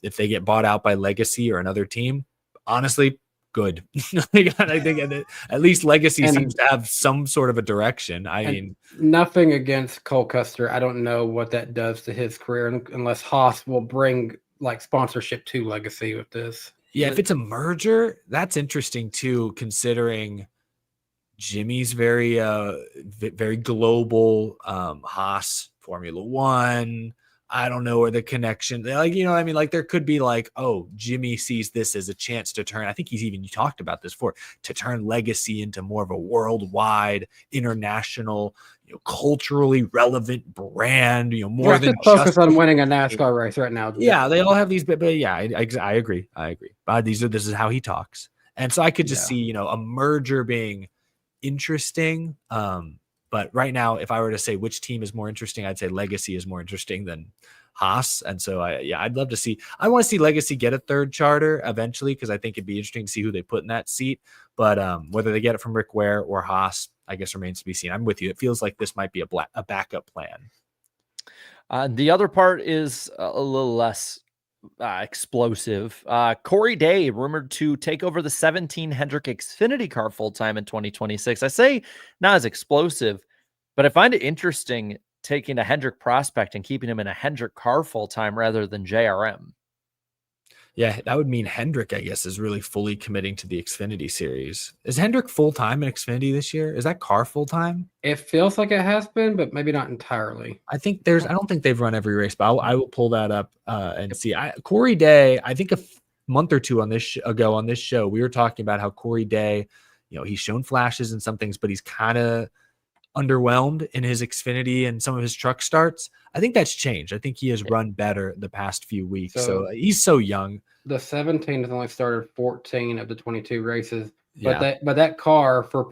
if they get bought out by Legacy or another team, honestly, good. I think at least Legacy seems to have some sort of a direction. I mean, nothing against Cole Custer. I don't know what that does to his career unless Haas will bring like sponsorship to Legacy with this. Yeah, if it's a merger, that's interesting too, considering Jimmy's very global, Haas Formula One. I don't know where the connection, there could be Jimmy sees this as a chance to turn. I think you talked about this before, to turn Legacy into more of a worldwide, international, culturally relevant brand, more than focus on winning a NASCAR race right now. Yeah, they all have these, but yeah, I agree. But this is how he talks. And so I could just see, a merger being interesting. But right now, if I were to say which team is more interesting, I'd say Legacy is more interesting than Haas. And so I'd love to see. I want to see Legacy get a third charter eventually, because I think it'd be interesting to see who they put in that seat. But whether they get it from Rick Ware or Haas, I guess remains to be seen. I'm with you. It feels like this might be a backup plan. The other part is a little less explosive. Corey Day rumored to take over the 17 Hendrick Xfinity car full-time in 2026. I say not as explosive, but I find it interesting taking a Hendrick prospect and keeping him in a Hendrick car full-time rather than JRM. Yeah, that would mean Hendrick, I guess, is really fully committing to the Xfinity series. Is Hendrick full-time in Xfinity this year? Is that car full-time? It feels like it has been, but maybe not entirely. I don't think they've run every race, but I will pull that up and see. Corey Day, I think a month or two ago on this show, we were talking about how Corey Day, he's shown flashes and some things, but he's kind of underwhelmed in his Xfinity and some of his truck starts. I think that's changed. I think he has run better the past few weeks. So he's so young. The 17 has only started 14 of the 22 races, but that car, for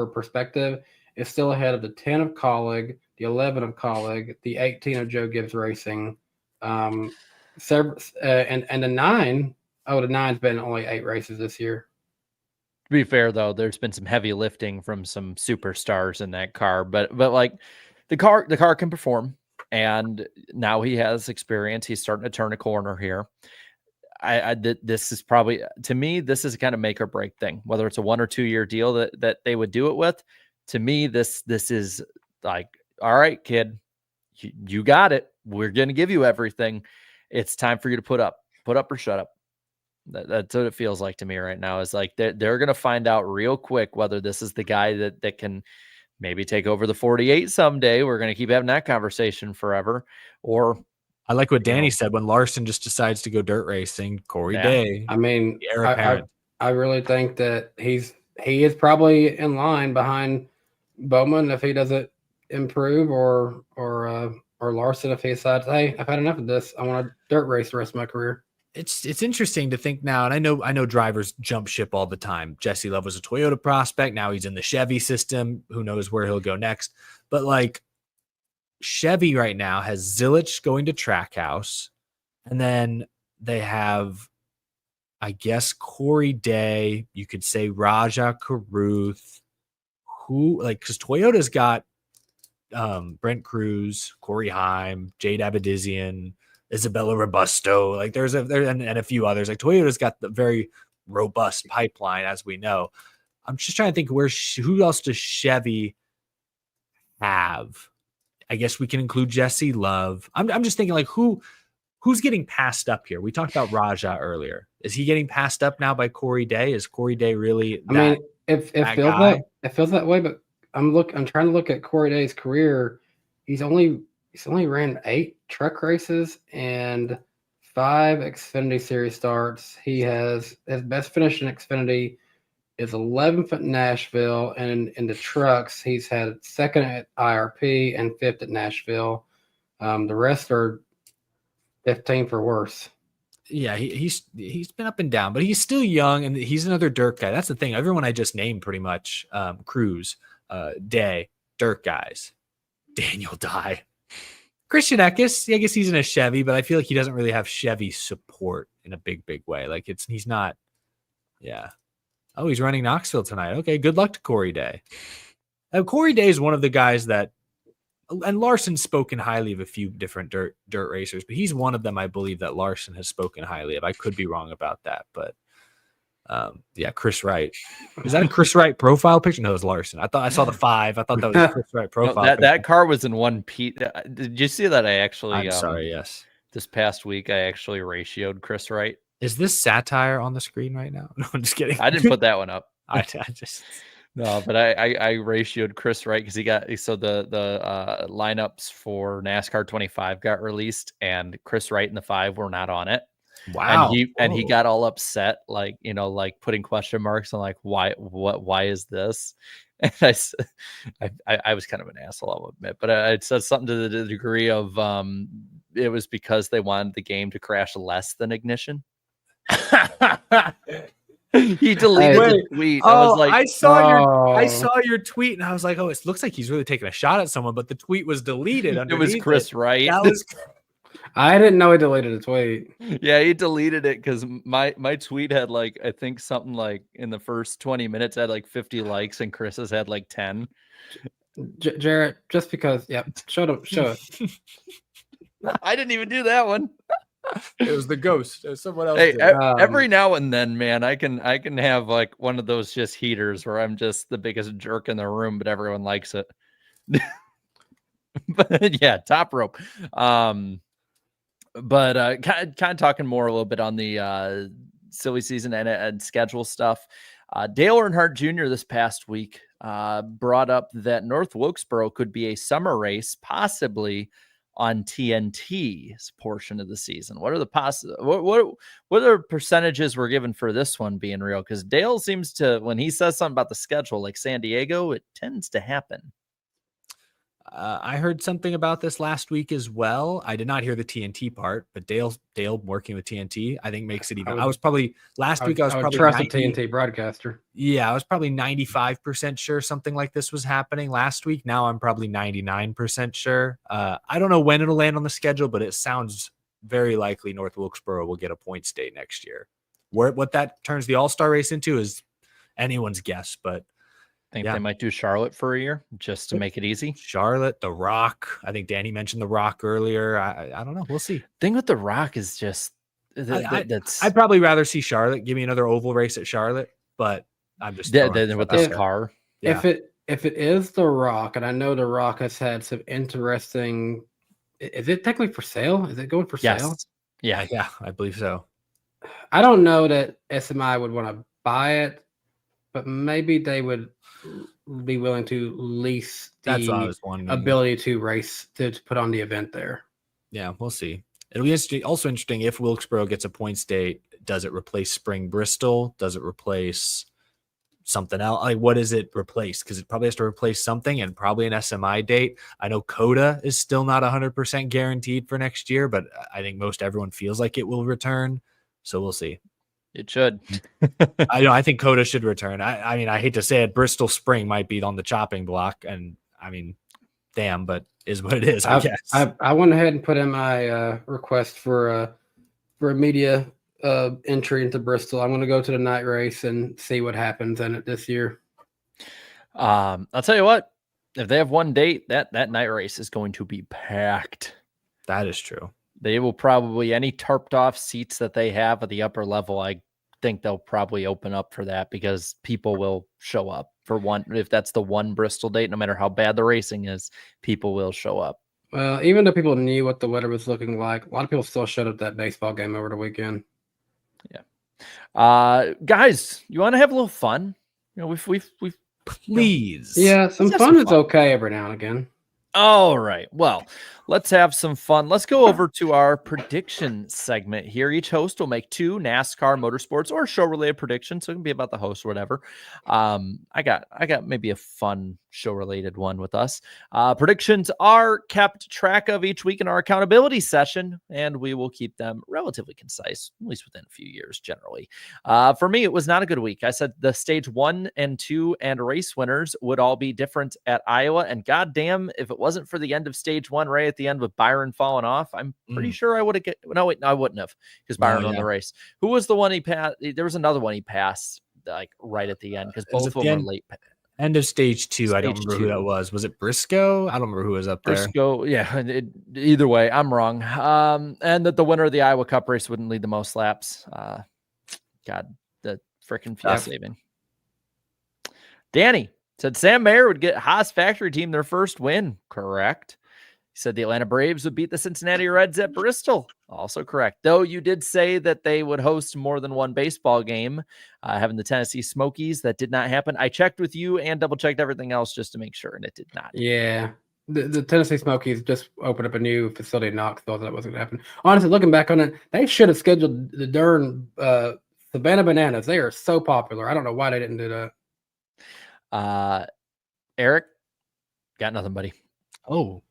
perspective, is still ahead of the 10 of Colleague, the 11 of Colleague, the 18 of Joe Gibbs Racing, and the 9. Oh, the 9's been only 8 races this year. To be fair, though, there's been some heavy lifting from some superstars in that car, but like the car can perform, and now he has experience. He's starting to turn a corner here. This is probably, to me, this is a kind of make or break thing, whether it's a 1 or 2 year deal that they would do it with. To me, this is like, all right, kid, you got it. We're going to give you everything. It's time for you to put up or shut up. That's what it feels like to me right now. Is like they're going to find out real quick whether this is the guy that can maybe take over the 48 someday. We're going to keep having that conversation forever, or I like what Danny know. said when Larson just decides to go dirt racing. Corey Yeah. Day, I mean, the heir apparent. I really think that he is probably in line behind Bowman if he doesn't improve, or Larson if he decides, hey, I've had enough of this. I want to dirt race the rest of my career. It's interesting to think now, and I know drivers jump ship all the time. Jesse Love was a Toyota prospect. Now he's in the Chevy system. Who knows where he'll go next? But like Chevy right now has Zilich going to Trackhouse, and then they have, I guess, Corey Day. You could say Raja Caruth. Who like because Toyota's got Brent Cruz, Corey Heim, Jade Abadizian, Isabella Robusto. Like there's and a few others. Like Toyota's got the very robust pipeline, as we know. I'm just trying to think who else does Chevy have? I guess we can include Jesse Love. I'm just thinking like who's getting passed up here? We talked about Raja earlier. Is he getting passed up now by Corey Day? Is Corey Day really? I mean, it feels that way, but I'm trying to look at Corey Day's career. He's only ran 8 truck races and 5 Xfinity Series starts. He has his best finish in Xfinity is 11th at Nashville, and in the trucks he's had 2nd at IRP and 5th at Nashville. The rest are 15th or worse. Yeah, he's been up and down, but he's still young, and he's another dirt guy. That's the thing. Everyone I just named pretty much, Cruz, Day, dirt guys. Daniel Dye. Christian Eckes, I guess he's in a Chevy, but I feel like he doesn't really have Chevy support in a big way. Like he's not. Yeah. Oh, he's running Knoxville tonight. Okay, good luck to Corey Day. Corey Day is one of the guys that, and Larson's spoken highly of a few different dirt racers, but he's one of them I believe that Larson has spoken highly of. I could be wrong about that, but yeah, Chris Wright. Is that a Chris Wright profile picture? No, it was Larson. I thought I saw the 5. I thought that was a Chris Wright profile. No, that car was in 1P. Did you see that? I'm sorry. Yes. This past week, I actually ratioed Chris Wright. Is this satire on the screen right now? No, I'm just kidding. I didn't put that one up. I just no, but I ratioed Chris Wright because the lineups for NASCAR 25 got released, and Chris Wright and the 5 were not on it. wow. And he got all upset, like putting question marks on like why is this? And I was kind of an asshole, I'll admit, but I said something to the degree of it was because they wanted the game to crash less than Ignition. He deleted the tweet. I was like, I saw your tweet, and I was like, oh, it looks like he's really taking a shot at someone, but the tweet was deleted. It was Chris Wright. I didn't know he deleted a tweet. Yeah, he deleted it because my tweet had like, I think something like in the first 20 minutes had like 50 likes, and Chris's had like 10. Jarrett, just because, show it. I didn't even do that one. It was the ghost. It was someone else. Hey, every now and then, man, I can have like one of those just heaters where I'm just the biggest jerk in the room, but everyone likes it. But yeah, top rope. But kind of talking more a little bit on the silly season and schedule stuff. Dale Earnhardt Jr. this past week brought up that North Wilkesboro could be a summer race, possibly on TNT's portion of the season. What are the what are percentages we're given for this one being real? Because Dale seems to, when he says something about the schedule, like San Diego, it tends to happen. I heard something about this last week as well. I did not hear the TNT part, but Dale working with TNT, I think makes it even. I was probably probably trust a TNT broadcaster. Yeah, I was probably 95% sure something like this was happening last week. Now I'm probably 99% sure. I don't know when it'll land on the schedule, but it sounds very likely North Wilkesboro will get a points day next year. What that turns the All-Star race into is anyone's guess, but I think they might do Charlotte for a year just to make it easy. Charlotte, The Rock. I think Danny mentioned The Rock earlier. I don't know. We'll see. Thing with The Rock is just I'd probably rather see Charlotte. Give me another oval race at Charlotte, but I'm just with this car. Yeah. If it is The Rock, and I know The Rock has had some interesting. Is it technically for sale? Is it going for sale? Yeah, I believe so. I don't know that SMI would want to buy it, but maybe they would be willing to lease the ability to race to put on the event there. Yeah, we'll see. It'll be interesting, also interesting if Wilkesboro gets a points date. Does it replace Spring Bristol? Does it replace something else? Like, what does it replace? Because it probably has to replace something, and probably an SMI date. I know Coda is still not 100% guaranteed for next year, but I think most everyone feels like it will return. So we'll see. It should. I think Coda should return. I mean, I hate to say it, Bristol Spring might be on the chopping block, and I mean, damn, but is what it is. I guess. I went ahead and put in my request for a media entry into Bristol. I'm going to go to the night race and see what happens in it this year. I'll tell you what, if they have one date, that night race is going to be packed. That is true. They will probably, any tarped off seats that they have at the upper level, I think they'll probably open up for that, because people will show up for one. If that's the one Bristol date, no matter how bad the racing is, people will show up. Well, even though people knew what the weather was looking like, a lot of people still showed up at that baseball game over the weekend. Yeah. Guys, you want to have a little fun? You know, we've Please. Yeah, some have fun some is fun. okay every now and again. All right. Well, let's have some fun. Let's go over to our prediction segment here. Each host will make 2 NASCAR motorsports or show related predictions. So it can be about the host or whatever. I got maybe a fun show related one with us. Predictions are kept track of each week in our accountability session, and we will keep them relatively concise, at least within a few years generally. For me, it was not a good week. I said the stage 1 and 2 and race winners would all be different at Iowa, and goddamn, if it wasn't for the end of stage 1 right at the end with Byron falling off, I'm pretty sure I would have no, I wouldn't have, because Byron won the race. Who was the one he passed? There was another one he passed like right at the end, because both of them were late. End of stage 2. I don't Stage remember 2. who that was. Was it Briscoe? I don't remember who was up there. Briscoe, yeah. Either way, I'm wrong. And that the winner of the Iowa Cup race wouldn't lead the most laps. God, the freaking fuel saving. Danny said Sam Mayer would get Haas factory team their first win. Correct. He said the Atlanta Braves would beat the Cincinnati Reds at Bristol. Also correct. Though you did say that they would host more than one baseball game, having the Tennessee Smokies. That did not happen. I checked with you and double checked everything else just to make sure, and it did not. Yeah. The Tennessee Smokies just opened up a new facility in Knoxville. That wasn't going to happen. Honestly, looking back on it, they should have scheduled the darn Savannah Bananas. They are so popular. I don't know why they didn't do that. Eric, got nothing, buddy. Oh,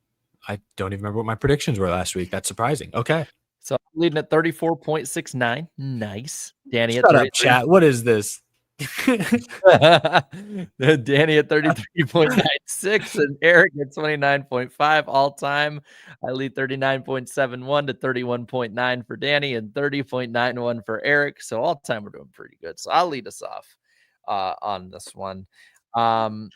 I don't even remember what my predictions were last week. That's surprising. Okay. So leading at 34.69. Nice. Danny Shut at up, chat. What is this? Danny at 33.96 and Eric at 29.5 all time. I lead 39.71 to 31.9 for Danny and 30.91 for Eric. So all time we're doing pretty good. So I'll lead us off on this one. I'm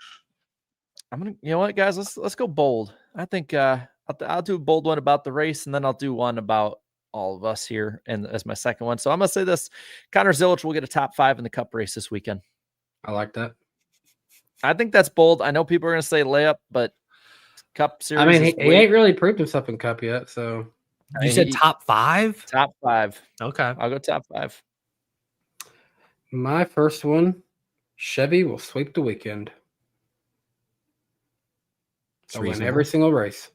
gonna, you know what, guys, let's go bold. I think I'll do a bold one about the race, and then I'll do one about all of us here, and as my second one. So I'm gonna say this: Connor Zilic will get a top 5 in the Cup race this weekend. I like that. I think that's bold. I know people are gonna say layup, but Cup series. I mean, he ain't really proved himself in Cup yet. So You said top 5? Top 5. Okay. I'll go top 5. my first one, Chevy will sweep the weekend. They'll win every single race.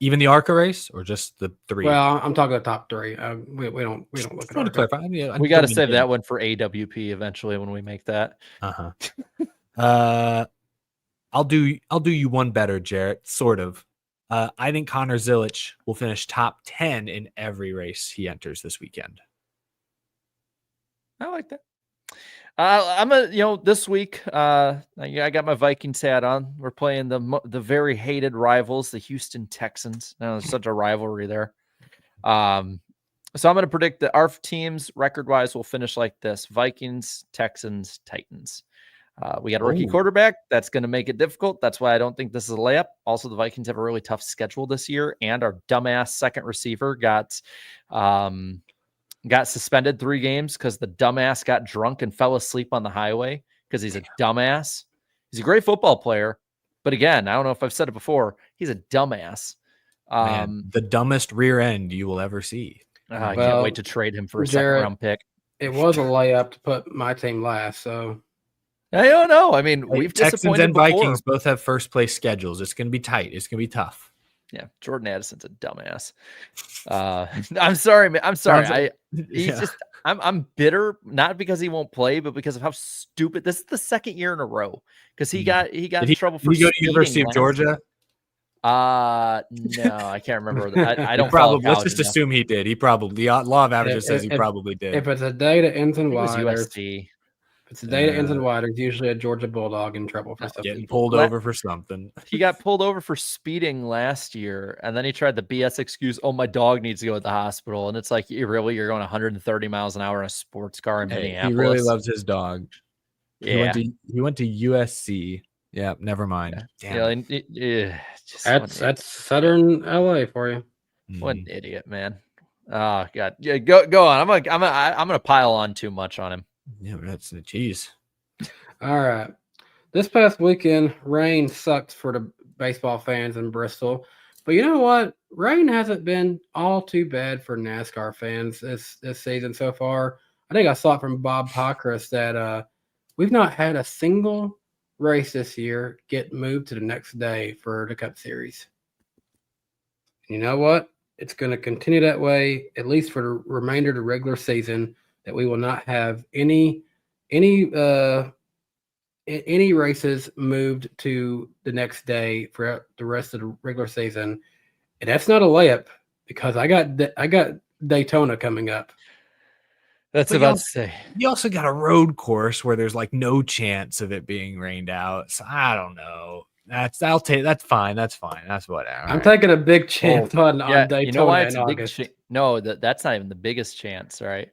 Even the ARCA race, or just the 3? Well, I'm talking the top 3. We don't look at want to ARCA. clarify. Yeah, We got to save that one for AWP eventually when we make that. I'll do you one better, Jarrett. Sort of. I think Connor Zilic will finish top 10 in every race he enters this weekend. I like that. This week, I got my Vikings hat on. We're playing the very hated rivals, the Houston Texans. There's such a rivalry there. So I'm going to predict that our teams record-wise will finish like this: Vikings, Texans, Titans. We got a rookie quarterback. That's going to make it difficult. That's why I don't think this is a layup. Also, the Vikings have a really tough schedule this year, and our dumbass second receiver got suspended 3 games because the dumbass got drunk and fell asleep on the highway because he's a dumbass. He's a great football player, but again, I don't know if I've said it before, he's a dumbass. The dumbest rear end you will ever see. I can't wait to trade him for a second-round pick. It was a layup to put my team last, so I don't know. I mean, we've Texans disappointed and before. Vikings both have first place schedules. It's going to be tight. It's going to be tough. Yeah, Jordan Addison's a dumbass. I'm sorry, man. I'm sorry. I'm bitter, not because he won't play, but because of how stupid. This is the second year in a row because he got in trouble for Did he go to speeding University of last Georgia? year. No, I can't remember. I don't follow Let's just enough. assume he did. He probably, the law of averages says he probably did. If it's a day that ends in It was Y, USC. if it's a day that ends in Y, there's usually a Georgia Bulldog in trouble for something. Getting pulled over for something. He got pulled over for speeding last year, and then he tried the BS excuse, "Oh, my dog needs to go to the hospital." And it's like, you're going 130 miles an hour in a sports car in Minneapolis. He really loves his dog. Yeah. He went to USC. Yeah, never mind. Yeah. That's Southern LA for you. What an idiot, man. Oh God. Yeah, go on. I'm gonna pile on too much on him. Yeah, that's the cheese. All right. This past weekend, rain sucked for the baseball fans in Bristol. But you know what? Rain hasn't been all too bad for NASCAR fans this season so far. I think I saw it from Bob Pockris that we've not had a single race this year get moved to the next day for the Cup Series. And you know what? It's going to continue that way, at least for the remainder of the regular season, that we will not have any races moved to the next day for the rest of the regular season. And that's not a layup because I got Daytona coming up. That's But about to say. You also got a road course where there's like no chance of it being rained out. So I don't know. That's fine. That's fine. That's whatever. I'm taking a big chance on Daytona you know why it's in a big August. No, that's not even the biggest chance, right?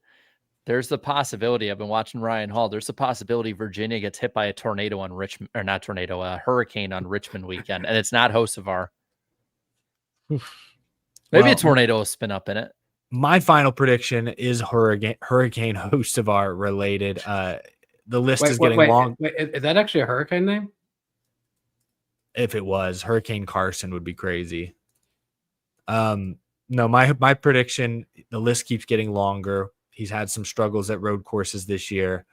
There's the possibility. I've been watching Ryan Hall. There's the possibility Virginia gets hit by a tornado on Richmond, or not tornado, a hurricane on Richmond weekend, and it's not Hocevar. Maybe a tornado will spin up in it. My final prediction is Hurricane Hocevar related. The list is getting long. Wait, is that actually a hurricane name? If it was, Hurricane Carson would be crazy. No, my prediction, the list keeps getting longer. He's had some struggles at road courses this year.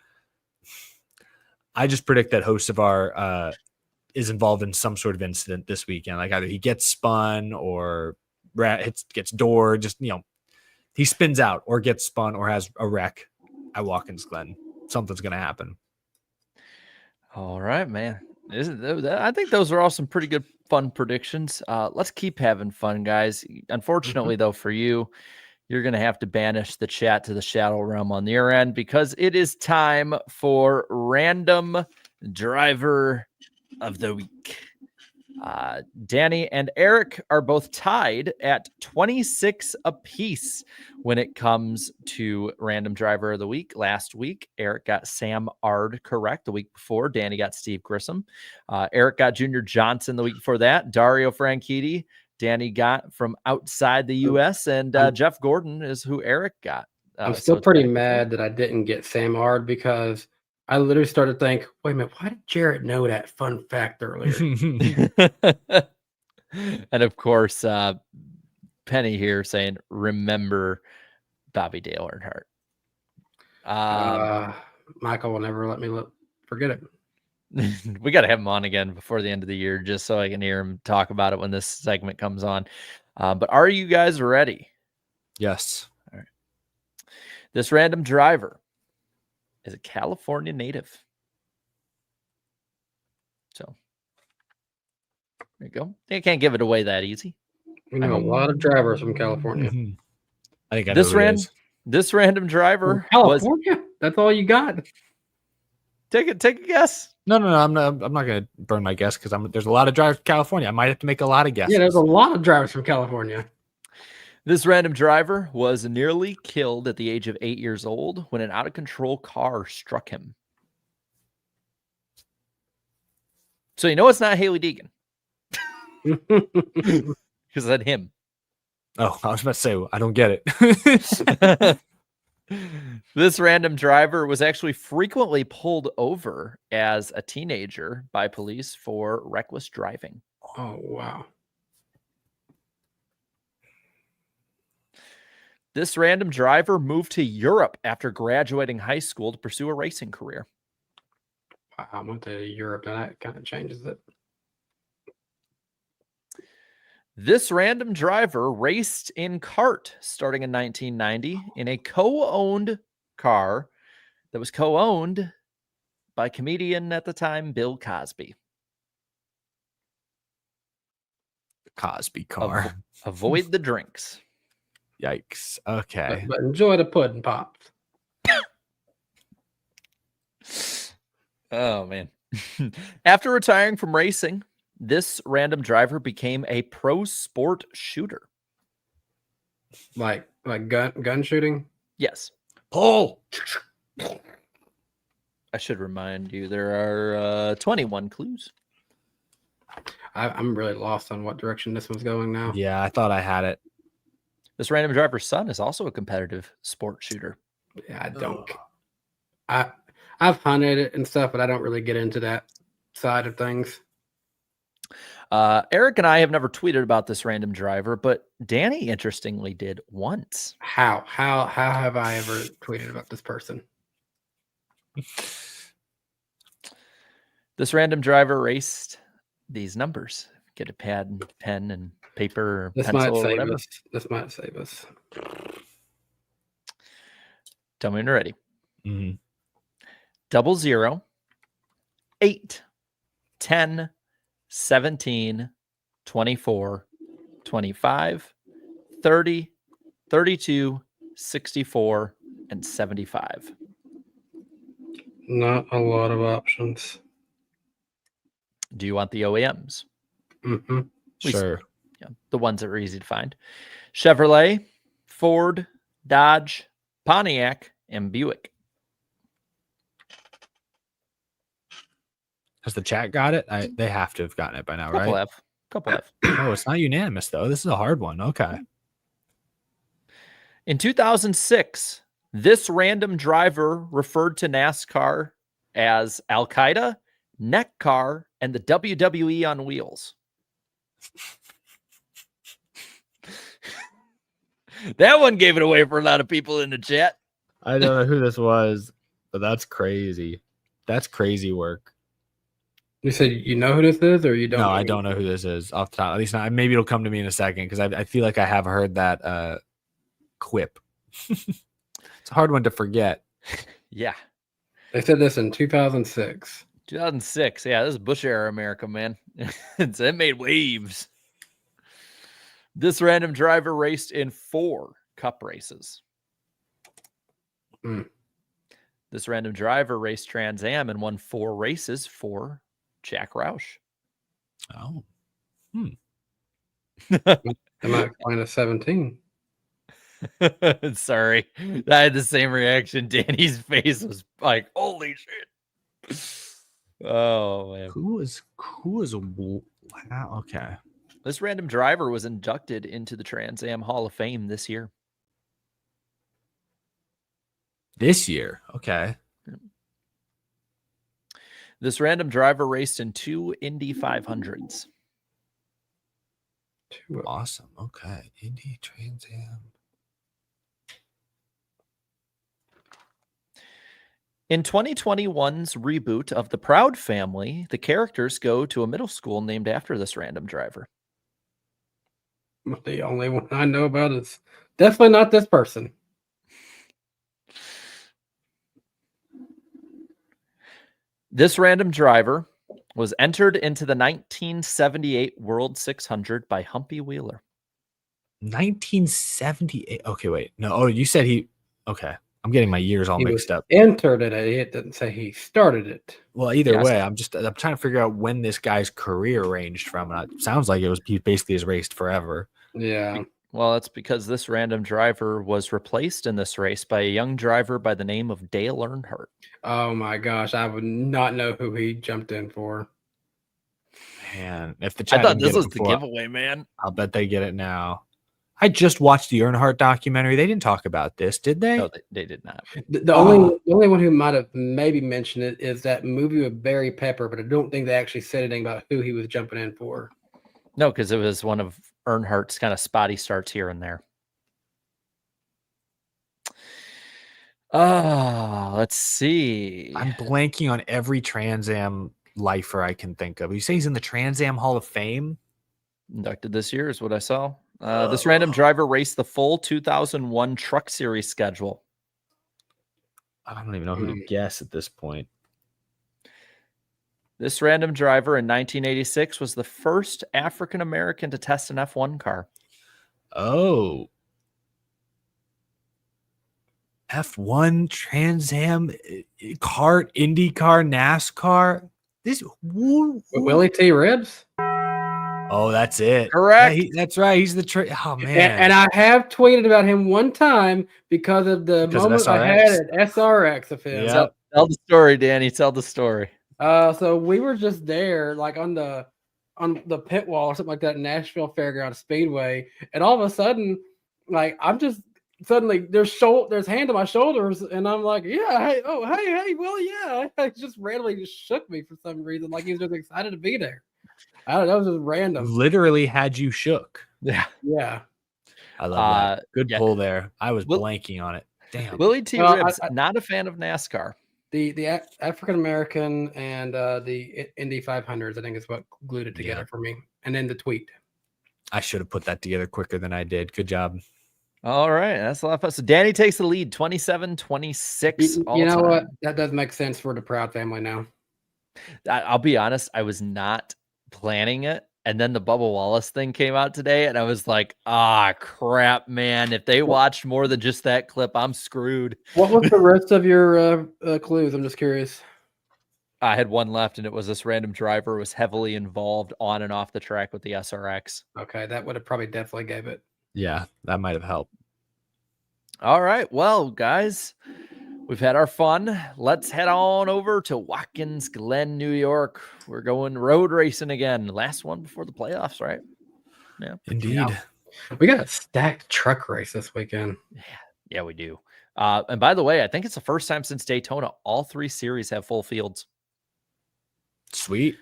I just predict that Hocevar is involved in some sort of incident this weekend. Like either he gets spun or gets doored, he spins out or gets spun or has a wreck at Watkins Glen. Something's going to happen. All right, man. I think those are all some pretty good fun predictions. Let's keep having fun, guys. Unfortunately, though, for you, you're going to have to banish the chat to the shadow realm on your end because it is time for Random Driver of the Week. Danny and Eric are both tied at 26 apiece when it comes to Random Driver of the Week. Last week, Eric got Sam Ard correct. The week before, Danny got Steve Grissom. Eric got Junior Johnson the week before that. Dario Franchitti, Danny got from outside the U.S., and Jeff Gordon is who Eric got. I'm still pretty mad that I didn't get Sam Ard because I literally started to think, wait a minute, why did Jarrett know that fun fact earlier? And of course, Penny here saying, remember Bobby Dale Earnhardt. Michael will never let me forget it. We got to have him on again before the end of the year just so I can hear him talk about it when this segment comes on. But are you guys ready? Yes. All right. This random driver is a California native. So there you go. They can't give it away that easy. We know a lot of drivers from California. I think I know this random driver California. That's all you got. Take a guess. No. I'm not going to burn my guess because there's a lot of drivers from California. I might have to make a lot of guesses. Yeah, there's a lot of drivers from California. This random driver was nearly killed at the age of 8 years old when an out-of-control car struck him. So you know it's not Haley Deegan. Because that's him. Oh, I was about to say, I don't get it. This random driver was actually frequently pulled over as a teenager by police for reckless driving. Oh, wow. This random driver moved to Europe after graduating high school to pursue a racing career. Wow, I went to Europe, and that kind of changes it. This random driver raced in kart starting in 1990 in a co-owned car that was co-owned by comedian at the time, Bill Cosby. Cosby car. Avoid the drinks. Yikes. Okay. But enjoy the pudding pops. Oh, man. After retiring from racing, this random driver became a pro sport shooter. Like gun shooting. Yes. Pull. I should remind you there are 21 clues. I'm really lost on what direction this was going now. Yeah, I thought I had it. This random driver's son is also a competitive sport shooter. Yeah, I don't. I've hunted it and stuff, but I don't really get into that side of things. Eric and I have never tweeted about this random driver, but Danny interestingly did once. How have I ever tweeted about this person? This random driver raced these numbers. Get a pad and pen and paper or This pencil might or save whatever. us. This might save us. Tell me when you're ready. Mhm. 00, 8, 10, 17, 24, 25, 30, 32, 64, and 75. Not a lot of options. Do you want the OEMs? Mm-hmm. Sure. Yeah, the ones that are easy to find. Chevrolet, Ford, Dodge, Pontiac, and Buick. Has the chat got it? They have to have gotten it by now, Couple right? F. Couple F. Oh, it's not unanimous though. This is a hard one. Okay. In 2006, this random driver referred to NASCAR as Al Qaeda, NECCAR, and the WWE on wheels. That one gave it away for a lot of people in the chat. I don't know who this was, but that's crazy. That's crazy work. You said you know who this is, or you don't? No, know I who- don't know who this is off the top. At least not. Maybe it'll come to me in a second because I feel like I have heard that quip. It's a hard one to forget. Yeah. They said this in 2006. 2006. Yeah, this is Bush era America, man. It made waves. This random driver raced in 4 cup races. Hmm. This random driver raced Trans Am and won 4 races for Jack Roush. Oh, They might find a 17. Sorry. I had the same reaction. Danny's face was like, holy shit. Oh, man. who is wow? Okay. This random driver was inducted into the Trans Am Hall of Fame this year. This year. Okay. This random driver raced in 2 Indy 500s. Awesome. Okay. Indy Trans Am. In 2021's reboot of The Proud Family, the characters go to a middle school named after this random driver. The only one I know about is definitely not this person. This random driver was entered into the 1978 World 600 by Humpy Wheeler. 1978. Okay, wait. No. Oh, you said he. Okay. I'm getting my years all He mixed was up. entered it. It didn't say he started it. Well, either Yes. way, I'm trying to figure out when this guy's career ranged from. And it sounds like he basically has raced forever. Yeah. Well, that's because this random driver was replaced in this race by a young driver by the name of Dale Earnhardt. Oh my gosh, I would not know who he jumped in for. Man, if the chat I thought didn't this get it was the before, giveaway, man. I'll bet they get it now. I just watched the Earnhardt documentary. They didn't talk about this, did they? No, they did not. The only one who might have maybe mentioned it is that movie with Barry Pepper, but I don't think they actually said anything about who he was jumping in for. No, because it was one of Earnhardt's kind of spotty starts here and there. Let's see. I'm blanking on every Trans Am lifer I can think of. You say he's in the Trans Am Hall of Fame? Inducted this year is what I saw. This random driver raced the full 2001 Truck Series schedule. I don't even know who to guess at this point. This random driver in 1986 was the first African American to test an F1 car. Oh. F1, Trans Am, kart, IndyCar, NASCAR. This Willie T. Ribs. Oh, that's it. Correct. Yeah, that's right. He's the oh man. And I have tweeted about him one time because of the moment I had at SRX of him. Yep. Tell the story, Danny. Tell the story. So we were just there, like on the pit wall or something like that, Nashville Fairground Speedway, and all of a sudden, like I'm just suddenly there's hand on my shoulders, and I'm like, yeah, hey, well, yeah, it just randomly just shook me for some reason, like he was just excited to be there. I don't know, it was just random. Literally had you shook. Yeah. I love that. Good yeah. pull there. I was blanking on it. Damn. Willie T. Ribs, not a fan of NASCAR. The African American and the Indy 500s, I think, is what glued it together for me. And then the tweet. I should have put that together quicker than I did. Good job. All right. That's a lot of fun. So Danny takes the lead, 27-26. You know what? That does make sense for the Proud family now. I'll be honest. I was not planning it. And then the Bubba Wallace thing came out today. And I was like, crap, man. If they watched more than just that clip, I'm screwed. What was the rest of your clues? I'm just curious. I had one left, and it was this random driver was heavily involved on and off the track with the SRX. Okay, that would have probably definitely gave it. Yeah, that might have helped. All right. Well, guys, we've had our fun. Let's head on over to Watkins Glen, New York. We're going road racing again. Last one before the playoffs, right? Yeah. Indeed. Yeah. We got a stacked truck race this weekend. Yeah, we do. And by the way, I think it's the first time since Daytona, all three series have full fields. Sweet.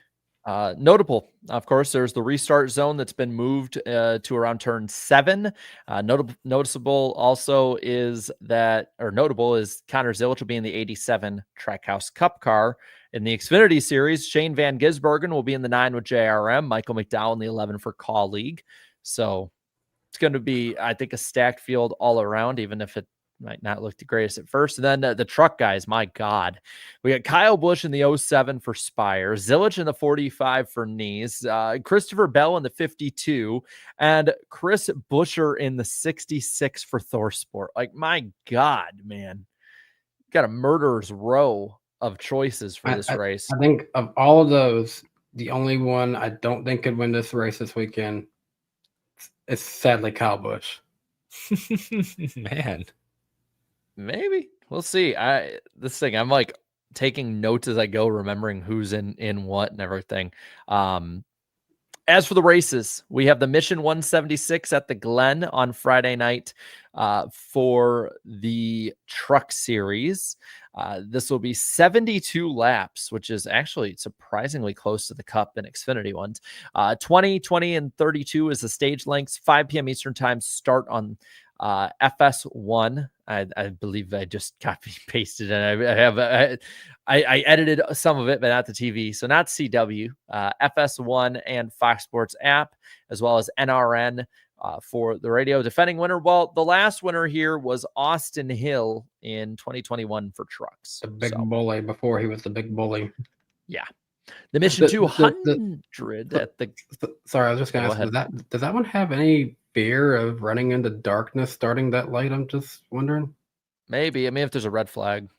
Notable, of course, there's the restart zone that's been moved to around turn 7. Noticeable also is that, or notable is Connor Zilisch will be in the 87 Trackhouse Cup car. In the Xfinity Series, Shane Van Gisbergen will be in the 9 with JRM, Michael McDowell in the 11 for colleague. So it's going to be, I think, a stacked field all around, even if it might not look the greatest at first. And then the truck guys, my God. We got Kyle Busch in the 07 for Spire, Zilisch in the 45 for Nies, Christopher Bell in the 52, and Chris Buescher in the 66 for ThorSport. Like, my God, man. Got a murderer's row of choices for this race. I think of all of those, the only one I don't think could win this race this weekend is sadly Kyle Busch. Man. Maybe we'll see. I'm like taking notes as I go, remembering who's in what and everything. As for the races, we have the Mission 176 at the Glen on Friday night for the Truck Series. This will be 72 laps, which is actually surprisingly close to the Cup and Xfinity ones. 20, 20, and 32 is the stage lengths. 5 p.m. Eastern time start on FS1. I believe I just copy pasted and I edited some of it, but not the TV. So not CW, FS1 and Fox Sports app, as well as NRN for the radio. Defending winner, well, the last winner here was Austin Hill in 2021 for trucks. The big bully before he was the big bully. Yeah. The Mission 200 at the... Sorry, I was just going to ask, does that one have any fear of running into darkness starting that late? I'm just wondering. Maybe. I mean, if there's a red flag.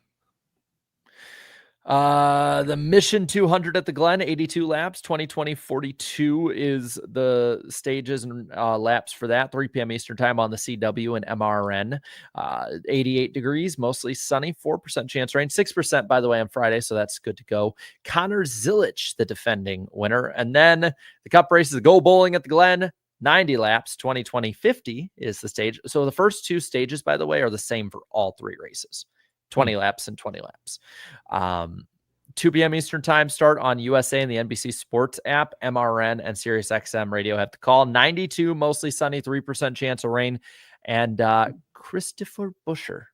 The Mission 200 at the Glen, 82 laps, 2020 42 is the stages and laps for that. 3 p.m. Eastern time on the CW and MRN. 88 degrees, mostly sunny, 4% chance rain, 6% by the way on Friday, so that's good to go. Connor Zilisch, the defending winner. And then the Cup races, Go Bowling at the Glen, 90 laps, 2020 50 is the stage. So the first two stages, by the way, are the same for all three races. 20 laps and 20 laps. 2 p.m. Eastern time start on USA and the NBC Sports app. MRN and SiriusXM radio have the call. 92, mostly sunny, 3% chance of rain. And Christopher Buescher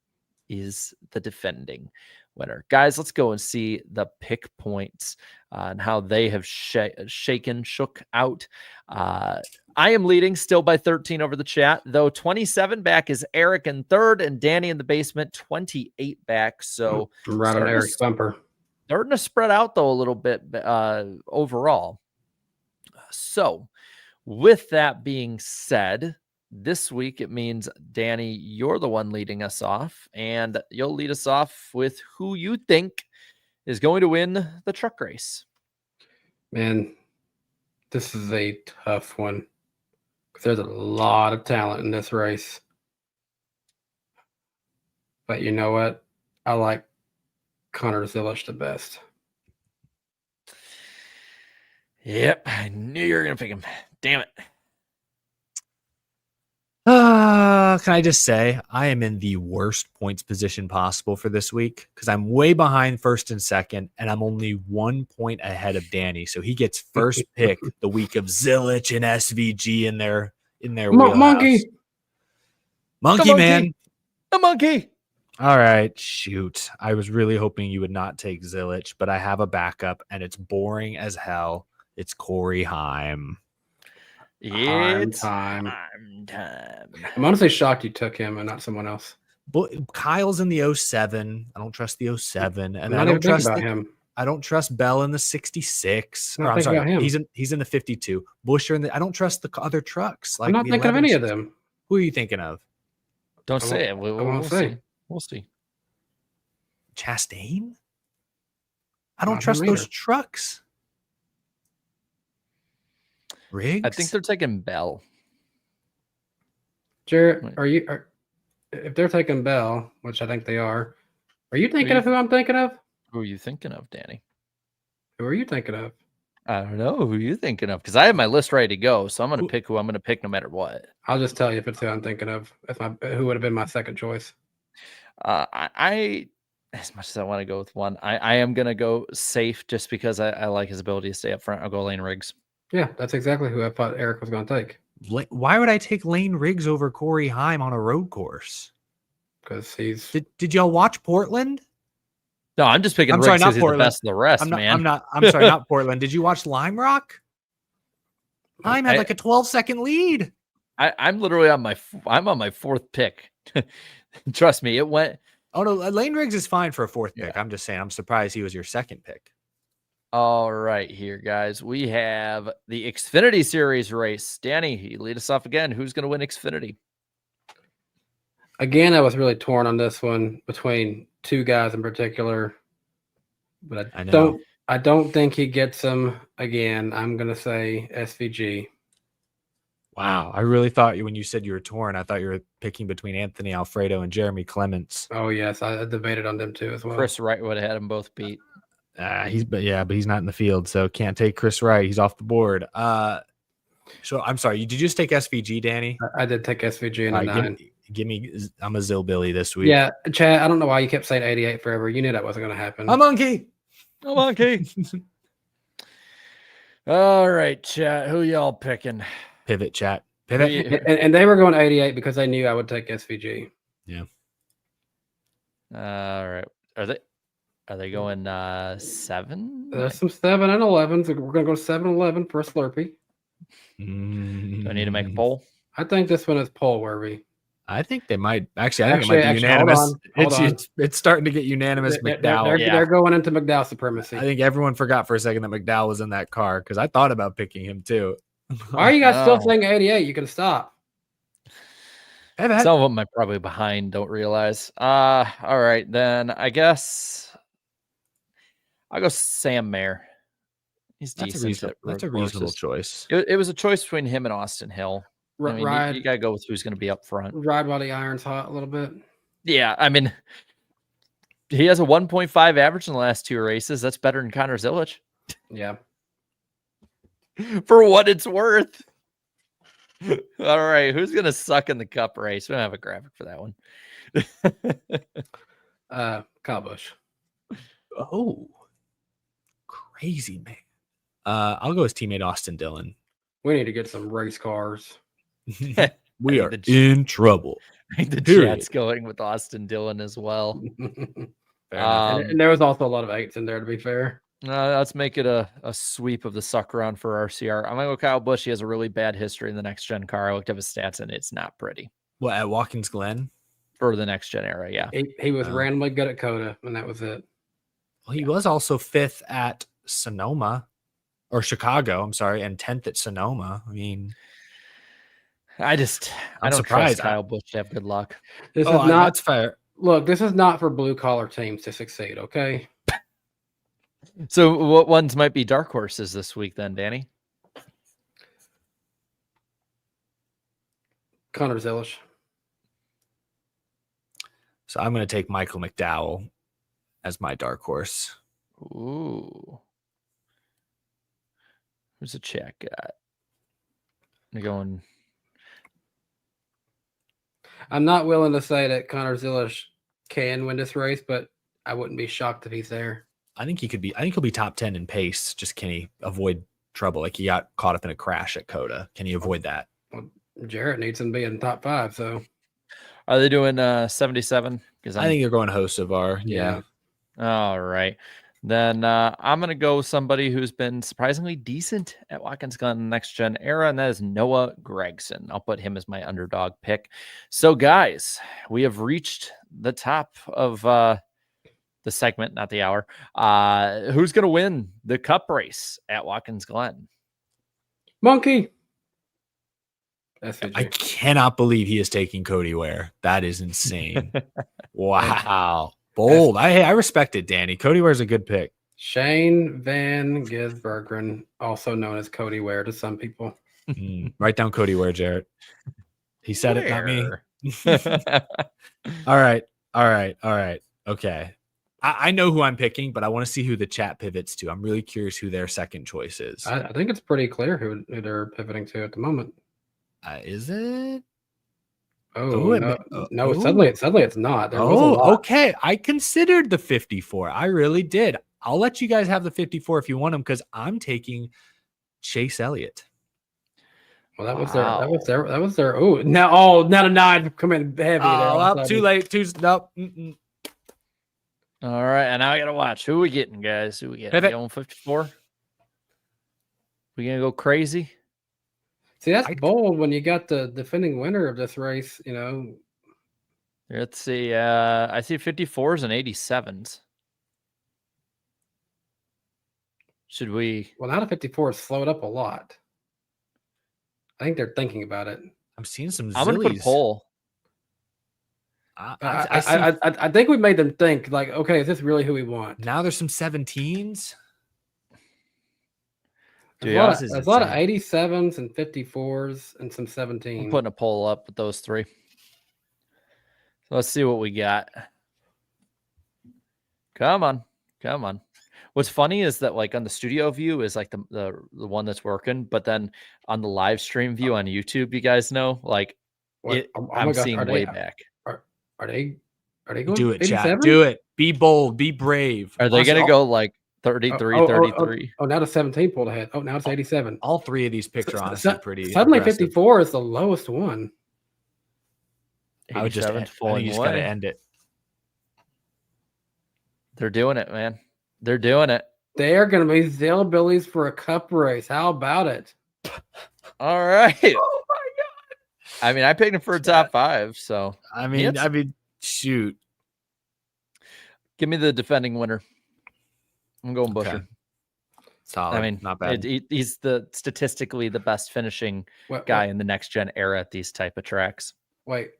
is the defending winner. Guys, let's go and see the pick points and how they have shook out. I am leading still by 13 over the chat, though 27 back is Eric in third and Danny in the basement, 28 back. So I'm right on Eric's bumper. starting to spread out, though, a little bit overall. So with that being said, this week it means, Danny, you're the one leading us off, and you'll lead us off with who you think is going to win the truck race. Man, this is a tough one. There's a lot of talent in this race. But you know what? I like Connor Zilisch the best. Yep, I knew you were going to pick him. Damn it. Can I just say I am in the worst points position possible for this week because I'm way behind first and second, and I'm only 1 point ahead of Danny. So he gets first pick the week of Zilisch and SVG in their wheelhouse. Monkey man. The monkey. All right, shoot. I was really hoping you would not take Zilisch, but I have a backup, and it's boring as hell. It's Corey Heim. It's time. time. I'm honestly shocked you took him and not someone else. But Kyle's in the 07. I don't trust the 07, and I'm I not don't even thinking trust about him. I don't trust Bell in the 66. I'm Or, not I'm thinking sorry, about him. he's in the 52. Busher in the. I don't trust the other trucks. Like I'm not the thinking of 11s. any of them. Who are you thinking of? Don't I say it. won't- I We'll won't say. see. We'll see. Chastain? I don't Not trust him those either. trucks. Riggs? I think they're taking Bell. Jarrett, Wait. if they're taking Bell, which I think they are you thinking you- of who I'm thinking of? Who are you thinking of, Danny? Who are you thinking of? I don't know who you're thinking of because I have my list ready to go. So I'm going to pick who I'm going to pick no matter what. I'll just tell you if it's who I'm thinking of. Who would have been my second choice. I as much as I want to go with one, I am going to go safe just because I like his ability to stay up front. I'll go Lane Riggs. Yeah, that's exactly who I thought Eric was going to take. Why would I take Lane Riggs over Corey Heim on a road course? Because he's Did y'all watch Portland? No, I'm just picking I'm Riggs sorry, not because he's the Portland. best of the rest, I'm man. I'm sorry, not Portland. Did you watch Lime Rock? Heim had I- like a 12-second lead. I'm literally on my fourth pick. Trust me, it went. Oh no, Lane Riggs is fine for a fourth pick. Yeah. I'm just saying, I'm surprised he was your second pick. All right, here, guys. We have the Xfinity Series race. Danny, you lead us off again. Who's going to win Xfinity? again. I was really torn on this one between two guys in particular, but I know. I don't think he gets them again. I'm gonna say SVG. Wow, I really thought when you said you were torn, I thought you were picking between Anthony Alfredo and Jeremy Clements. Oh yes, I debated on them too as well. Chris Wright would have had them both beat. But he's not in the field, so can't take Chris Wright. He's off the board. So I'm sorry, did you just take SVG, Danny? I did take SVG in All a right, 9. give me. I'm a Zillbilly this week. Yeah, Chad, I don't know why you kept saying 88 forever. You knew that wasn't going to happen. a monkey. Oh, monkey. All right, chat. Who y'all picking? Pivot chat. Pivot. and they were going 88 because they knew I would take SVG. All right. Are they going 7? There's some 7 and 11s. We're going to go 7-11 for a Slurpee. Do I need to make a poll? I think this one is poll worthy. I think they might. Actually, I think it might be Actually, unanimous. hold on. It's starting to get unanimous. McDowell. They're going into McDowell supremacy. I think everyone forgot for a second that McDowell was in that car because I thought about picking him too. Why are you guys still Oh. saying 88? You can stop. Pivot. Some of them I'm probably behind, don't realize. All right, then I guess I'll go Sam Mayer. He's That's decent. a at road reasonable courses. choice. It was a choice between him and Austin Hill. I mean, Ride, you gotta go with who's going to be up front. ride while the iron's hot a little bit. Yeah, I mean, he has a 1.5 average in the last 2 races. That's better than Connor Zilisch. Yeah. For what it's worth. All right, who's going to suck in the cup race? We don't have a graphic for that one. Kyle Busch. Oh, crazy man. I'll go with teammate Austin Dillon. We need to get some race cars. We are the in trouble. I think the Period. chat's going with Austin Dillon as well. Fair enough. And there was also a lot of 8s in there, to be fair. Let's make it a sweep of the suck around for RCR. I'm gonna go Kyle Busch. He has a really bad history in the next gen car. I looked up his stats and it's not pretty What, at Watkins Glen? for the next gen era. Yeah. He was randomly good at Coda, and that was it. Well, he was also 5th at Sonoma or Chicago, I'm sorry, and 10th at Sonoma. I mean, I don't surprised. trust Kyle Busch to have good luck. This is not. not That's fair. look. This is not for blue collar teams to succeed. Okay. So what ones might be dark horses this week then, Danny? Connor Zillish. So I'm going to take Michael McDowell as my dark horse. Ooh. Who's the chat got? I'm going. I'm not willing to say that Connor Zillish can win this race, but I wouldn't be shocked if he's there. I think he'll be top 10 in pace. Just can he avoid trouble? Like he got caught up in a crash at Coda. Can he avoid that? Well, Jarrett needs him to be in the top 5. So Are they doing 77? Because I think they're going Hocevar. Yeah. All right. Then I'm going to go with somebody who's been surprisingly decent at Watkins Glen next gen era, and that is Noah Gregson. I'll put him as my underdog pick. So, guys, we have reached the top of the segment, not the hour. Who's going to win the cup race at Watkins Glen? Monkey. I cannot believe he is taking Cody Ware. That is insane. Wow. Bold. I respect it, Danny. Cody Ware's a good pick. Shane Van Gisbergen, also known as Cody Ware to some people. Write down Cody Ware, Jarrett. He said it, not me. All right. Okay. I know who I'm picking, but I want to see who the chat pivots to. I'm really curious who their second choice is. I think it's pretty clear who they're pivoting to at the moment. Is it? No, suddenly it's not. There was a lot. Okay. I considered the 54. I really did. I'll let you guys have the 54 if you want them, because I'm taking Chase Elliott. Well, that was their. Oh, now the 9 come in heavy. Too late. Nope. All right, and now I got to watch. Who we getting, guys? Who we getting? Pivot. Going 54? We going to go crazy? See, that's bold when you got the defending winner of this race, you know. Let's see. I see 54s and 87s. Should we? Well, now the 54 has slowed up a lot. I think they're thinking about it. I'm seeing some zillies. I'm going to put a poll. I think we made them think, like, okay, is this really who we want? Now there's some 17s. Dude, there's a lot of 87s and 54s and some 17s. I'm putting a poll up with those three. So let's see what we got. Come on. What's funny is that, like, on the studio view is like the one that's working, but then on the live stream view on YouTube, you guys know, like, I'm seeing way back. Are they going? Do it, 87? chat. Do it. Be bold. Be brave. Are they going to go like 33, 33? Oh, now the 17 pulled ahead. Oh, now it's 87. All three of these picks are honestly pretty. Suddenly, aggressive. 54 is the lowest one. I would just. I think you just got to end it. They're doing it, man. They're doing it. They are going to be Zillbillies for a cup race. How about it? All right. Oh my god. I mean, I picked him for a top 5. So I mean, shoot. Give me the defending winner. I'm going Busher. Okay. Solid. I mean, not bad. He's statistically the best finishing guy in the next gen era at these type of tracks. Wait.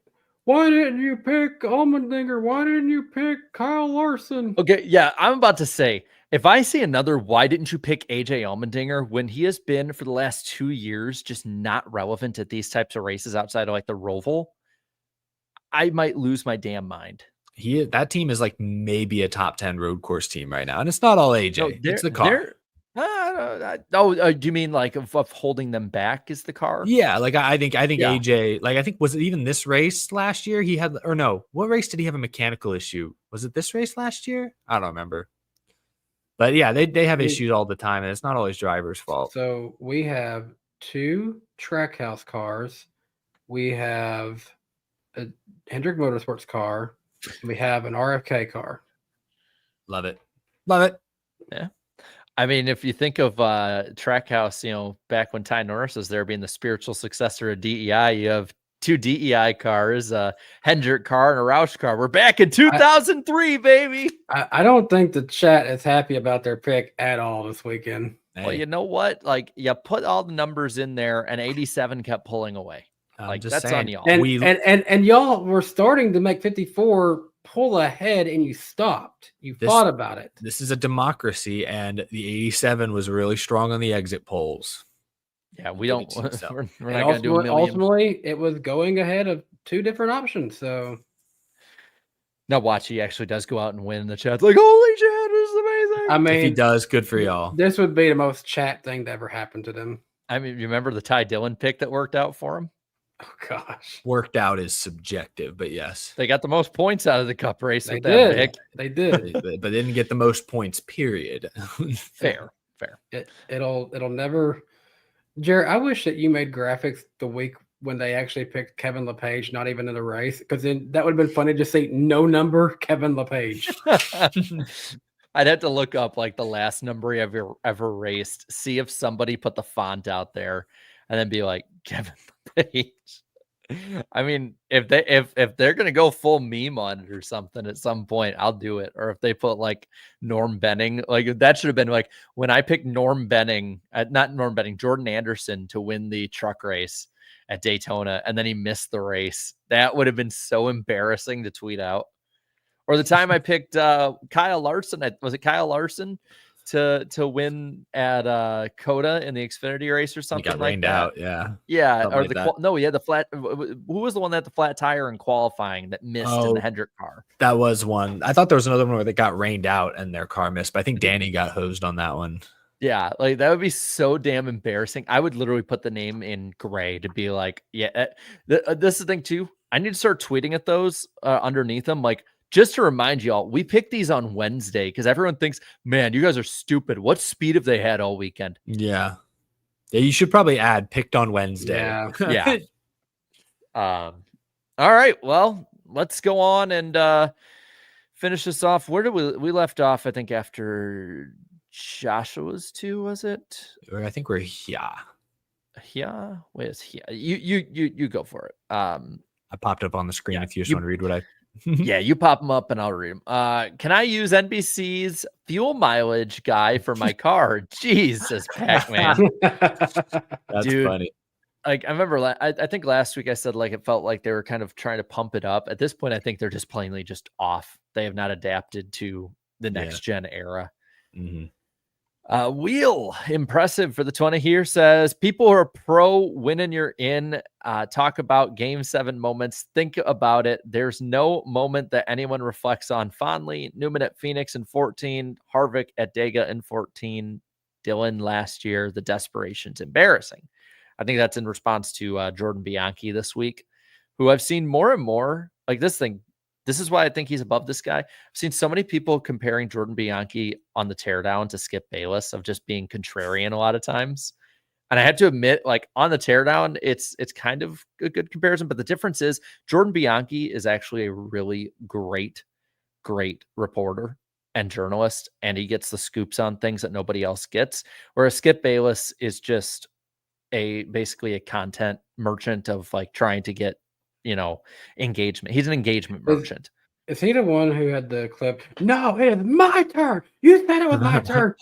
Why didn't you pick Allmendinger? Why didn't you pick Kyle Larson? Okay, yeah, I'm about to say, if I see another, why didn't you pick AJ Allmendinger when he has been for the last 2 years just not relevant at these types of races outside of like the Roval, I might lose my damn mind. That team is like maybe a top 10 road course team right now, and it's not all AJ. No, it's the car. Do you mean like of holding them back is the car? Yeah, like I think AJ, like I think, was it even this race last year? He had, or no, what race did he have a mechanical issue? Was it this race last year? I don't remember. But yeah, they have issues all the time, and it's not always driver's fault. So we have 2 Trackhouse cars. We have a Hendrick Motorsports car. We have an RFK car. Love it. Love it. Yeah. I mean, if you think of Trackhouse, you know, back when Ty Norris was there being the spiritual successor of DEI, you have 2 DEI cars, a Hendrick car and a Roush car. We're back in 2003, baby. I don't think the chat is happy about their pick at all this weekend. Well, Hey, you know what? Like, you put all the numbers in there, and 87 kept pulling away. I'm Like, just that's saying. on y'all. And y'all were starting to make 54 pull ahead, and you stopped. You thought about it. This is a democracy, and the 87 was really strong on the exit polls. Yeah, we Give don't. it to yourself. We're And not going to do a million. ultimately, it was going ahead of 2 different options. So Now, watch, he actually does go out and win. The chat's like, holy shit, this is amazing. I mean, If he does, good for y'all. this would be the most chat thing to ever happen to them. I mean, you remember the Ty Dillon pick that worked out for him? Oh gosh, Worked out is subjective, but yes. They got the most points out of the Cup race they with that pick. did. They did. But didn't get the most points, period. Fair. It'll never. Jared, I wish that you made graphics the week when they actually picked Kevin LePage, not even in the race, because then that would have been funny to see no number Kevin LePage. I'd have to look up like the last number he ever raced, see if somebody put the font out there, and then be like, Kevin LePage. I mean, if they're gonna go full meme on it or something at some point, I'll do it. Or if they put like Norm Benning, like that should have been like when I picked Norm Benning, not Norm Benning, Jordan Anderson to win the truck race at Daytona, and then he missed the race. That would have been so embarrassing to tweet out. Or the time I picked Kyle Larson, was it Kyle Larson to win at Coda in the Xfinity race or He something got like rained that? out, yeah. Yeah, Something or like the that. no, he had the flat. Who was the one that had the flat tire in qualifying that missed in Oh. the Hendrick car? That was one. I thought there was another one where they got rained out and their car missed, but I think Danny got hosed on that one. Yeah, like that would be so damn embarrassing. I would literally put the name in gray to be like, yeah. This is the thing too. I need to start tweeting at those underneath them, like just to remind y'all, we picked these on Wednesday because everyone thinks, man, you guys are stupid. What speed have they had all weekend? Yeah. Yeah, you should probably add picked on Wednesday. Yeah. Yeah. All right. Well, let's go on and finish this off. Where did we left off? I think after Joshua's 2, was it? I think we're here. Yeah. Where's here? You go for it. I popped up on the screen Yeah, if you just you- want to read what I Yeah, you pop them up and I'll read them. Can I use NBC's fuel mileage guy for my car? Jesus, Pac-Man. That's Dude. funny. Like I remember, I think last week I said like it felt like they were kind of trying to pump it up. At this point, I think they're just plainly just off. They have not adapted to the next gen era. Mhm. Wheel impressive for the 20 here says people who are pro winning you're in talk about game 7 moments. Think about it. There's no moment that anyone reflects on fondly. Newman at Phoenix in 14, Harvick at Dega in 14, Dillon last year. The desperation's embarrassing. I think that's in response to Jordan Bianchi this week, who I've seen more and more like this thing. This is why I think he's above this guy. I've seen so many people comparing Jordan Bianchi on the teardown to Skip Bayless of just being contrarian a lot of times. And I have to admit, like on the teardown, it's kind of a good comparison. But the difference is Jordan Bianchi is actually a really great reporter and journalist. And he gets the scoops on things that nobody else gets. Whereas Skip Bayless is just basically a content merchant of like trying to get, engagement. He's an engagement merchant. Is he the one who had the clip? No, it is my turn. You said it was my turn.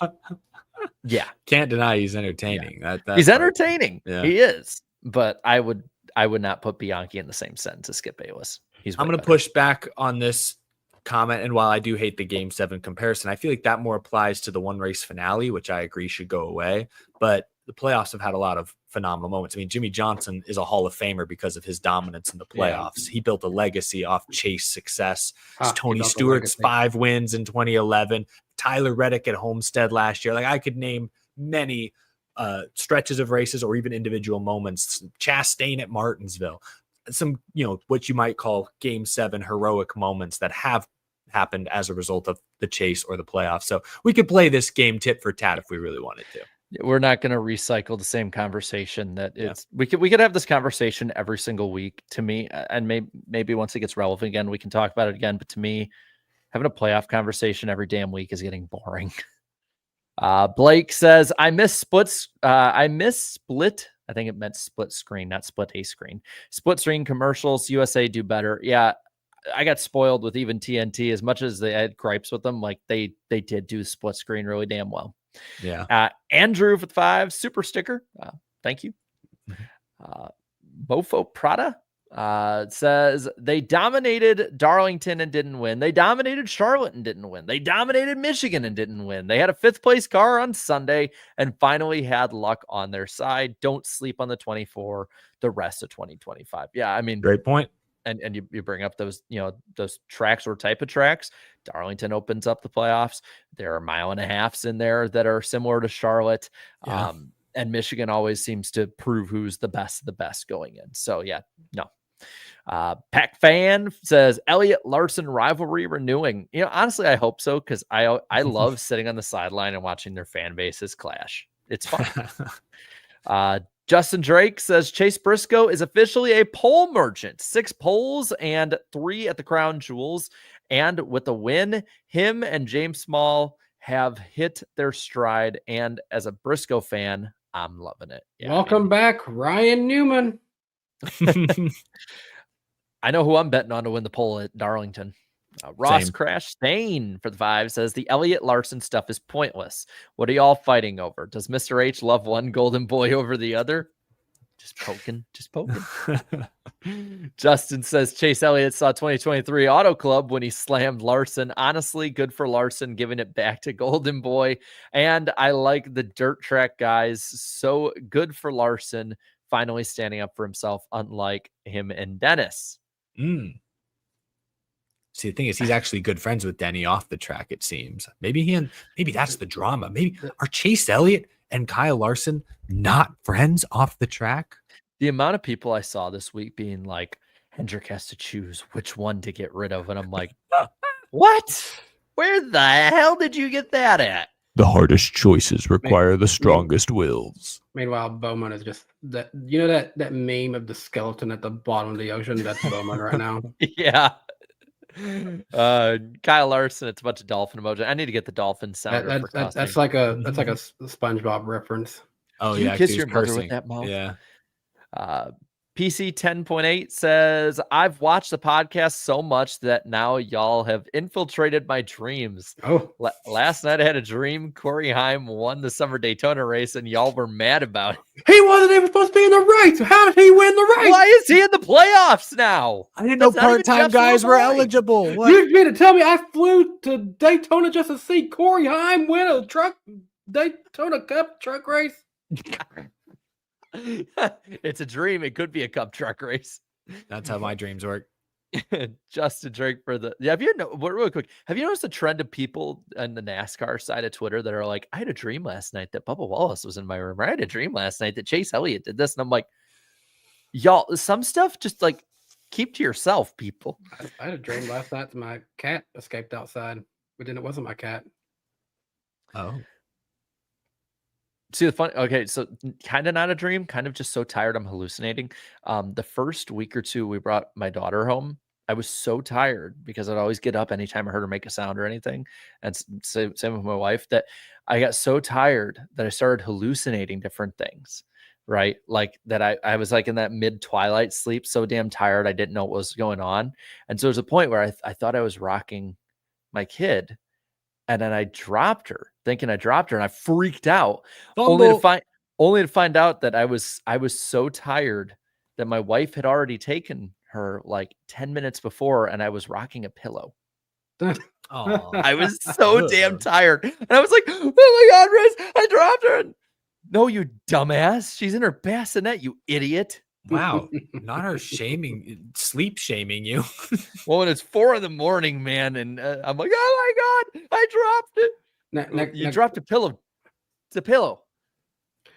Yeah. Can't deny he's entertaining. That's He's part. entertaining. Yeah. He is. But I would not put Bianchi in the same sentence as Skip Bayless. I'm going to push back on this comment. And while I do hate the game 7 comparison, I feel like that more applies to the one race finale, which I agree should go away. But the playoffs have had a lot of phenomenal moments. I mean, Jimmy Johnson is a Hall of Famer because of his dominance in the playoffs. He built a legacy off Chase success. Tony Stewart's 5 wins in 2011. Tyler Reddick at Homestead last year. Like I could name many stretches of races or even individual moments. Chastain at Martinsville. Some, what you might call game 7 heroic moments that have happened as a result of the chase or the playoffs. So we could play this game tit for tat if we really wanted to. We're not going to recycle the same conversation that we could have this conversation every single week to me. And maybe once it gets relevant again, we can talk about it again. But to me, Having a playoff conversation every damn week is getting boring. Blake says, I miss split. I think it meant split screen, not split a screen. Split screen commercials. USA do better. Yeah, I got spoiled with even TNT. As much as they had gripes with them, like they did do split screen really damn well. Yeah. Andrew for the 5 super sticker. Thank you. Bofo Prada says they dominated Darlington and didn't win. They dominated Charlotte and didn't win. They dominated Michigan and didn't win. They had a 5th place car on Sunday and finally had luck on their side. Don't sleep on the 24 the rest of 2025. Yeah, I mean, Great point. And you bring up those, those tracks or type of tracks. Darlington opens up the playoffs. There are 1.5 miles in there that are similar to Charlotte. Yeah. And Michigan always seems to prove who's the best of the best going in. So yeah, no. Pack fan says Elliott Larson rivalry renewing. Honestly, I hope so, because I love sitting on the sideline and watching their fan bases clash. It's fun. Justin Drake says Chase Briscoe is officially a pole merchant. 6 poles and 3 at the Crown Jewels. And with a win, him and James Small have hit their stride. And as a Briscoe fan, I'm loving it. Yeah, Welcome back, Ryan Newman. I know who I'm betting on to win the pole at Darlington. Ross Same. Crash Stain for the 5 says the Elliott Larson stuff is pointless. What are y'all fighting over? Does Mr. H love one golden boy over the other? Just poking. Justin says Chase Elliott saw 2023 Auto Club when he slammed Larson. Honestly, good for Larson giving it back to Golden Boy. And I like the dirt track guys. So good for Larson finally standing up for himself, unlike him and Dennis. See, the thing is, he's actually good friends with Denny off the track, it seems. Maybe that's the drama. Maybe are Chase Elliott and Kyle Larson not friends off the track? The amount of people I saw this week being like, Hendrick has to choose which one to get rid of. And I'm like, what? Where the hell did you get that at? The hardest choices require the strongest wills. Meanwhile, Bowman is just that. That meme of the skeleton at the bottom of the ocean. That's Bowman right now. Yeah. Kyle Larson, it's a bunch of dolphin emoji. I need to get the dolphin sound. That's like a SpongeBob reference. Oh, You yeah. kiss he your was mother cursing. with that mouth. Yeah. PC 10.8 says, I've watched the podcast so much that now y'all have infiltrated my dreams. Oh, Last night I had a dream Corey Haim won the summer Daytona race and y'all were mad about it. he wasn't even supposed to be in the race. How did he win the race? Why is he in the playoffs now? I didn't know That's not even part-time Jeff's guys little were boy. eligible. What? You mean to tell me I flew to Daytona just to see Corey Haim win a Daytona Cup truck race? It's a dream. It could be a cup truck race. That's how my dreams work. Justin Drake for the real quick, have you noticed the trend of people on the NASCAR side of Twitter that are like, I had a dream last night that Bubba Wallace was in my room, or I had a dream last night that Chase Elliott did this, and I'm like, y'all, some stuff just like keep to yourself, people. I had a dream last night that my cat escaped outside, but then it wasn't my cat. Oh. See the fun. Okay, so kind of not a dream, kind of just so tired I'm hallucinating. The first week or two we brought my daughter home, I was so tired because I'd always get up anytime I heard her make a sound or anything. And same with my wife, that I got so tired that I started hallucinating different things, right? Like that I was like in that mid-twilight sleep, so damn tired I didn't know what was going on. And so there's a point where I thought I was rocking my kid, and then I dropped her, thinking I dropped her, and I freaked out, only to find out that I was so tired that my wife had already taken her like 10 minutes before, and I was rocking a pillow. Oh, I was so damn tired, and I was like, "Oh my God, Riz, I dropped her!" And, no, you dumbass! She's in her bassinet, you idiot. wow. Not her sleep shaming you. Well, when it's 4 a.m, man, and I'm like, "Oh my God, I dropped it!" You dropped a pillow. It's a pillow.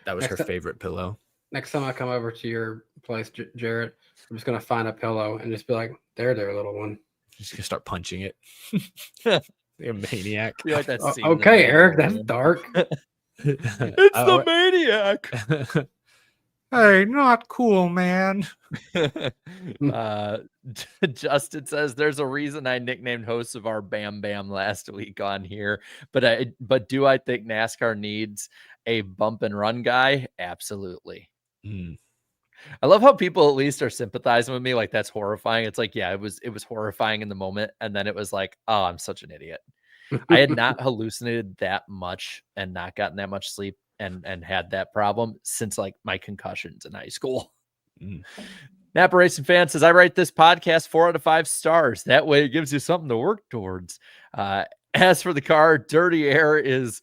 That was her Next- favorite pillow. Next time I come over to your place, Jarrett, I'm just gonna find a pillow and just be like, "There, little one." Just gonna start punching it. Like a maniac. You like that scene Okay, in Eric, the- that's dark. It's the maniac. Hey, not cool, man. uh, Justin says there's a reason I nicknamed hosts of our Bam Bam last week on here, but do I think NASCAR needs a bump and run guy? Absolutely. I love how people at least are sympathizing with me. Like, that's horrifying. It's like, yeah, it was horrifying in the moment, and then it was like, oh, I'm such an idiot. I had not hallucinated that much and not gotten that much sleep and had that problem since like my concussions in high school. Napa Racing Fan says, I write this podcast 4 out of 5 stars. That way it gives you something to work towards. As for the car, dirty air is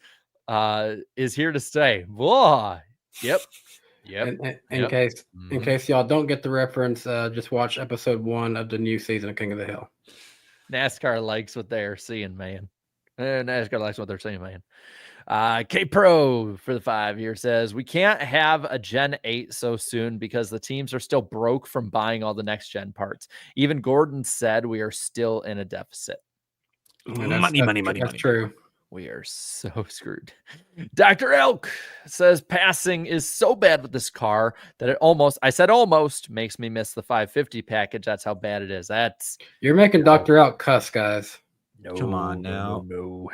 here to stay. Whoa. Yep. In case y'all don't get the reference, just watch episode 1 of the new season of King of the Hill. NASCAR likes what they are seeing, man. NASCAR likes what they're seeing, man. K Pro for the 5 year says, we can't have a Gen 8 so soon because the teams are still broke from buying all the next gen parts. Even Gordon said we are still in a deficit. Money. That's true. We are so screwed. Dr. Elk says passing is so bad with this car that it almost makes me miss the 550 package. That's how bad it is. You're making Dr. Elk cuss, guys. No, come on now. No.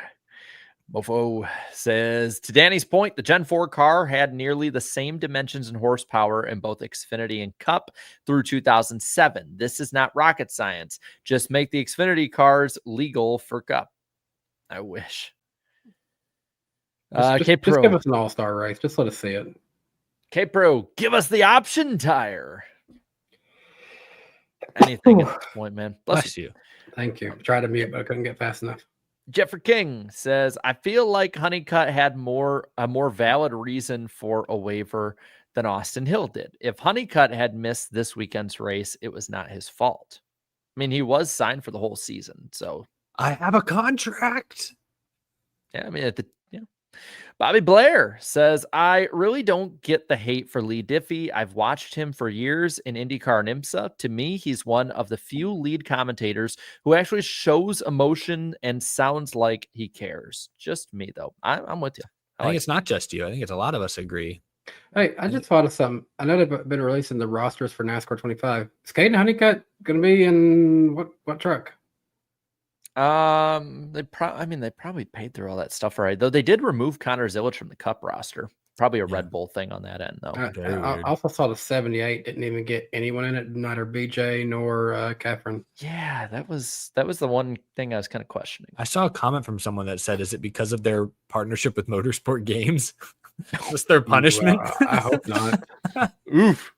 Mofo says, to Danny's point, the Gen 4 car had nearly the same dimensions and horsepower in both Xfinity and Cup through 2007. This is not rocket science. Just make the Xfinity cars legal for Cup. I wish. Just give us an all-star race. Just let us see it. K-Pro, give us the option tire. Anything at this point, man. Bless you. Thank you. Tried to mute, but I couldn't get fast enough. Jeffrey King says, I feel like Honeycutt had a more valid reason for a waiver than Austin Hill did. If Honeycutt had missed this weekend's race, it was not his fault. I mean, he was signed for the whole season, so I have a contract. Yeah, I mean, Bobby Blair says, I really don't get the hate for Lee Diffie. I've watched him for years in IndyCar and IMSA. To me, he's one of the few lead commentators who actually shows emotion and sounds like he cares. Just me, though. I'm with you. I think it's not just you. I think it's a lot of us agree. Hey, I just thought of something. I know they've been releasing the rosters for NASCAR 25. Is Caden Honeycutt going to be in what truck? They probably paid through all that stuff, right? Though they did remove Connor Zillich from the Cup roster. Probably a Red Bull thing on that end, though. I also saw the 78 didn't even get anyone in it, neither BJ nor Catherine. Yeah, that was the one thing I was kind of questioning. I saw a comment from someone that said, "Is it because of their partnership with Motorsport Games? Was their punishment?" I hope not. Oof.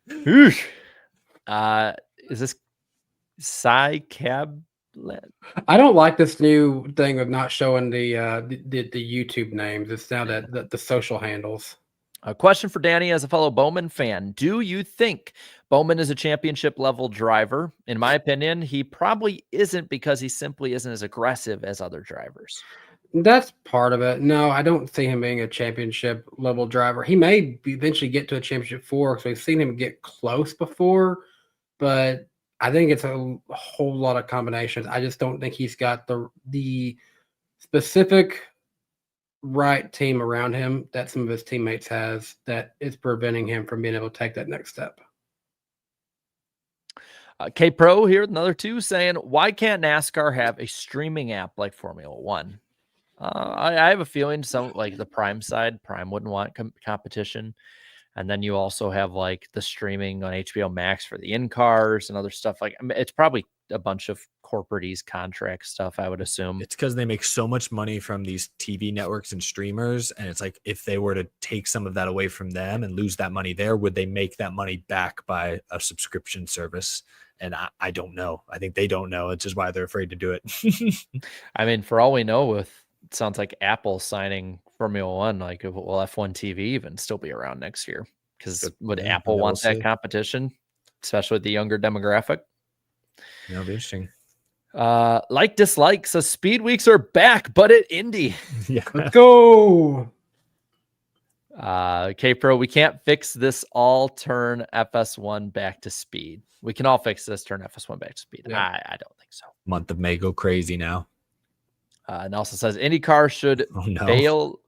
Is this Cy Cab? I don't like this new thing of not showing the YouTube names. It's now the social handles. A question for Danny as a fellow Bowman fan. Do you think Bowman is a championship level driver? In my opinion, he probably isn't because he simply isn't as aggressive as other drivers. That's part of it. No, I don't see him being a championship level driver. He may eventually get to a championship 4 because we've seen him get close before, but I think it's a whole lot of combinations. I just don't think he's got the specific right team around him that some of his teammates has that is preventing him from being able to take that next step. K Pro here, another 2 saying, why can't NASCAR have a streaming app like Formula One? I have a feeling some like the Prime side, Prime wouldn't want competition. And then you also have like the streaming on HBO Max for the in-cars and other stuff. Like, I mean, it's probably a bunch of corporate contract stuff, I would assume. It's because they make so much money from these TV networks and streamers. And it's like, if they were to take some of that away from them and lose that money there, would they make that money back by a subscription service? And I don't know. I think they don't know. It's just why they're afraid to do it. I mean, for all we know, it sounds like Apple signing Formula One, like, will F1 TV even still be around next year? Because would Apple want that competition, especially with the younger demographic? That'll be interesting. Like dislike, so speed weeks are back, but at Indy. Yeah. Let's go. K-Pro, we can't fix this all turn FS1 back to speed. We can all fix this turn FS1 back to speed. Yeah. I don't think so. Month of May go crazy now. Nelson says IndyCar should bail.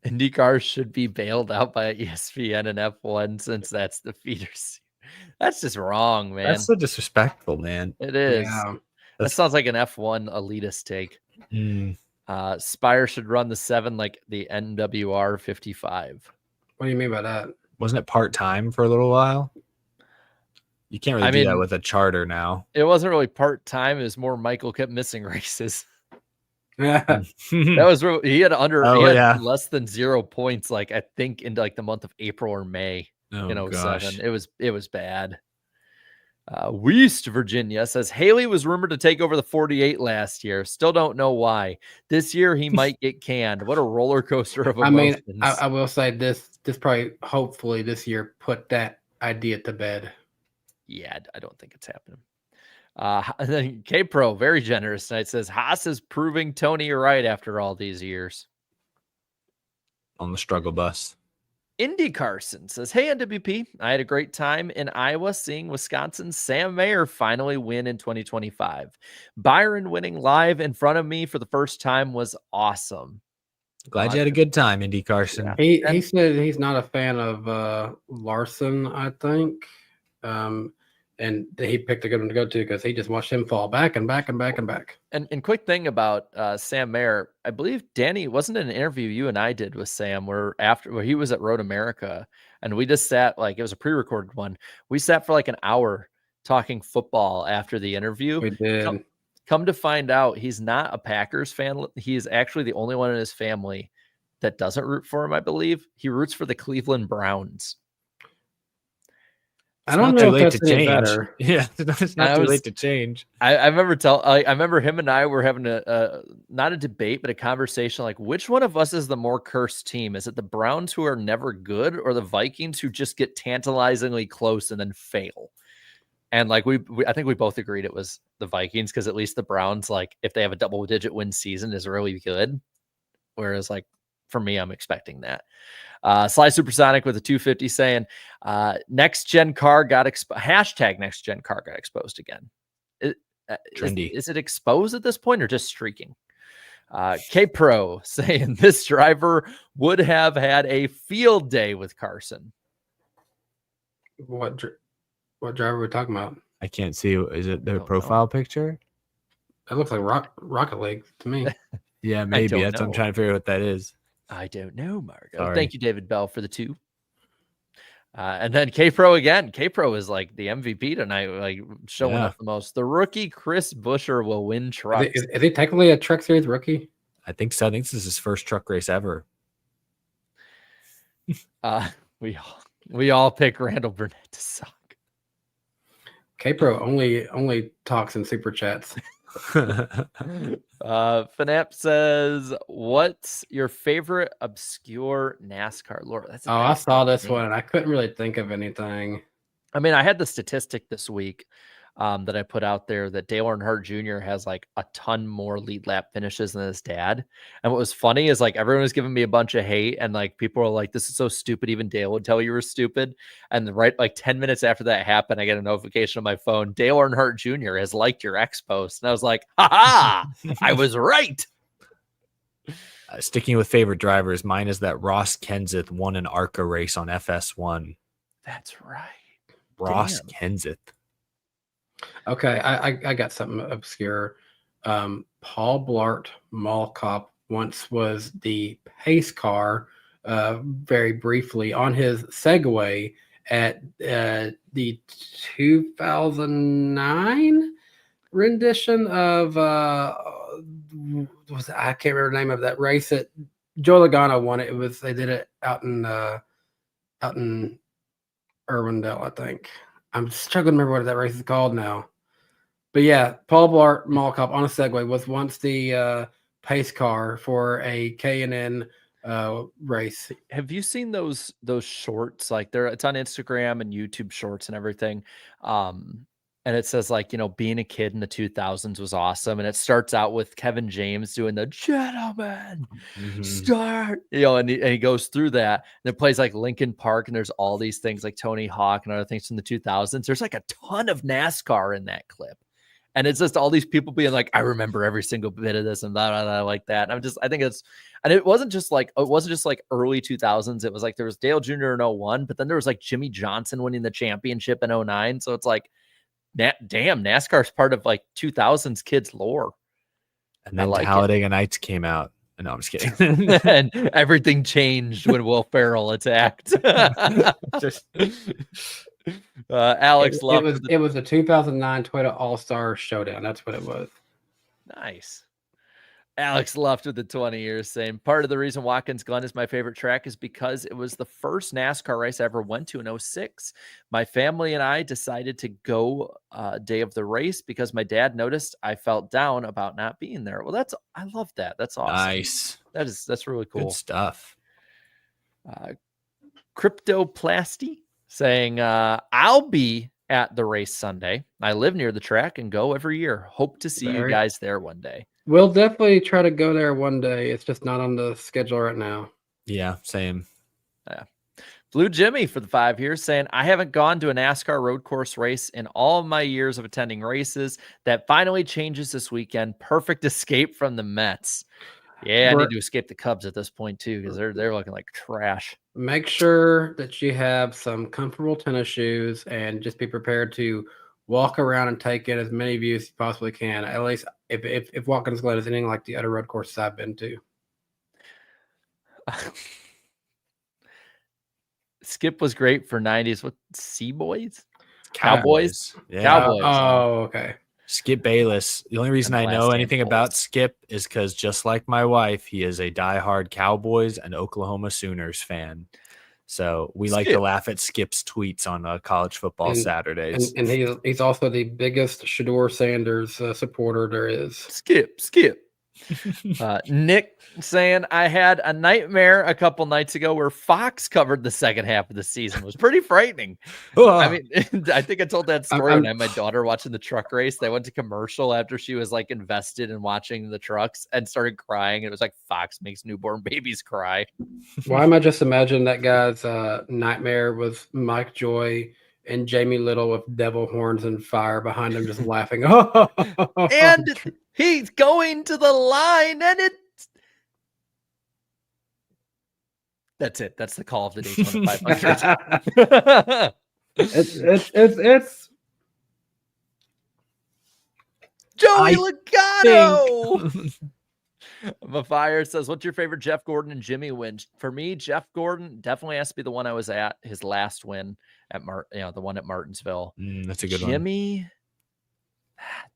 IndyCar should be bailed out by ESPN and F1 since that's the feeders. That's just wrong, man. That's so disrespectful, man. It is. Yeah. That That's- sounds like an F1 elitist take. Spire should run the 7 like the NWR 55. What do you mean by that? Wasn't it part-time for a little while? You can't really I do that mean- with a charter now. It wasn't really part-time. It was more Michael kept missing races. Yeah. That was real. He had Oh, yeah. less than 0 points, like I think into like the month of April or May Oh, in 07. gosh. It was bad. West Virginia says Haley was rumored to take over the 48 last year. Still don't know why. This year he might get canned. What a roller coaster of I emotions. mean, I will say this probably hopefully this year put that idea to bed. Yeah, I don't think it's happening. And then K Pro, very generous tonight, says Haas is proving Tony right after all these years. On the struggle bus. Indy Carson says, hey, NWP, I had a great time in Iowa seeing Wisconsin's Sam Mayer finally win in 2025. Byron winning live in front of me for the first time was awesome. Glad you had a good time, Indy Carson. Yeah. He said he's not a fan of Larson, I think. And he picked a good one to go to because he just watched him fall back and back and back and back. And quick thing about Sam Mayer, I believe Danny wasn't an interview you and I did with Sam where he was at Road America and we just sat like it was a pre-recorded one. We sat for like an hour talking football after the interview. We did. Come to find out, he's not a Packers fan. He is actually the only one in his family that doesn't root for him, I believe. He roots for the Cleveland Browns. I don't Not too know late if to that's any change. better. Yeah, it's not too late to change. I remember I remember him and I were having a not a debate, but a conversation like which one of us is the more cursed team? Is it the Browns who are never good or the Vikings who just get tantalizingly close and then fail? And like I think we both agreed it was the Vikings because at least the Browns, like if they have a double-digit win season, is really good. Whereas like for me, I'm expecting that. Sly Supersonic with a 250 saying next gen car got hashtag next gen car got exposed again. Trendy. Is it exposed at this point or just streaking? K Pro saying this driver would have had a field day with Carson. What driver are we talking about? I can't see. Is it their Don't profile picture? It looks like Rocket League to me. Yeah, maybe. don't That's what I'm know. trying to figure out what that is. I don't know, Margo. Sorry. Thank you, David Bell, for the 2. And then K Pro again. K Pro is like the MVP tonight, like showing Yeah. up the most. The rookie Chris Busher will win trucks. Is he technically a Truck Series rookie? I think so. I think this is his first truck race ever. We all pick Randall Burnett to suck. K-Pro only talks in super chats. Fanap says, "What's your favorite obscure NASCAR lore?" That's a I bad saw this name. one and I couldn't really think of anything. I mean, I had the statistic this week that I put out there that Dale Earnhardt Jr. has like a ton more lead lap finishes than his dad. And what was funny is like everyone was giving me a bunch of hate and like people were like, this is so stupid. Even Dale would tell you were stupid. And right like 10 minutes after that happened, I get a notification on my phone. Dale Earnhardt Jr. has liked your X post. And I was like, ha, I was right. Sticking with favorite drivers, mine is that Ross Kenseth won an ARCA race on FS1. That's right. Ross Damn. Kenseth. Okay, I got something obscure. Paul Blart Mall Cop once was the pace car very briefly on his Segway at the 2009 rendition of I can't remember the name of that race that Joe Logano won it. They did it out in Irwindale, I think. I'm struggling to remember what that race is called now. But yeah, Paul Blart Mall Cop on a Segway was once the pace car for a K&N race. Have you seen those shorts? Like it's on Instagram and YouTube shorts and everything. And it says like, you know, being a kid in the 2000s was awesome. And it starts out with Kevin James doing the gentleman start, you know, and he goes through that and it plays like Linkin Park. And there's all these things like Tony Hawk and other things from the 2000s. There's like a ton of NASCAR in that clip. And it's just all these people being like, I remember every single bit of this and blah, blah, blah, like that. And I think and it wasn't just like early 2000s. It was like there was Dale Jr. in 01, but then there was like Jimmy Johnson winning the championship in 09. So it's like, damn, NASCAR's part of like 2000s kids lore. And then like Talladega Nights came out. No, I'm just kidding. And everything changed when Will Ferrell attacked. Just Alex it was the 2009 Toyota All-Star Showdown. That's what it was. Nice. Alex left with the 20 years saying, part of the reason Watkins Glen is my favorite track is because it was the first NASCAR race I ever went to in 06. My family and I decided to go day of the race because my dad noticed I felt down about not being there. Well, I love that. That's awesome. nice. That's really cool. Good stuff. Cryptoplasty saying, I'll be at the race Sunday. I live near the track and go every year. Hope to see you guys there one day. We'll definitely try to go there one day. It's just not on the schedule right now. Yeah, same. Yeah. Blue Jimmy for the 5 years saying, I haven't gone to a NASCAR road course race in all of my years of attending races. That finally changes this weekend. Perfect escape from the Mets. Yeah, I need to escape the Cubs at this point too, because they're looking like trash. Make sure that you have some comfortable tennis shoes and just be prepared to walk around and take in as many views as you possibly can. At least if Watkins Glen is anything like the other road courses I've been to. Skip was great for 90s. What, Sea Boys? Cowboys. Yeah. Cowboys. Oh, okay. Skip Bayless. The only reason And I know Last anything Name about Bulls. Skip is because just like my wife, he is a diehard Cowboys and Oklahoma Sooners fan. So we like to Skip. laugh at Skip's tweets on college football Saturdays. And he's also the biggest Shador Sanders supporter there is. Skip. Nick saying, I had a nightmare a couple nights ago where Fox covered the second half of the season. It was pretty frightening. I mean, I think I told that story when I had my daughter watching the truck race. They went to commercial after she was like invested in watching the trucks and started crying. It was like Fox makes newborn babies cry. Why am I just imagining that guy's nightmare with Mike Joy and Jamie Little with devil horns and fire behind him just laughing. And he's going to the line, and that's it. That's the call of the Daytona 500. it's Joey Logano. Mafire says, what's your favorite Jeff Gordon and Jimmy win? For me, Jeff Gordon definitely has to be the one I was at, his last win at the one at Martinsville. That's a good one. Jimmy,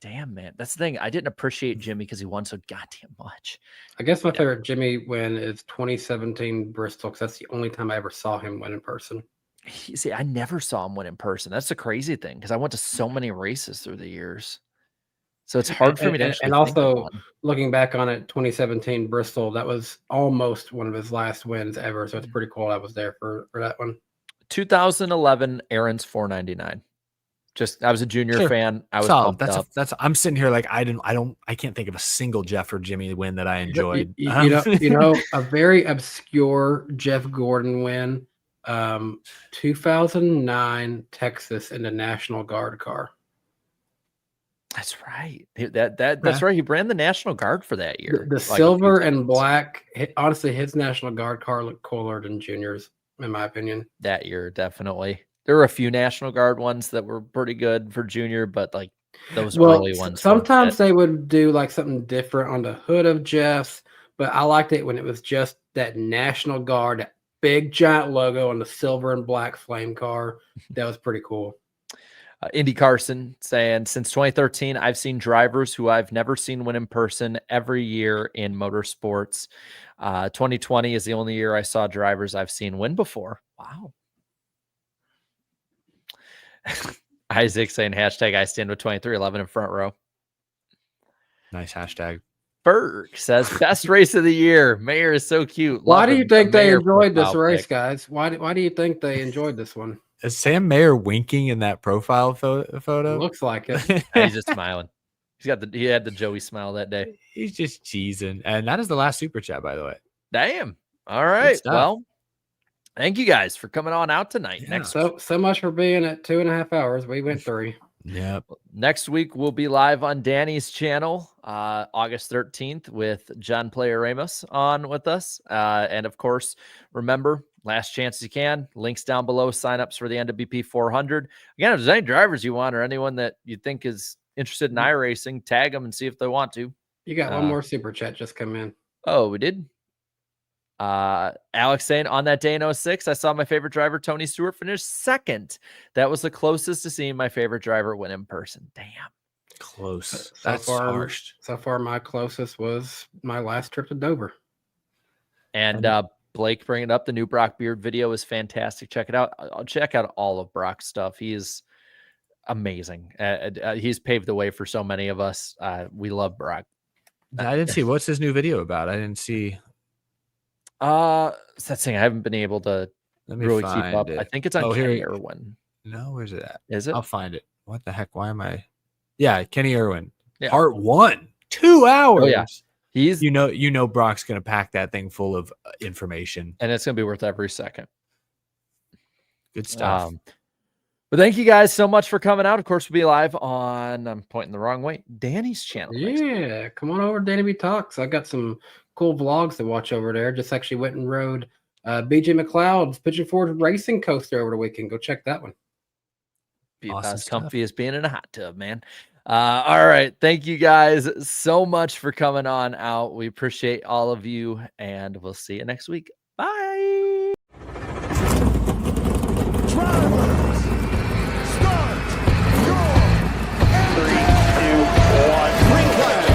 damn, man. That's the thing. I didn't appreciate Jimmy because he won so goddamn much. I guess my favorite Jimmy win is 2017 Bristol, because that's the only time I ever saw him win in person. See, I never saw him win in person. That's the crazy thing, because I went to so many races through the years. So it's hard for me to actually. And also, looking back on it, 2017 Bristol, that was almost one of his last wins ever. So it's pretty cool I was there for that one. 2011 Aaron's 499. I was a junior fan. I was pumped up. I'm sitting here like I can't think of a single Jeff or Jimmy win that I enjoyed. You know, a very obscure Jeff Gordon win. 2009 Texas in the National Guard car. That's right. That's right. He ran the National Guard for that year. The silver and black. Honestly, his National Guard car looked cooler than Junior's, in my opinion. That year, definitely. There were a few National Guard ones that were pretty good for Junior, but like those early ones. Sometimes they would do like something different on the hood of Jeff's, but I liked it when it was just that National Guard, that big giant logo on the silver and black flame car. That was pretty cool. Indy Carson saying, since 2013, I've seen drivers who I've never seen win in person every year in motorsports. 2020 is the only year I saw drivers I've seen win before. Wow. Isaac saying, hashtag I stand with 2311 in front row. Nice hashtag. Berg says, best race of the year. Mayor is so cute. Why do you think they enjoyed this race, guys? Why do you think they enjoyed this one? Is Sam Mayer winking in that profile photo? Looks like it. He's just smiling. He had the Joey smile that day. He's just cheesing. And that is the last super chat, by the way. Damn. All right. Well, thank you guys for coming on out tonight. Yeah. So much for being at 2.5 hours. We went 3. Yep. Next week, we'll be live on Danny's channel, August 13th, with John Player Ramos on with us. And of course, remember, last chance you can. Links down below. Signups for the NWP 400. Again, if there's any drivers you want or anyone that you think is interested in iRacing, tag them and see if they want to. You got one more super chat just come in. Oh, we did? Alex saying, on that day in 06, I saw my favorite driver, Tony Stewart, finish second. That was the closest to seeing my favorite driver win in person. Damn. Close. So That's far, harsh. So far, my closest was my last trip to Dover. And Blake bringing up the new Brock Beard video is fantastic. Check it out. I'll check out all of Brock's stuff. He is amazing. He's paved the way for so many of us. We love Brock. I didn't see. What's his new video about? I didn't see. It's that thing I haven't been able to really keep up. I think it's on Kenny Irwin. No, where's it at? Is it? I'll find it. What the heck? Why am I? Yeah, Kenny Irwin. Yeah. Part 1. 2 hours. Oh, yeah. He's you know Brock's gonna pack that thing full of information, and it's gonna be worth every second. Good stuff. But thank you guys so much for coming out. Of course, we'll be live on, I'm pointing the wrong way, Danny's channel. Yeah, come on over to Danny B Talks. I got some cool vlogs to watch over there. Just actually went and rode BJ McLeod's Pigeon Forge Racing Coaster over the weekend. Go check that one. Be Awesome as stuff. comfy as being in a hot tub, man. All right. Thank you guys so much for coming on out. We appreciate all of you, and we'll see you next week. Bye. Drivers, start your 3, 2, 1. green flag.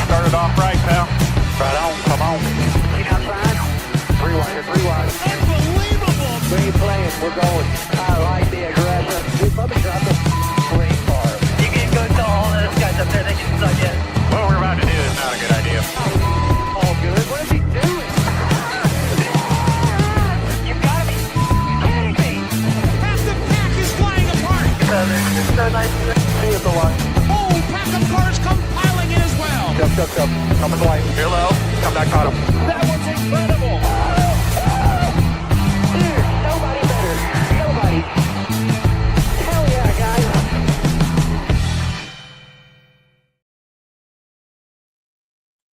Started off right, pal. Right on, come on. Get outside. 3 wide, 3 wide. Unbelievable. Great playing. We're going. I like the aggression. We probably dropped the great car. You can go tell all those guys up there they can suck in. What we're about to do is not a good idea. All good. What is he doing? You gotta be kidding me. Half the pack is flying apart. It's so nice to See you at the line. Oh, pack of cars come piling in as well. Jump. Come in the line. Hello. Come back, caught him. That was incredible.